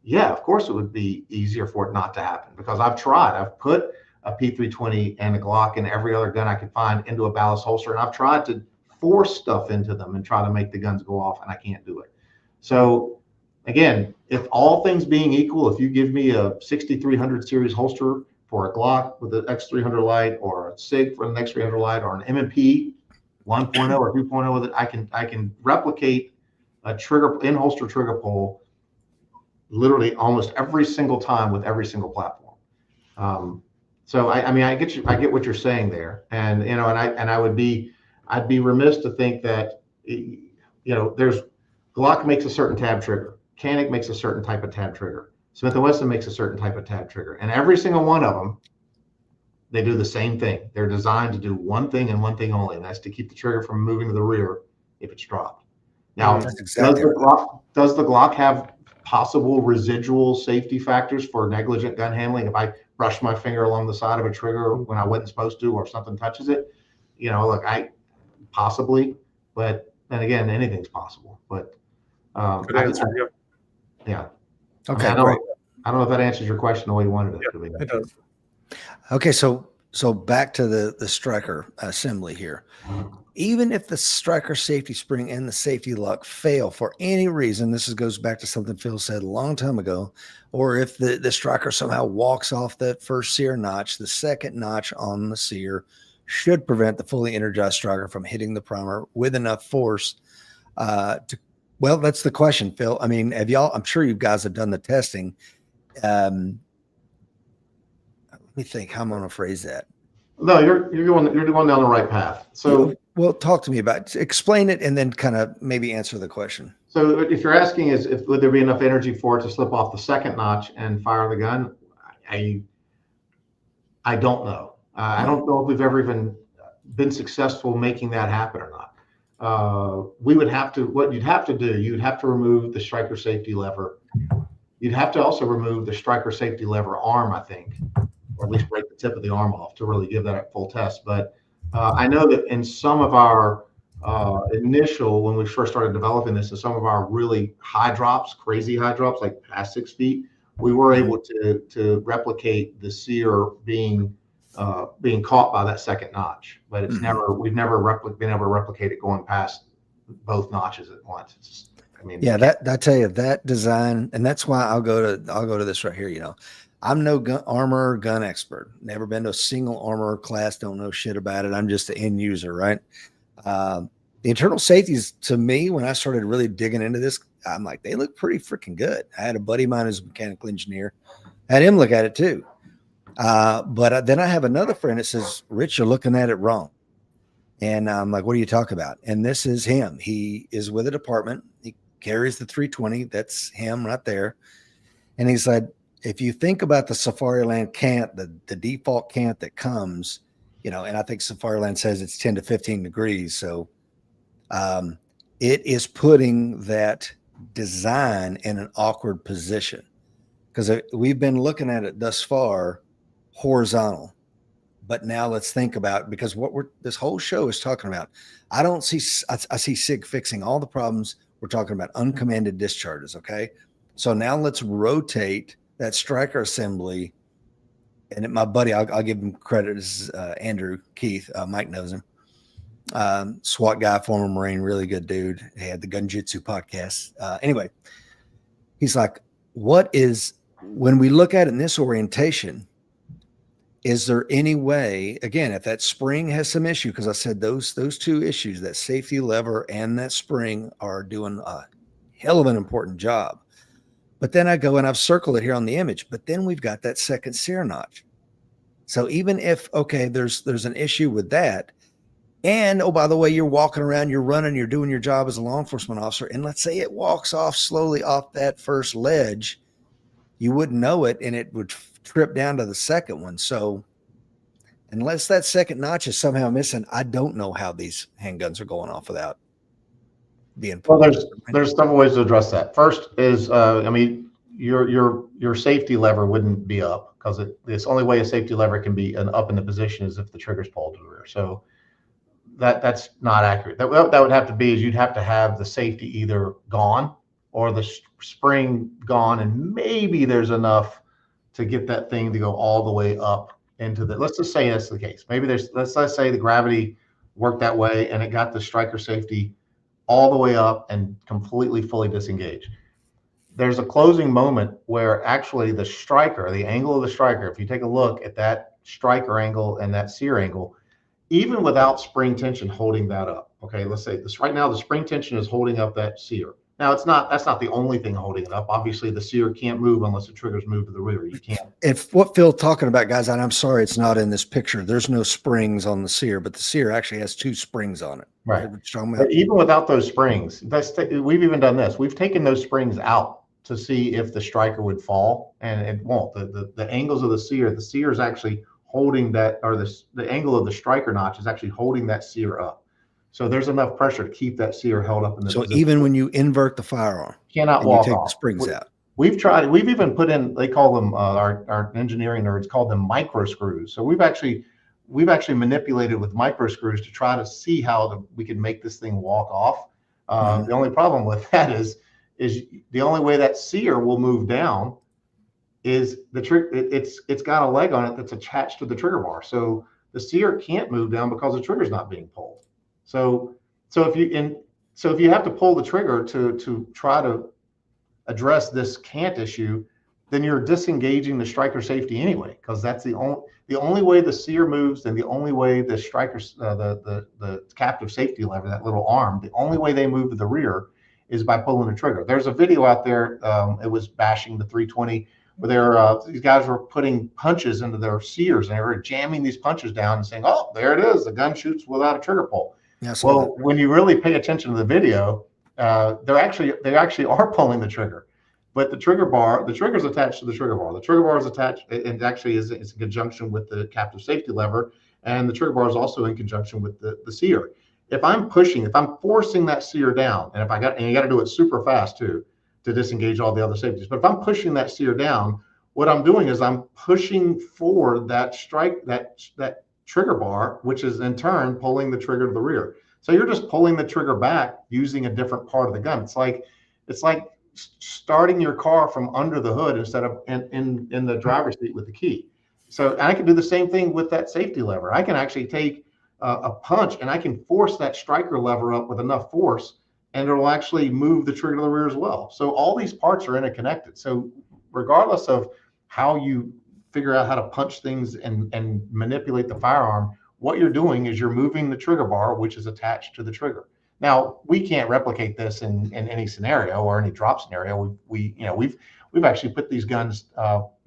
D: yeah, of course it would be easier for it not to happen, because I've tried. I've put a P320 and a Glock and every other gun I could find into a ballast holster, and I've tried to force stuff into them and try to make the guns go off, and I can't do it. So again, if all things being equal, if you give me a 6300 series holster for a Glock with an X300 light, or a Sig for an X300 light, or an M&P 1.0 or 2.0 with it, I can replicate a trigger in-holster trigger pull literally almost every single time with every single platform. So I get what you're saying there, and I'd be remiss to think that there's Glock makes a certain tab trigger, Canik makes a certain type of tab trigger, Smith & Wesson makes a certain type of tab trigger, and every single one of them, they do the same thing. They're designed to do one thing and one thing only, and that's to keep the trigger from moving to the rear if it's dropped. Now, does the Glock have possible residual safety factors for negligent gun handling? If I brush my finger along the side of a trigger when I wasn't supposed to, or something touches it, look, possibly, but then again, anything's possible. But
B: good answer.
D: Yeah.
A: Okay,
D: I don't know if that answers your question the way you wanted it to be.
B: It does.
A: Okay, so back to the striker assembly here. Even if the striker safety spring and the safety lock fail for any reason, goes back to something Phil said a long time ago, or if the striker somehow walks off that first sear notch, the second notch on the sear should prevent the fully energized striker from hitting the primer with enough force well, that's the question, Phil. I mean, I'm sure you guys have done the testing. Let me think how I'm going to phrase that.
D: No, you're going down the right path. So,
A: well, talk to me about it. Explain it and then kind of maybe answer the question.
D: So if you're asking would there be enough energy for it to slip off the second notch and fire the gun? I don't know. I don't know if we've ever even been successful making that happen or not. You'd have to remove the striker safety lever. You'd have to also remove the striker safety lever arm, I think, or at least break the tip of the arm off to really give that a full test. But I know that in some of our when we first started developing this, in some of our really high drops, crazy high drops, like past 6 feet, we were able to replicate the sear being caught by that second notch, but we've never been able to replicate it going past both notches at once.
A: I tell you, that design, and that's why I'll go to this right here. I'm no armor gun expert, never been to a single armor class, don't know shit about it. I'm just the end user, right? The internal safeties, to me, when I started really digging into this, I'm like, they look pretty freaking good. I had a buddy of mine who's a mechanical engineer, had him look at it too. But then I have another friend that says, Rich, you're looking at it wrong. And I'm like, what are you talking about? And this is him. He is with a department. He carries the 320. That's him right there. And he said, if you think about the Safariland cant, the default cant that comes, and I think Safariland says it's 10 to 15 degrees. So it is putting that design in an awkward position, because we've been looking at it thus far horizontal. But now let's think about, because this whole show is talking about, I see SIG fixing all the problems. We're talking about uncommanded discharges. Okay. So now let's rotate that striker assembly. And my buddy, I'll give him credit. This is Andrew Keith. Mike knows him. SWAT guy, former Marine, really good dude. He had the Gunjitsu podcast. Anyway, he's like, when we look at it in this orientation, is there any way, again, if that spring has some issue, because I said those two issues, that safety lever and that spring, are doing a hell of an important job. But then I go and I've circled it here on the image, but then we've got that second sear notch. So even if, okay, there's an issue with that, and oh, by the way, you're walking around, you're running, you're doing your job as a law enforcement officer, and let's say it walks off slowly off that first ledge, you wouldn't know it, and it would trip down to the second one. So unless that second notch is somehow missing, I don't know how these handguns are going off without being.
D: Well, there's several ways to address that. First is, your safety lever wouldn't be up, because the only way a safety lever can be up in the position is if the trigger's pulled to the rear. So that's not accurate. That would have to be is you'd have to have the safety either gone or the spring gone, and maybe there's enough to get that thing to go all the way up into the, let's just say that's the case. Maybe let's say the gravity worked that way and it got the striker safety all the way up and completely fully disengaged. There's a closing moment where actually the striker, the angle of the striker, if you take a look at that striker angle and that sear angle, even without spring tension holding that up, okay, let's say this right now, the spring tension is holding up that sear. Now that's not the only thing holding it up. Obviously the sear can't move unless the trigger's moved to the rear. You can't.
A: If what Phil talking about, guys, and I'm sorry it's not in this picture, there's no springs on the sear, but the sear actually has 2 springs on it.
D: Right. But even without those springs, we've even done this. We've taken those springs out to see if the striker would fall, and it won't. The angles of the sear is actually holding that, or the angle of the striker notch is actually holding that sear up. So there's enough pressure to keep that sear held up in the position.
A: Even when you invert the firearm,
D: cannot walk
A: you take
D: off.
A: the springs out.
D: We've even put in, they call them, our engineering nerds call them micro screws. So we've actually manipulated with micro screws to try to see how we can make this thing walk off. The only problem with that is the only way that sear will move down is it's got a leg on it that's attached to the trigger bar. So the sear can't move down because the trigger's not being pulled. So if you have to pull the trigger to try to address this can't issue, then you're disengaging the striker safety anyway, because that's the only way the sear moves, and the only way the striker, the captive safety lever, that little arm, the only way they move to the rear is by pulling the trigger. There's a video out there. It was bashing the 320, where these guys were putting punches into their sears, and they were jamming these punches down and saying, "Oh, there it is. The gun shoots without a trigger pull." Yes. Well, when you really pay attention to the video, they actually are pulling the trigger, but the trigger's attached to the trigger bar. The trigger bar is attached, and actually it's in conjunction with the captive safety lever, and the trigger bar is also in conjunction with the sear. If I'm forcing that sear down, and you got to do it super fast too, to disengage all the other safeties. But if I'm pushing that sear down, what I'm doing is I'm pushing forward that trigger bar, which is in turn pulling the trigger to the rear. So you're just pulling the trigger back using a different part of the gun. It's like starting your car from under the hood instead of in the driver's seat with the key. So I can do the same thing with that safety lever. I can actually take a punch and I can force that striker lever up with enough force, and it'll actually move the trigger to the rear as well. So all these parts are interconnected. So regardless of how you figure out how to punch things and manipulate the firearm, what you're doing is you're moving the trigger bar, which is attached to the trigger. Now, we can't replicate this in any scenario or any drop scenario. We've actually put these guns,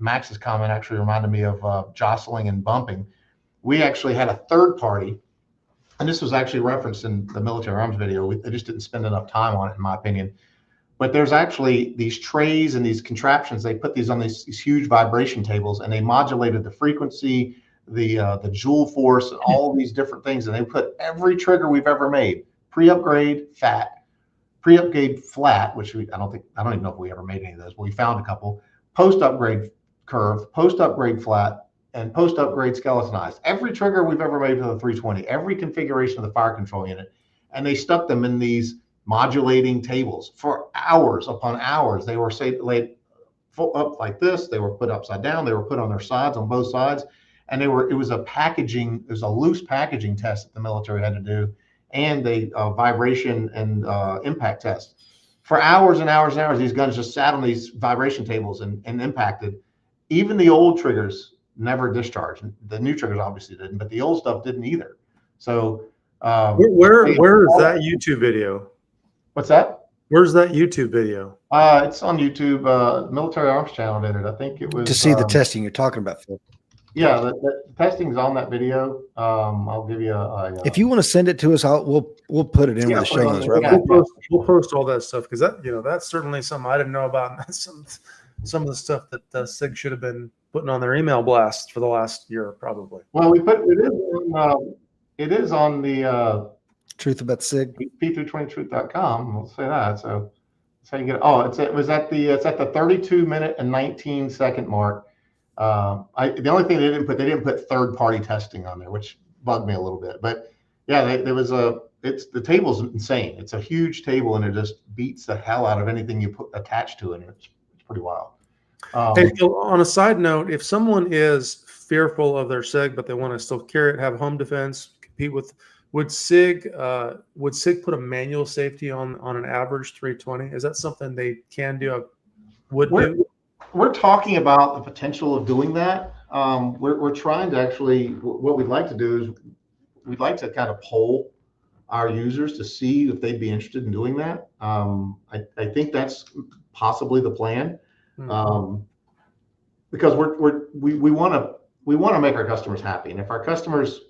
D: Max's comment actually reminded me of jostling and bumping. We actually had a third party, and this was actually referenced in the military arms video. They just didn't spend enough time on it, in my opinion. But there's actually these trays and these contraptions. They put these on these huge vibration tables, and they modulated the frequency, the joule force, and all these different things. And they put every trigger we've ever made, pre-upgrade flat, which I don't even know if we ever made any of those, but we found a couple, post-upgrade curve, post-upgrade flat, and post upgrade skeletonized. Every trigger we've ever made for the 320, every configuration of the fire control unit, and they stuck them in these modulating tables for hours upon hours. They were laid up like this. They were put upside down. They were put on their sides, on both sides, and it was a loose packaging test that the military had to do, and a vibration and impact test. For hours and hours and hours, these guns just sat on these vibration tables and impacted. Even the old triggers never discharged. The new triggers obviously didn't, but the old stuff didn't either. So
B: where is that YouTube video?
D: What's that?
B: Where's that YouTube video?
D: It's on YouTube. Military Arms Channel did it. I think it was
A: To see the testing you're talking about, Phil.
D: Yeah, the testing's on that video. I'll give you
A: If you want to send it to us, we'll put it in with the show notes. Right?
B: We'll post all that stuff because that's certainly something I didn't know about. That's some of the stuff that Sig should have been putting on their email blast for the last year, probably.
D: Well, it is on the
A: Truth about Sig.
D: P320truth.com. We'll say that. So that's how you get it. Oh, it's at the 32-minute and 19-second mark. The only thing they didn't put third-party testing on there, which bugged me a little bit. But yeah, the table's insane. It's a huge table, and it just beats the hell out of anything you put attached to it. And it's pretty wild.
B: Hey, Phil, on a side note, if someone is fearful of their Sig, but they want to still carry it, have home defense, compete with, would Sig put a manual safety on an average 320? Is that something they can do?
D: We're talking about the potential of doing that. We're trying to actually, what we'd like to do is we'd like to kind of poll our users to see if they'd be interested in doing that. I think that's possibly the plan, because we want to make our customers happy, and if our customers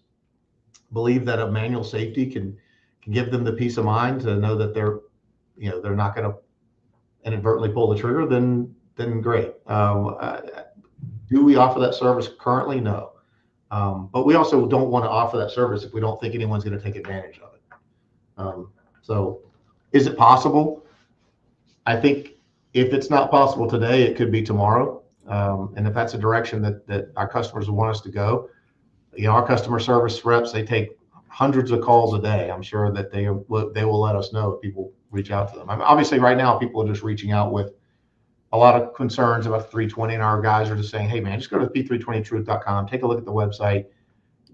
D: believe that a manual safety can give them the peace of mind to know that they're not going to inadvertently pull the trigger, then great. Do we offer that service currently? No. But we also don't want to offer that service if we don't think anyone's going to take advantage of it. So is it possible? I think if it's not possible today, it could be tomorrow. And if that's a direction that our customers want us to go, our customer service reps, they take hundreds of calls a day. I'm sure that they will let us know if people reach out to them. Obviously right now people are just reaching out with a lot of concerns about 320, and our guys are just saying, hey man, just go to p320truth.com, take a look at the website,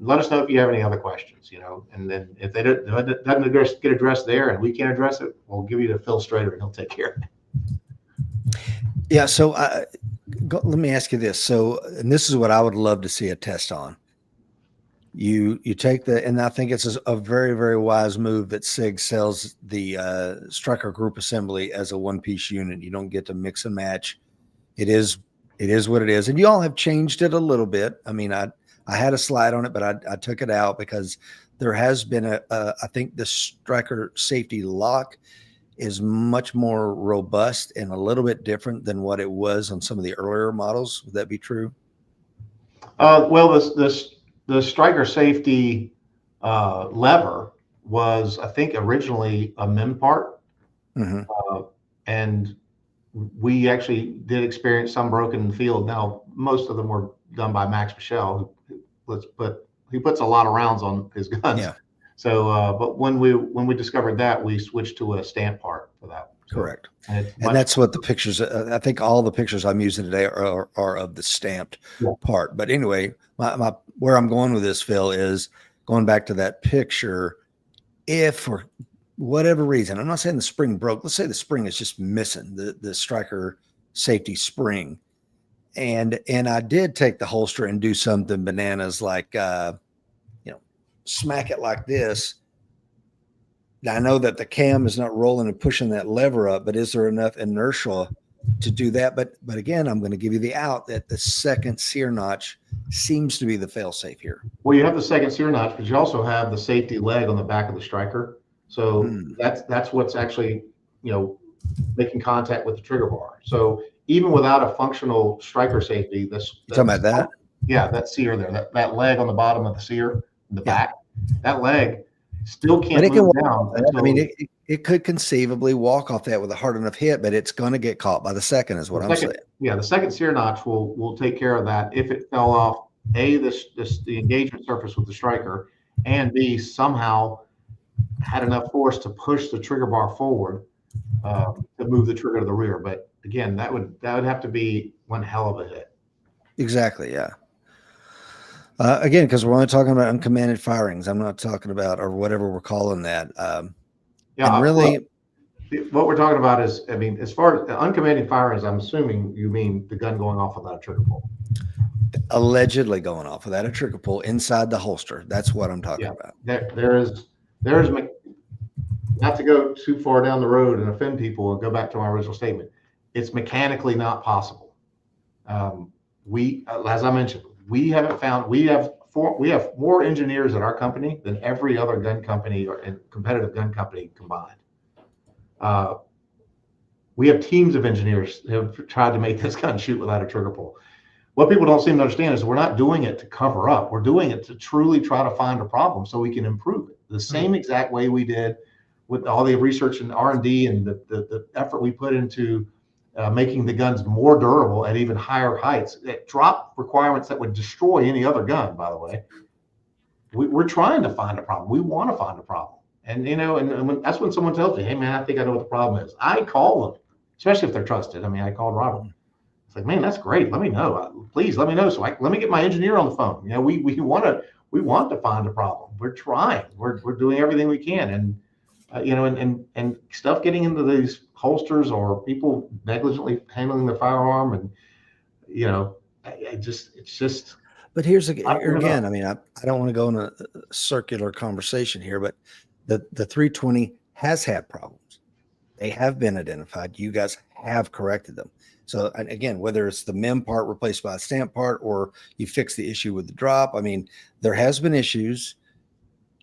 D: let us know if you have any other questions, and then if it doesn't get addressed there and we can't address it, we'll give you to Phil Strader and he'll take care of it.
A: Yeah. So let me ask you this. So, and this is what I would love to see a test on. You take and I think it's a very, very wise move that Sig sells the Striker Group Assembly as a one-piece unit. You don't get to mix and match. It is what it is. And you all have changed it a little bit. I mean, I had a slide on it, but I took it out because there has been I think the Striker safety lock is much more robust and a little bit different than what it was on some of the earlier models. Would that be true?
D: Well, the Striker safety lever was, I think, originally a MIM part. And we actually did experience some broken in the field. Now, most of them were done by Max Michel, he puts a lot of rounds on his guns.
A: Yeah.
D: So, but when we discovered that, we switched to a stamp part for that.
A: Correct. And that's what the pictures, I think all the pictures I'm using today are of the stamped part. But anyway, where I'm going with this, Phil, is going back to that picture. If for whatever reason, I'm not saying the spring broke, let's say the spring is just missing, the Striker safety spring. And I did take the holster and do something bananas, like, smack it like this. Now, I know that the cam is not rolling and pushing that lever up, but is there enough inertia to do that? But again, I'm going to give you the out that the second sear notch seems to be the fail safe here.
D: Well, you have the second sear notch, but you also have the safety leg on the back of the Striker. So that's what's actually, making contact with the trigger bar. So even without a functional Striker safety,
A: you talking about that?
D: Yeah, that sear there, that leg on the bottom of the sear, in the back, that leg still can't move down.
A: I mean, it could conceivably walk off that with a hard enough hit, but it's going to get caught by the second, is what I'm saying.
D: Yeah, the second sear notch will take care of that if it fell off A, the engagement surface with the striker, and B, somehow had enough force to push the trigger bar forward to move the trigger to the rear. But again, that would have to be one hell of a hit.
A: Exactly. Yeah. Again, because we're only talking about uncommanded firings. I'm not talking about, or whatever we're calling that.
D: Yeah,
A: and really,
D: what we're talking about is, I mean, as far as uncommanded firings, I'm assuming you mean the gun going off without a trigger pull.
A: allegedly going off without a trigger pull inside the holster. That's what I'm talking about.
D: There's not to go too far down the road and offend people and go back to my original statement. It's mechanically not possible. As I mentioned, we have more engineers at our company than every other gun company and competitive gun company combined. We have teams of engineers who have tried to make this gun shoot without a trigger pull. What people don't seem to understand is we're not doing it to cover up. We're doing it to truly try to find a problem so we can improve it. The same exact way we did with all the research and R&D and the effort we put into making the guns more durable at even higher heights, that drop requirements that would destroy any other gun, by the way. We're trying to find a problem. We want to find a problem. And, that's when someone tells me, hey, man, I think I know what the problem is. I call them, especially if they're trusted. I mean, I called Robert. It's like, man, that's great. Let me know. Please let me know. So let me get my engineer on the phone. We want to find a problem. We're trying. We're doing everything we can. And, and stuff getting into these holsters or people negligently handling the firearm. And, it's just.
A: But here again, I mean, I don't want to go in a circular conversation here, but the 320 has had problems. They have been identified. You guys have corrected them. So again, whether it's the MEM part replaced by a stamp part or you fix the issue with the drop, I mean, there has been issues.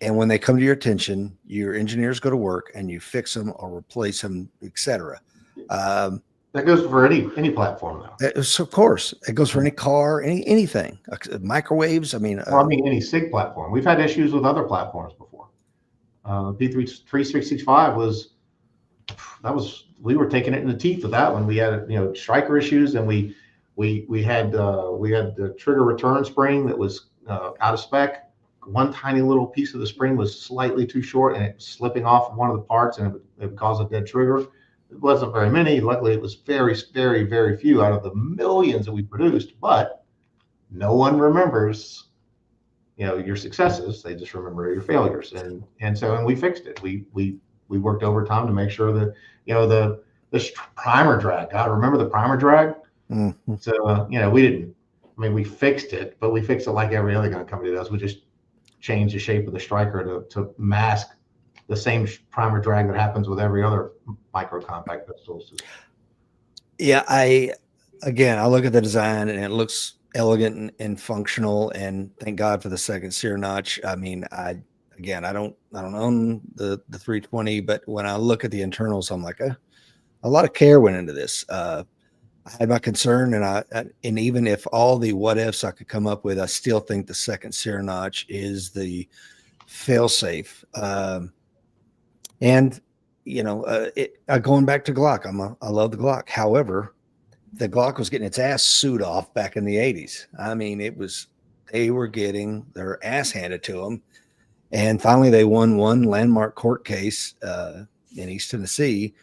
A: And when they come to your attention, your engineers go to work and you fix them or replace them, etc.
D: That goes for any platform, though.
A: So of course, it goes for any car, anything, microwaves. I mean,
D: any SIG platform. We've had issues with other platforms before. P365 we were taking it in the teeth of that one. We had striker issues, and we had the trigger return spring that was out of spec. One tiny little piece of the spring was slightly too short, and it was slipping off of one of the parts, and it would cause a dead trigger. It wasn't very many. Luckily, it was very, very, very few out of the millions that we produced. But no one remembers, your successes. They just remember your failures, and we fixed it. We worked overtime to make sure that the primer drag. God, remember the primer drag? Mm-hmm. So we didn't. I mean, we fixed it, but we fixed it like every other gun company does. We just changed the shape of the striker to mask the same primer drag that happens with every other micro compact pistol.
A: Yeah, I look at the design and it looks elegant and functional, and thank God for the second sear notch. I mean, I don't own the 320, but when I look at the internals, I'm like, a lot of care went into this. I had my concern, and even if all the what ifs I could come up with, I still think the second sear notch is the fail safe. And going back to Glock, I love the Glock. However, the Glock was getting its ass sued off back in the 80s. I mean, they were getting their ass handed to them. And finally, they won one landmark court case in East Tennessee,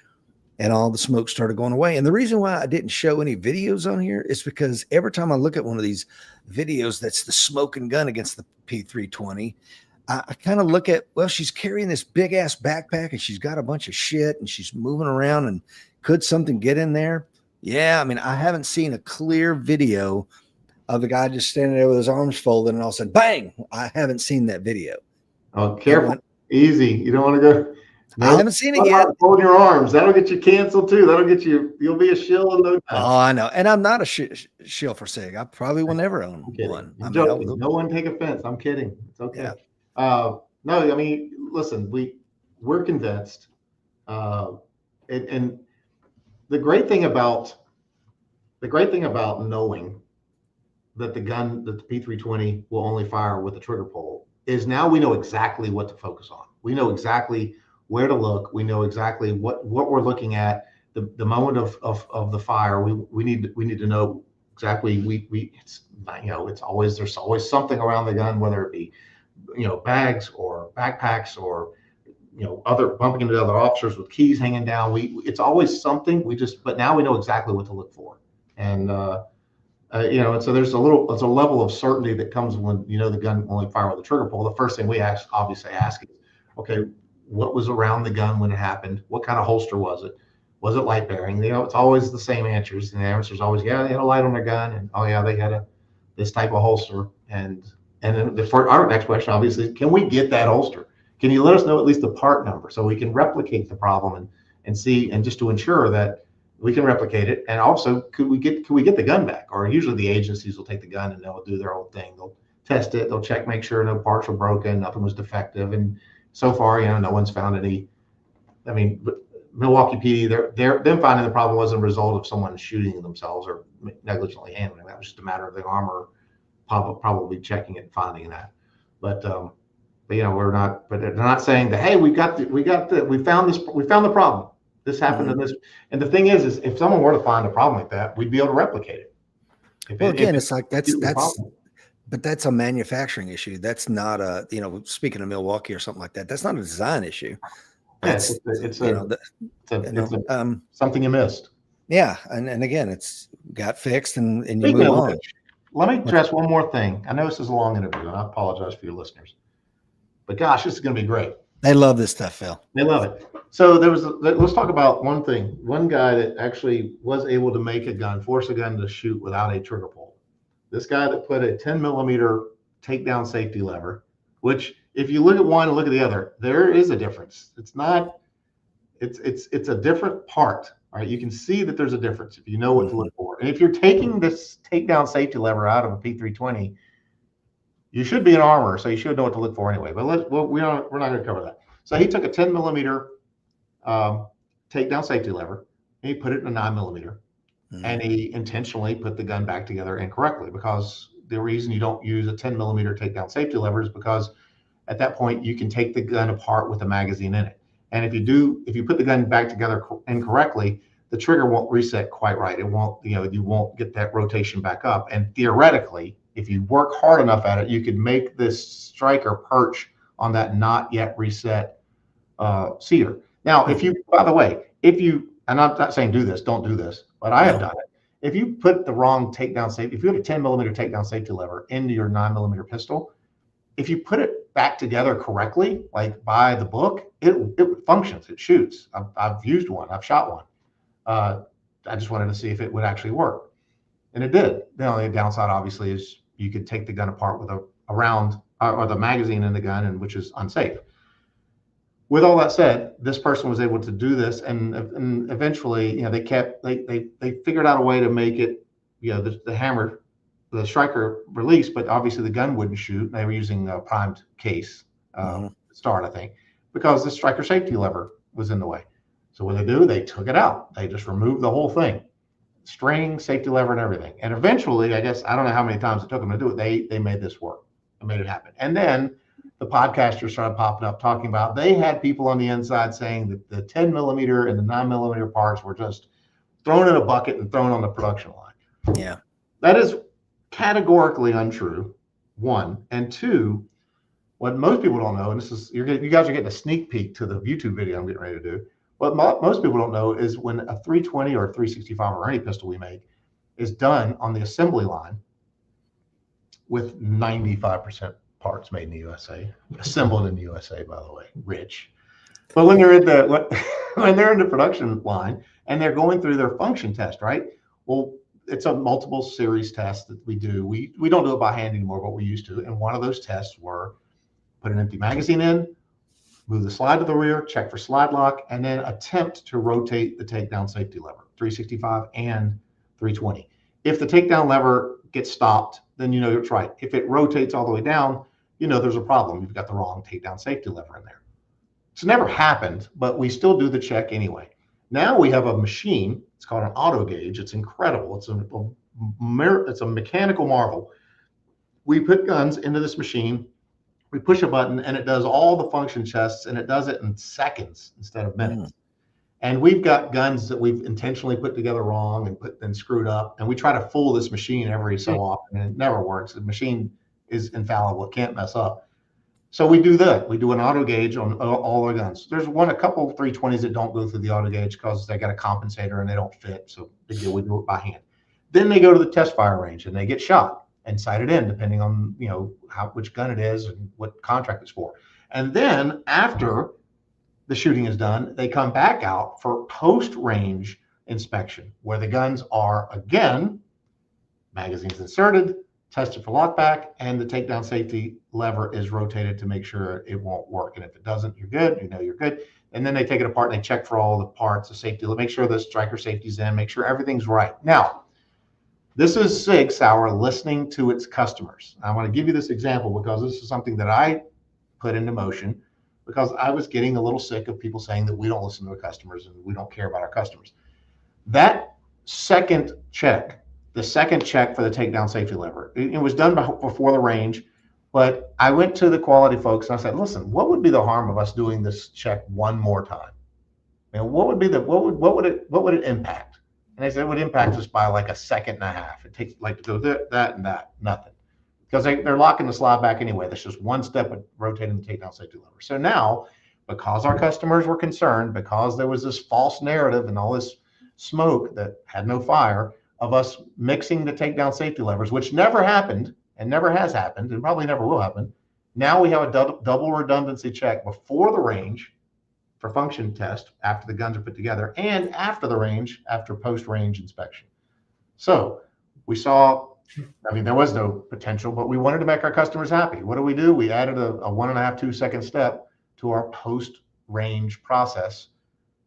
A: and all the smoke started going away. And the reason why I didn't show any videos on here is because every time I look at one of these videos that's the smoking gun against the P320, I kind of look at, well, she's carrying this big ass backpack and she's got a bunch of shit and she's moving around, and could something get in there? Yeah, I mean, I haven't seen a clear video of the guy just standing there with his arms folded and all of a sudden, bang! I haven't seen that video.
D: Oh, careful. Easy. You don't want to go.
A: No, I haven't seen it yet.
D: Hold your arms. That'll get you canceled too. That'll get you. You'll be a shill in no time.
A: Oh, I know. And I'm not a shill for SIG. I probably will never own one.
D: No one take offense. I'm kidding. It's okay. Yeah. No, I mean, listen. We're convinced. And the great thing about knowing that the P320 will only fire with the trigger pull is now we know exactly what to focus on. We know exactly where to look. We know exactly what we're looking at. The moment of the fire. We need to know exactly. It's you know, it's always, there's always something around the gun, whether it be, you know, bags or backpacks or, you know, other bumping into other officers with keys hanging down. It's always something. But now we know exactly what to look for. And, you know, and so there's a level of certainty that comes when, you know, the gun only fire with the trigger pull. The first thing we obviously ask is, okay, what was around the gun when it happened? What kind of holster was it? Was it light bearing? You know, it's always the same answers. And the answer is always, yeah, they had a light on their gun, and oh yeah, they had this type of holster. And then for our next question, obviously, can we get that holster? Can you let us know at least the part number so we can replicate the problem and see, and just to ensure that we can replicate it? And also, could we get the gun back? Or usually the agencies will take the gun and they'll do their own thing. They'll test it, they'll check, make sure no parts were broken, nothing was defective. And so far, you know, no one's found any. I mean, Milwaukee PD, them finding the problem wasn't a result of someone shooting themselves or negligently handling. That was just a matter of the armor probably checking it and finding that. But you know, we're not. But they're not saying that, hey, we found the problem. This happened in this. And the thing is if someone were to find a problem like that, we'd be able to replicate it.
A: It's like but that's a manufacturing issue. That's not a, you know, speaking of Milwaukee or something like that, that's not a design issue. That's,
D: it's something you missed.
A: Yeah. And again, it's got fixed and you
D: Speaking
A: move
D: of
A: on.
D: which, let me address one more thing. I know this is a long interview, and I apologize for your listeners. But gosh, this is going to be great.
A: They love this stuff, Phil.
D: They love it. So let's talk about one thing. One guy that actually was able to make a gun, force a gun to shoot without a trigger pull. This guy that put a 10 millimeter takedown safety lever, which if you look at one and look at the other, there is a difference. It's a different part. All right, you can see that there's a difference if you know what to look for. And if you're taking this takedown safety lever out of a P320, you should be an armorer, so you should know what to look for anyway. But we're not going to cover that. So he took a 10 millimeter takedown safety lever, and he put it in a 9 millimeter, and he intentionally put the gun back together incorrectly, because the reason you don't use a 10 millimeter takedown safety lever is because at that point you can take the gun apart with a magazine in it. And if you put the gun back together incorrectly, the trigger won't reset quite right. It won't, you know, you won't get that rotation back up. And theoretically, if you work hard enough at it, you could make this striker perch on that not yet reset seater. Now, by the way, and I'm not saying do this, don't do this, but I have done it. If you put the wrong takedown safety, if you had a 10 millimeter takedown safety lever into your 9 millimeter pistol, if you put it back together correctly, like by the book, it functions, it shoots. I've used one, I've shot one. I just wanted to see if it would actually work. And it did. The only downside, obviously, is you could take the gun apart with a round or the magazine in the gun, and which is unsafe. With all that said, this person was able to do this, and eventually, you know, they figured out a way to make it, you know, the striker release, but obviously the gun wouldn't shoot. They were using a primed case start, I think, because the striker safety lever was in the way. So what they took it out. They just removed the whole thing, string, safety lever, and everything. And eventually, I guess, I don't know how many times it took them to do it. They made this work. They made it happen. And then the podcasters started popping up talking about they had people on the inside saying that the 10 millimeter and the 9 millimeter parts were just thrown in a bucket and thrown on the production line.
A: Yeah.
D: That is categorically untrue, one. And two, what most people don't know, and this is, you guys are getting a sneak peek to the YouTube video I'm getting ready to do. What most people don't know is when a 320 or a 365 or any pistol we make is done on the assembly line with 95% parts made in the USA, assembled in the USA, by the way, rich. But when they're in the production line and they're going through their function test, right? Well, it's a multiple series test that we do. We don't do it by hand anymore, but we used to. And one of those tests were put an empty magazine in, move the slide to the rear, check for slide lock, and then attempt to rotate the takedown safety lever, 365 and 320. If the takedown lever gets stopped, then you know it's right. If it rotates all the way down, you know there's a problem. You've got the wrong takedown safety lever in there. It's never happened, but we still do the check anyway. Now we have a machine. It's called an auto gauge. It's incredible. It's a mechanical marvel. We put guns into this machine. We push a button and it does all the function tests, and it does it in seconds instead of minutes. And we've got guns that we've intentionally put together wrong and screwed up. And we try to fool this machine every so often, and it never works. The machine is infallible; it can't mess up. So we do that. We do an auto gauge on all our guns. There's a couple 320s that don't go through the auto gauge because they got a compensator and they don't fit. So big deal. We do it by hand. Then they go to the test fire range and they get shot and sighted in, depending on which gun it is and what contract it's for. And then after the shooting is done, they come back out for post-range inspection, where the guns are again, magazines inserted, tested for lockback, and the takedown safety lever is rotated to make sure it won't work. And if it doesn't, you're good. You're good. And then they take it apart and they check for all the parts, the safety, make sure the striker safety's in, make sure everything's right. Now, this is Sig Sauer listening to its customers. I want to give you this example because this is something that I put into motion, because I was getting a little sick of people saying that we don't listen to our customers and we don't care about our customers. That second check, the second check for the takedown safety lever, it was done before the range, but I went to the quality folks and I said, listen, what would be the harm of us doing this check one more time? What would it impact? And they said it would impact us by like a second and a half. It takes like to go that and that, nothing. Because they're locking the slide back anyway. That's just one step of rotating the takedown safety lever. So now, because our customers were concerned, because there was this false narrative and all this smoke that had no fire of us mixing the takedown safety levers, which never happened and never has happened and probably never will happen. Now we have a double redundancy check before the range for function test after the guns are put together, and after the range, after post-range inspection. So we saw, there was no potential, but we wanted to make our customers happy. What do? We added a 1.5, 2 second step to our post-range process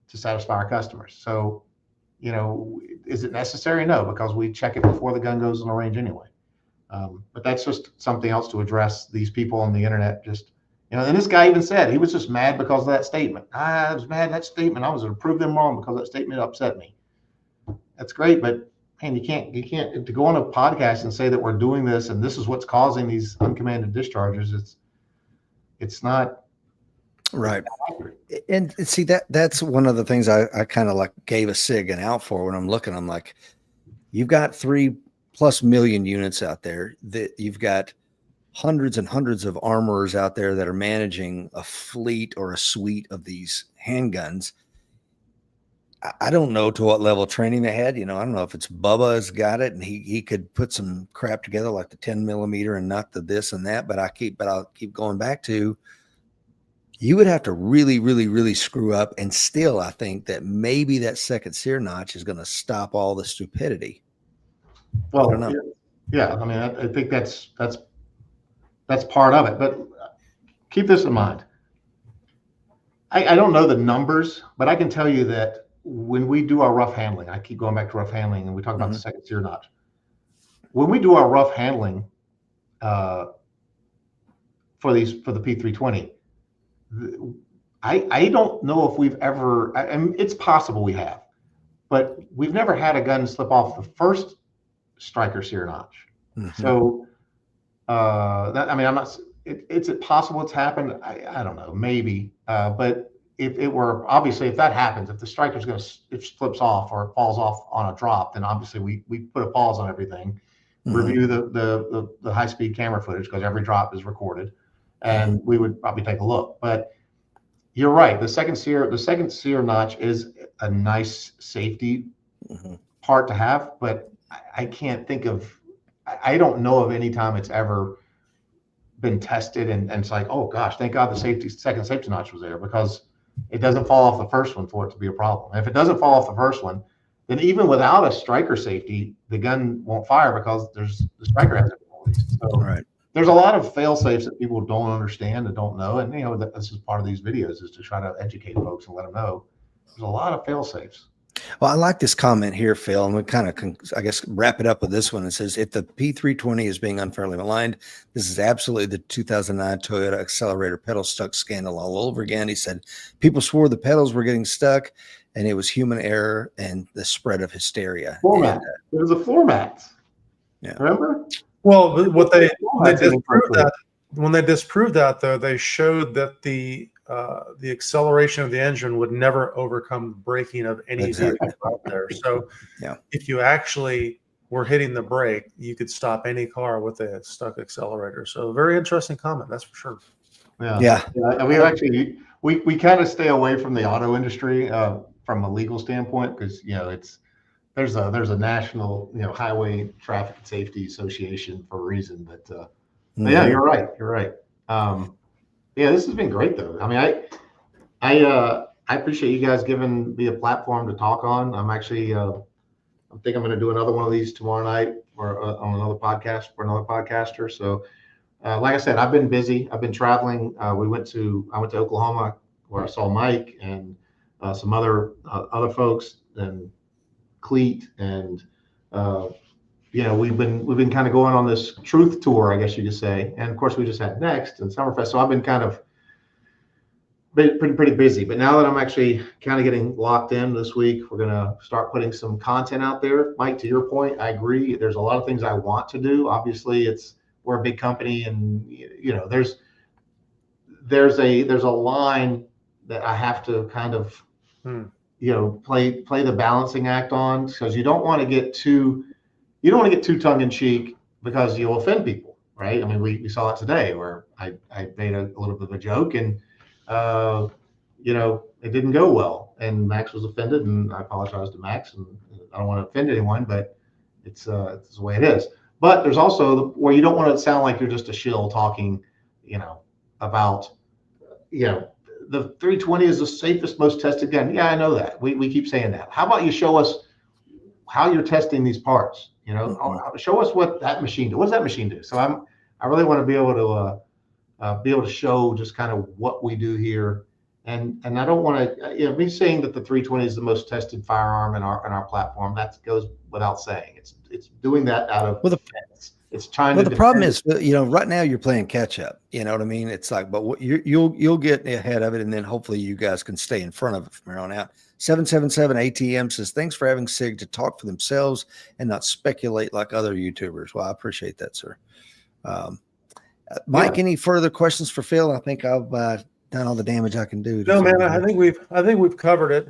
D: to satisfy our customers. So, is it necessary? No, because we check it before the gun goes on the range anyway. But that's just something else to address. These people on the internet just, and this guy even said he was just mad because of that statement. I was mad at that statement. I was going to prove them wrong because that statement upset me. That's great, but man, you can't to go on a podcast and say that we're doing this and this is what's causing these uncommanded discharges. It's not
A: right. And see, that's one of the things I kind of like gave a SIG an out for when I'm looking. I'm like, you've got 3+ million units out there, that you've got hundreds and hundreds of armorers out there that are managing a fleet or a suite of these handguns. I don't know to what level of training they had. I don't know if it's Bubba has got it and he could put some crap together like the 10 millimeter and not the this and that. But I'll keep going back to, you would have to really, really, really screw up. And still, I think that maybe that second sear notch is going to stop all the stupidity.
D: Well, I don't know. Yeah. I think that's part of it, but keep this in mind. I don't know the numbers, but I can tell you that when we do our rough handling, I keep going back to rough handling, and we talk about the second sear notch. When we do our rough handling for the P320, I don't know if we've ever. It's possible we have, but we've never had a gun slip off the first striker sear notch. So I'm not. Is it possible it's happened? I don't know, maybe, but. If that happens, if the striker's it flips off or it falls off on a drop, then obviously we put a pause on everything, review the high speed camera footage, because every drop is recorded, and we would probably take a look. But you're right, the second sear notch is a nice safety part to have, but I can't think of, I don't know of any time it's ever been tested and it's like, oh gosh, thank God the second safety notch was there, because it doesn't fall off the first one for it to be a problem. And if it doesn't fall off the first one, then even without a striker safety, the gun won't fire because the striker hasn't been released. So there's a lot of fail safes that people don't understand and don't know. And this is part of these videos, is to try to educate folks and let them know there's a lot of fail safes.
A: Well, I like this comment here, Phil, and we kind of, I guess, wrap it up with this one. It says, if the P320 is being unfairly maligned, this is absolutely the 2009 Toyota accelerator pedal stuck scandal all over again. He said, people swore the pedals were getting stuck and it was human error and the spread of hysteria.
D: Format. It was a format.
A: Yeah.
D: Remember?
B: Well, when they disproved that, though, they showed that the the acceleration of the engine would never overcome the braking of any
A: Exactly.
B: vehicle out there. So
A: Yeah.
B: if you actually were hitting the brake, you could stop any car with a stuck accelerator. So very interesting comment, that's for sure.
A: Yeah.
D: And we actually we kind of stay away from the auto industry from a legal standpoint because there's a national highway traffic and safety association for a reason. But yeah, you're right. You're right. Yeah, this has been great though. I mean, I appreciate you guys giving me a platform to talk on. I'm actually I think I'm going to do another one of these tomorrow night or on another podcast for another podcaster. So. Like I said, I've been busy. I've been traveling. I went to Oklahoma where I saw Mike and some other folks and Cleet and we've been kind of going on this truth tour, I guess you could say. And of course, we just had Next and Summerfest, so I've been kind of pretty busy. But now that I'm actually kind of getting locked in this week, we're gonna start putting some content out there. Mike, to your point, I agree. There's a lot of things I want to do. Obviously, we're a big company, and there's a line that I have to kind of play the balancing act on, because you don't want to get too tongue in cheek because you'll offend people, right? I mean, we saw it today where I made a little bit of a joke and it didn't go well, and Max was offended, and I apologize to Max, and I don't want to offend anyone, but it's the way it is. But there's also where you don't want to sound like you're just a shill talking, about, the 320 is the safest, most tested gun. Yeah, I know that. We keep saying that. How about you show us how you're testing these parts? Show us what that machine do. What does that machine do? So I really want to be able to show just kind of what we do here. And I don't want to, me saying that the 320 is the most tested firearm in our platform. That goes without saying. It's doing that out of defense. It's trying to.
A: Well, the problem is, right now you're playing catch up. You know what I mean? It's like, but you'll get ahead of it, and then hopefully you guys can stay in front of it from here on out. 777 ATM says, thanks for having Sig to talk for themselves and not speculate like other YouTubers. Well, I appreciate that, sir. Mike, any further questions for Phil? I think I've done all the damage I can do.
B: No, man, I think we've covered it.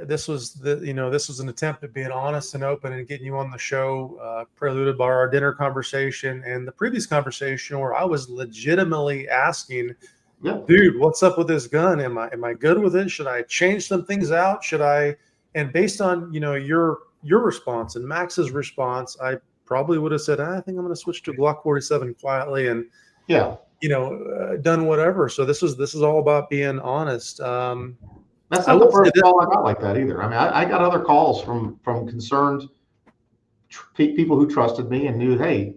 B: This was an attempt at being honest and open and getting you on the show, preluded by our dinner conversation and the previous conversation where I was legitimately asking, dude, what's up with this gun? Am I good with it? Should I change some things out? Should I? And based on your response and Max's response, I probably would have said, I think I'm going to switch to Glock 47 quietly and done whatever. So this is all about being honest.
D: That's not the first call I got like that either. I mean, I got other calls from concerned people who trusted me and knew, hey,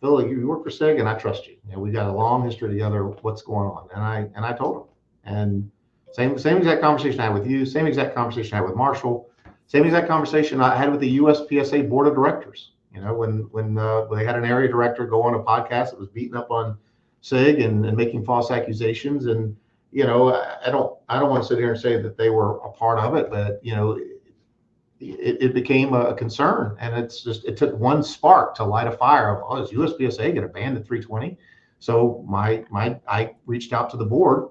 D: Phil, you work for Sig and I trust you. We got a long history together. What's going on? And I told them. And same exact conversation I had with you. Same exact conversation I had with Marshall. Same exact conversation I had with the USPSA board of directors. When they had an area director go on a podcast that was beating up on Sig and making false accusations, and I don't want to sit here and say that they were a part of it, but it became a concern, and it took one spark to light a fire of, does USPSA get a ban at 320? So I reached out to the board,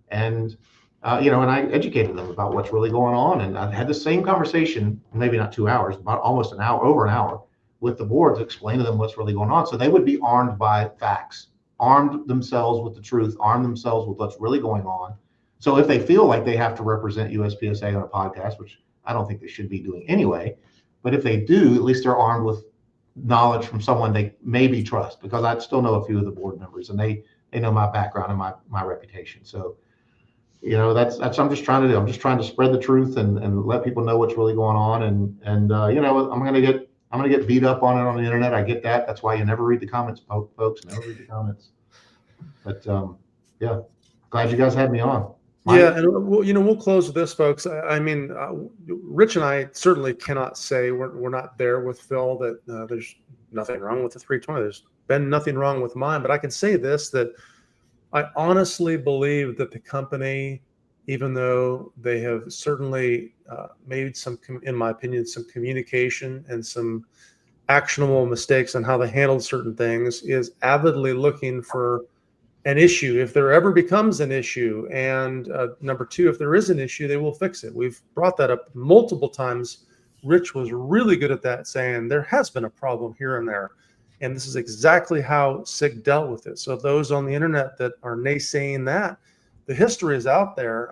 D: and and I educated them about what's really going on, and I've had the same conversation, maybe not 2 hours, about almost an hour, over an hour, with the board to explain to them what's really going on. So they would be armed by facts, armed themselves with the truth, armed themselves with what's really going on. So if they feel like they have to represent USPSA on a podcast, which I don't think they should be doing anyway, but if they do, at least they're armed with knowledge from someone they maybe trust, because I still know a few of the board members, and they know my background and my reputation. So, that's I'm just trying to do. I'm just trying to spread the truth and let people know what's really going on. And I'm going to get beat up on it on the internet. I get that. That's why you never read the comments, folks. Never read the comments. But glad you guys had me on. Mike?
B: Yeah, and we'll close with this, folks. I mean, Rich and I certainly cannot say we're not there with Phil that there's nothing wrong with the 320. There's been nothing wrong with mine, but I can say this, that I honestly believe that the company, even though they have certainly made some, in my opinion, some communication and some actionable mistakes on how they handled certain things, is avidly looking for an issue if there ever becomes an issue. And number two, if there is an issue, they will fix it. We've brought that up multiple times. Rich was really good at that, saying there has been a problem here and there. And this is exactly how SIG dealt with it. So those on the internet that are naysaying that, the history is out there.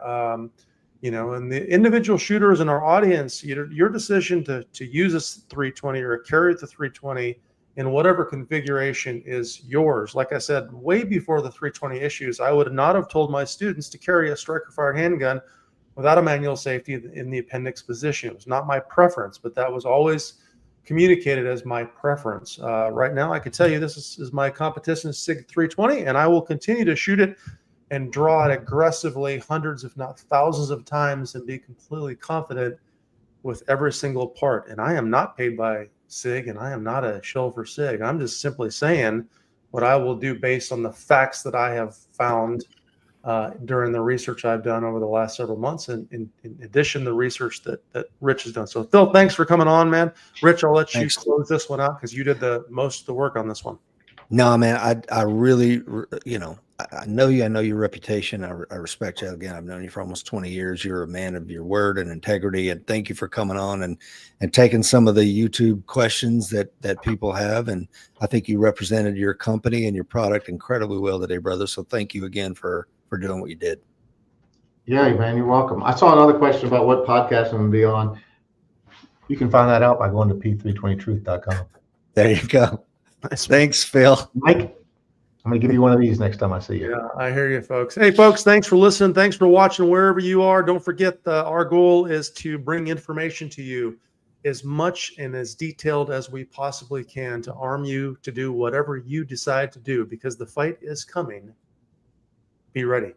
B: You know, and the individual shooters in our audience, your decision to use a 320 or carry the 320 in whatever configuration is yours. Like I said, way before the 320 issues, I would not have told my students to carry a striker fired handgun without a manual safety in the appendix position. It was not my preference, but that was always communicated as my preference. Right now, I can tell you this is my competition SIG 320, and I will continue to shoot it and draw it aggressively hundreds, if not thousands of times, and be completely confident with every single part. And I am not paid by SIG, and I am not a shill for SIG. I'm just simply saying what I will do based on the facts that I have found during the research I've done over the last several months, and in addition to the research that Rich has done. So Phil, thanks for coming on, man. Rich, I'll let you close this one out because you did the most of the work on this one.
A: No, man, I really, you know, I know you. I know your reputation. I respect you. Again, I've known you for almost 20 years. You're a man of your word and integrity. And thank you for coming on and taking some of the YouTube questions that people have. And I think you represented your company and your product incredibly well today, brother. So thank you again for doing what you did.
D: Yeah, man, you're welcome. I saw another question about what podcast I'm going to be on. You can find that out by going to p320truth.com.
A: There you go. Thanks, Phil.
D: Mike, I'm going to give you one of these next time I see you.
B: Yeah, I hear you, folks. Hey, folks, thanks for listening. Thanks for watching wherever you are. Don't forget, our goal is to bring information to you as much and as detailed as we possibly can to arm you to do whatever you decide to do, because the fight is coming. Be ready.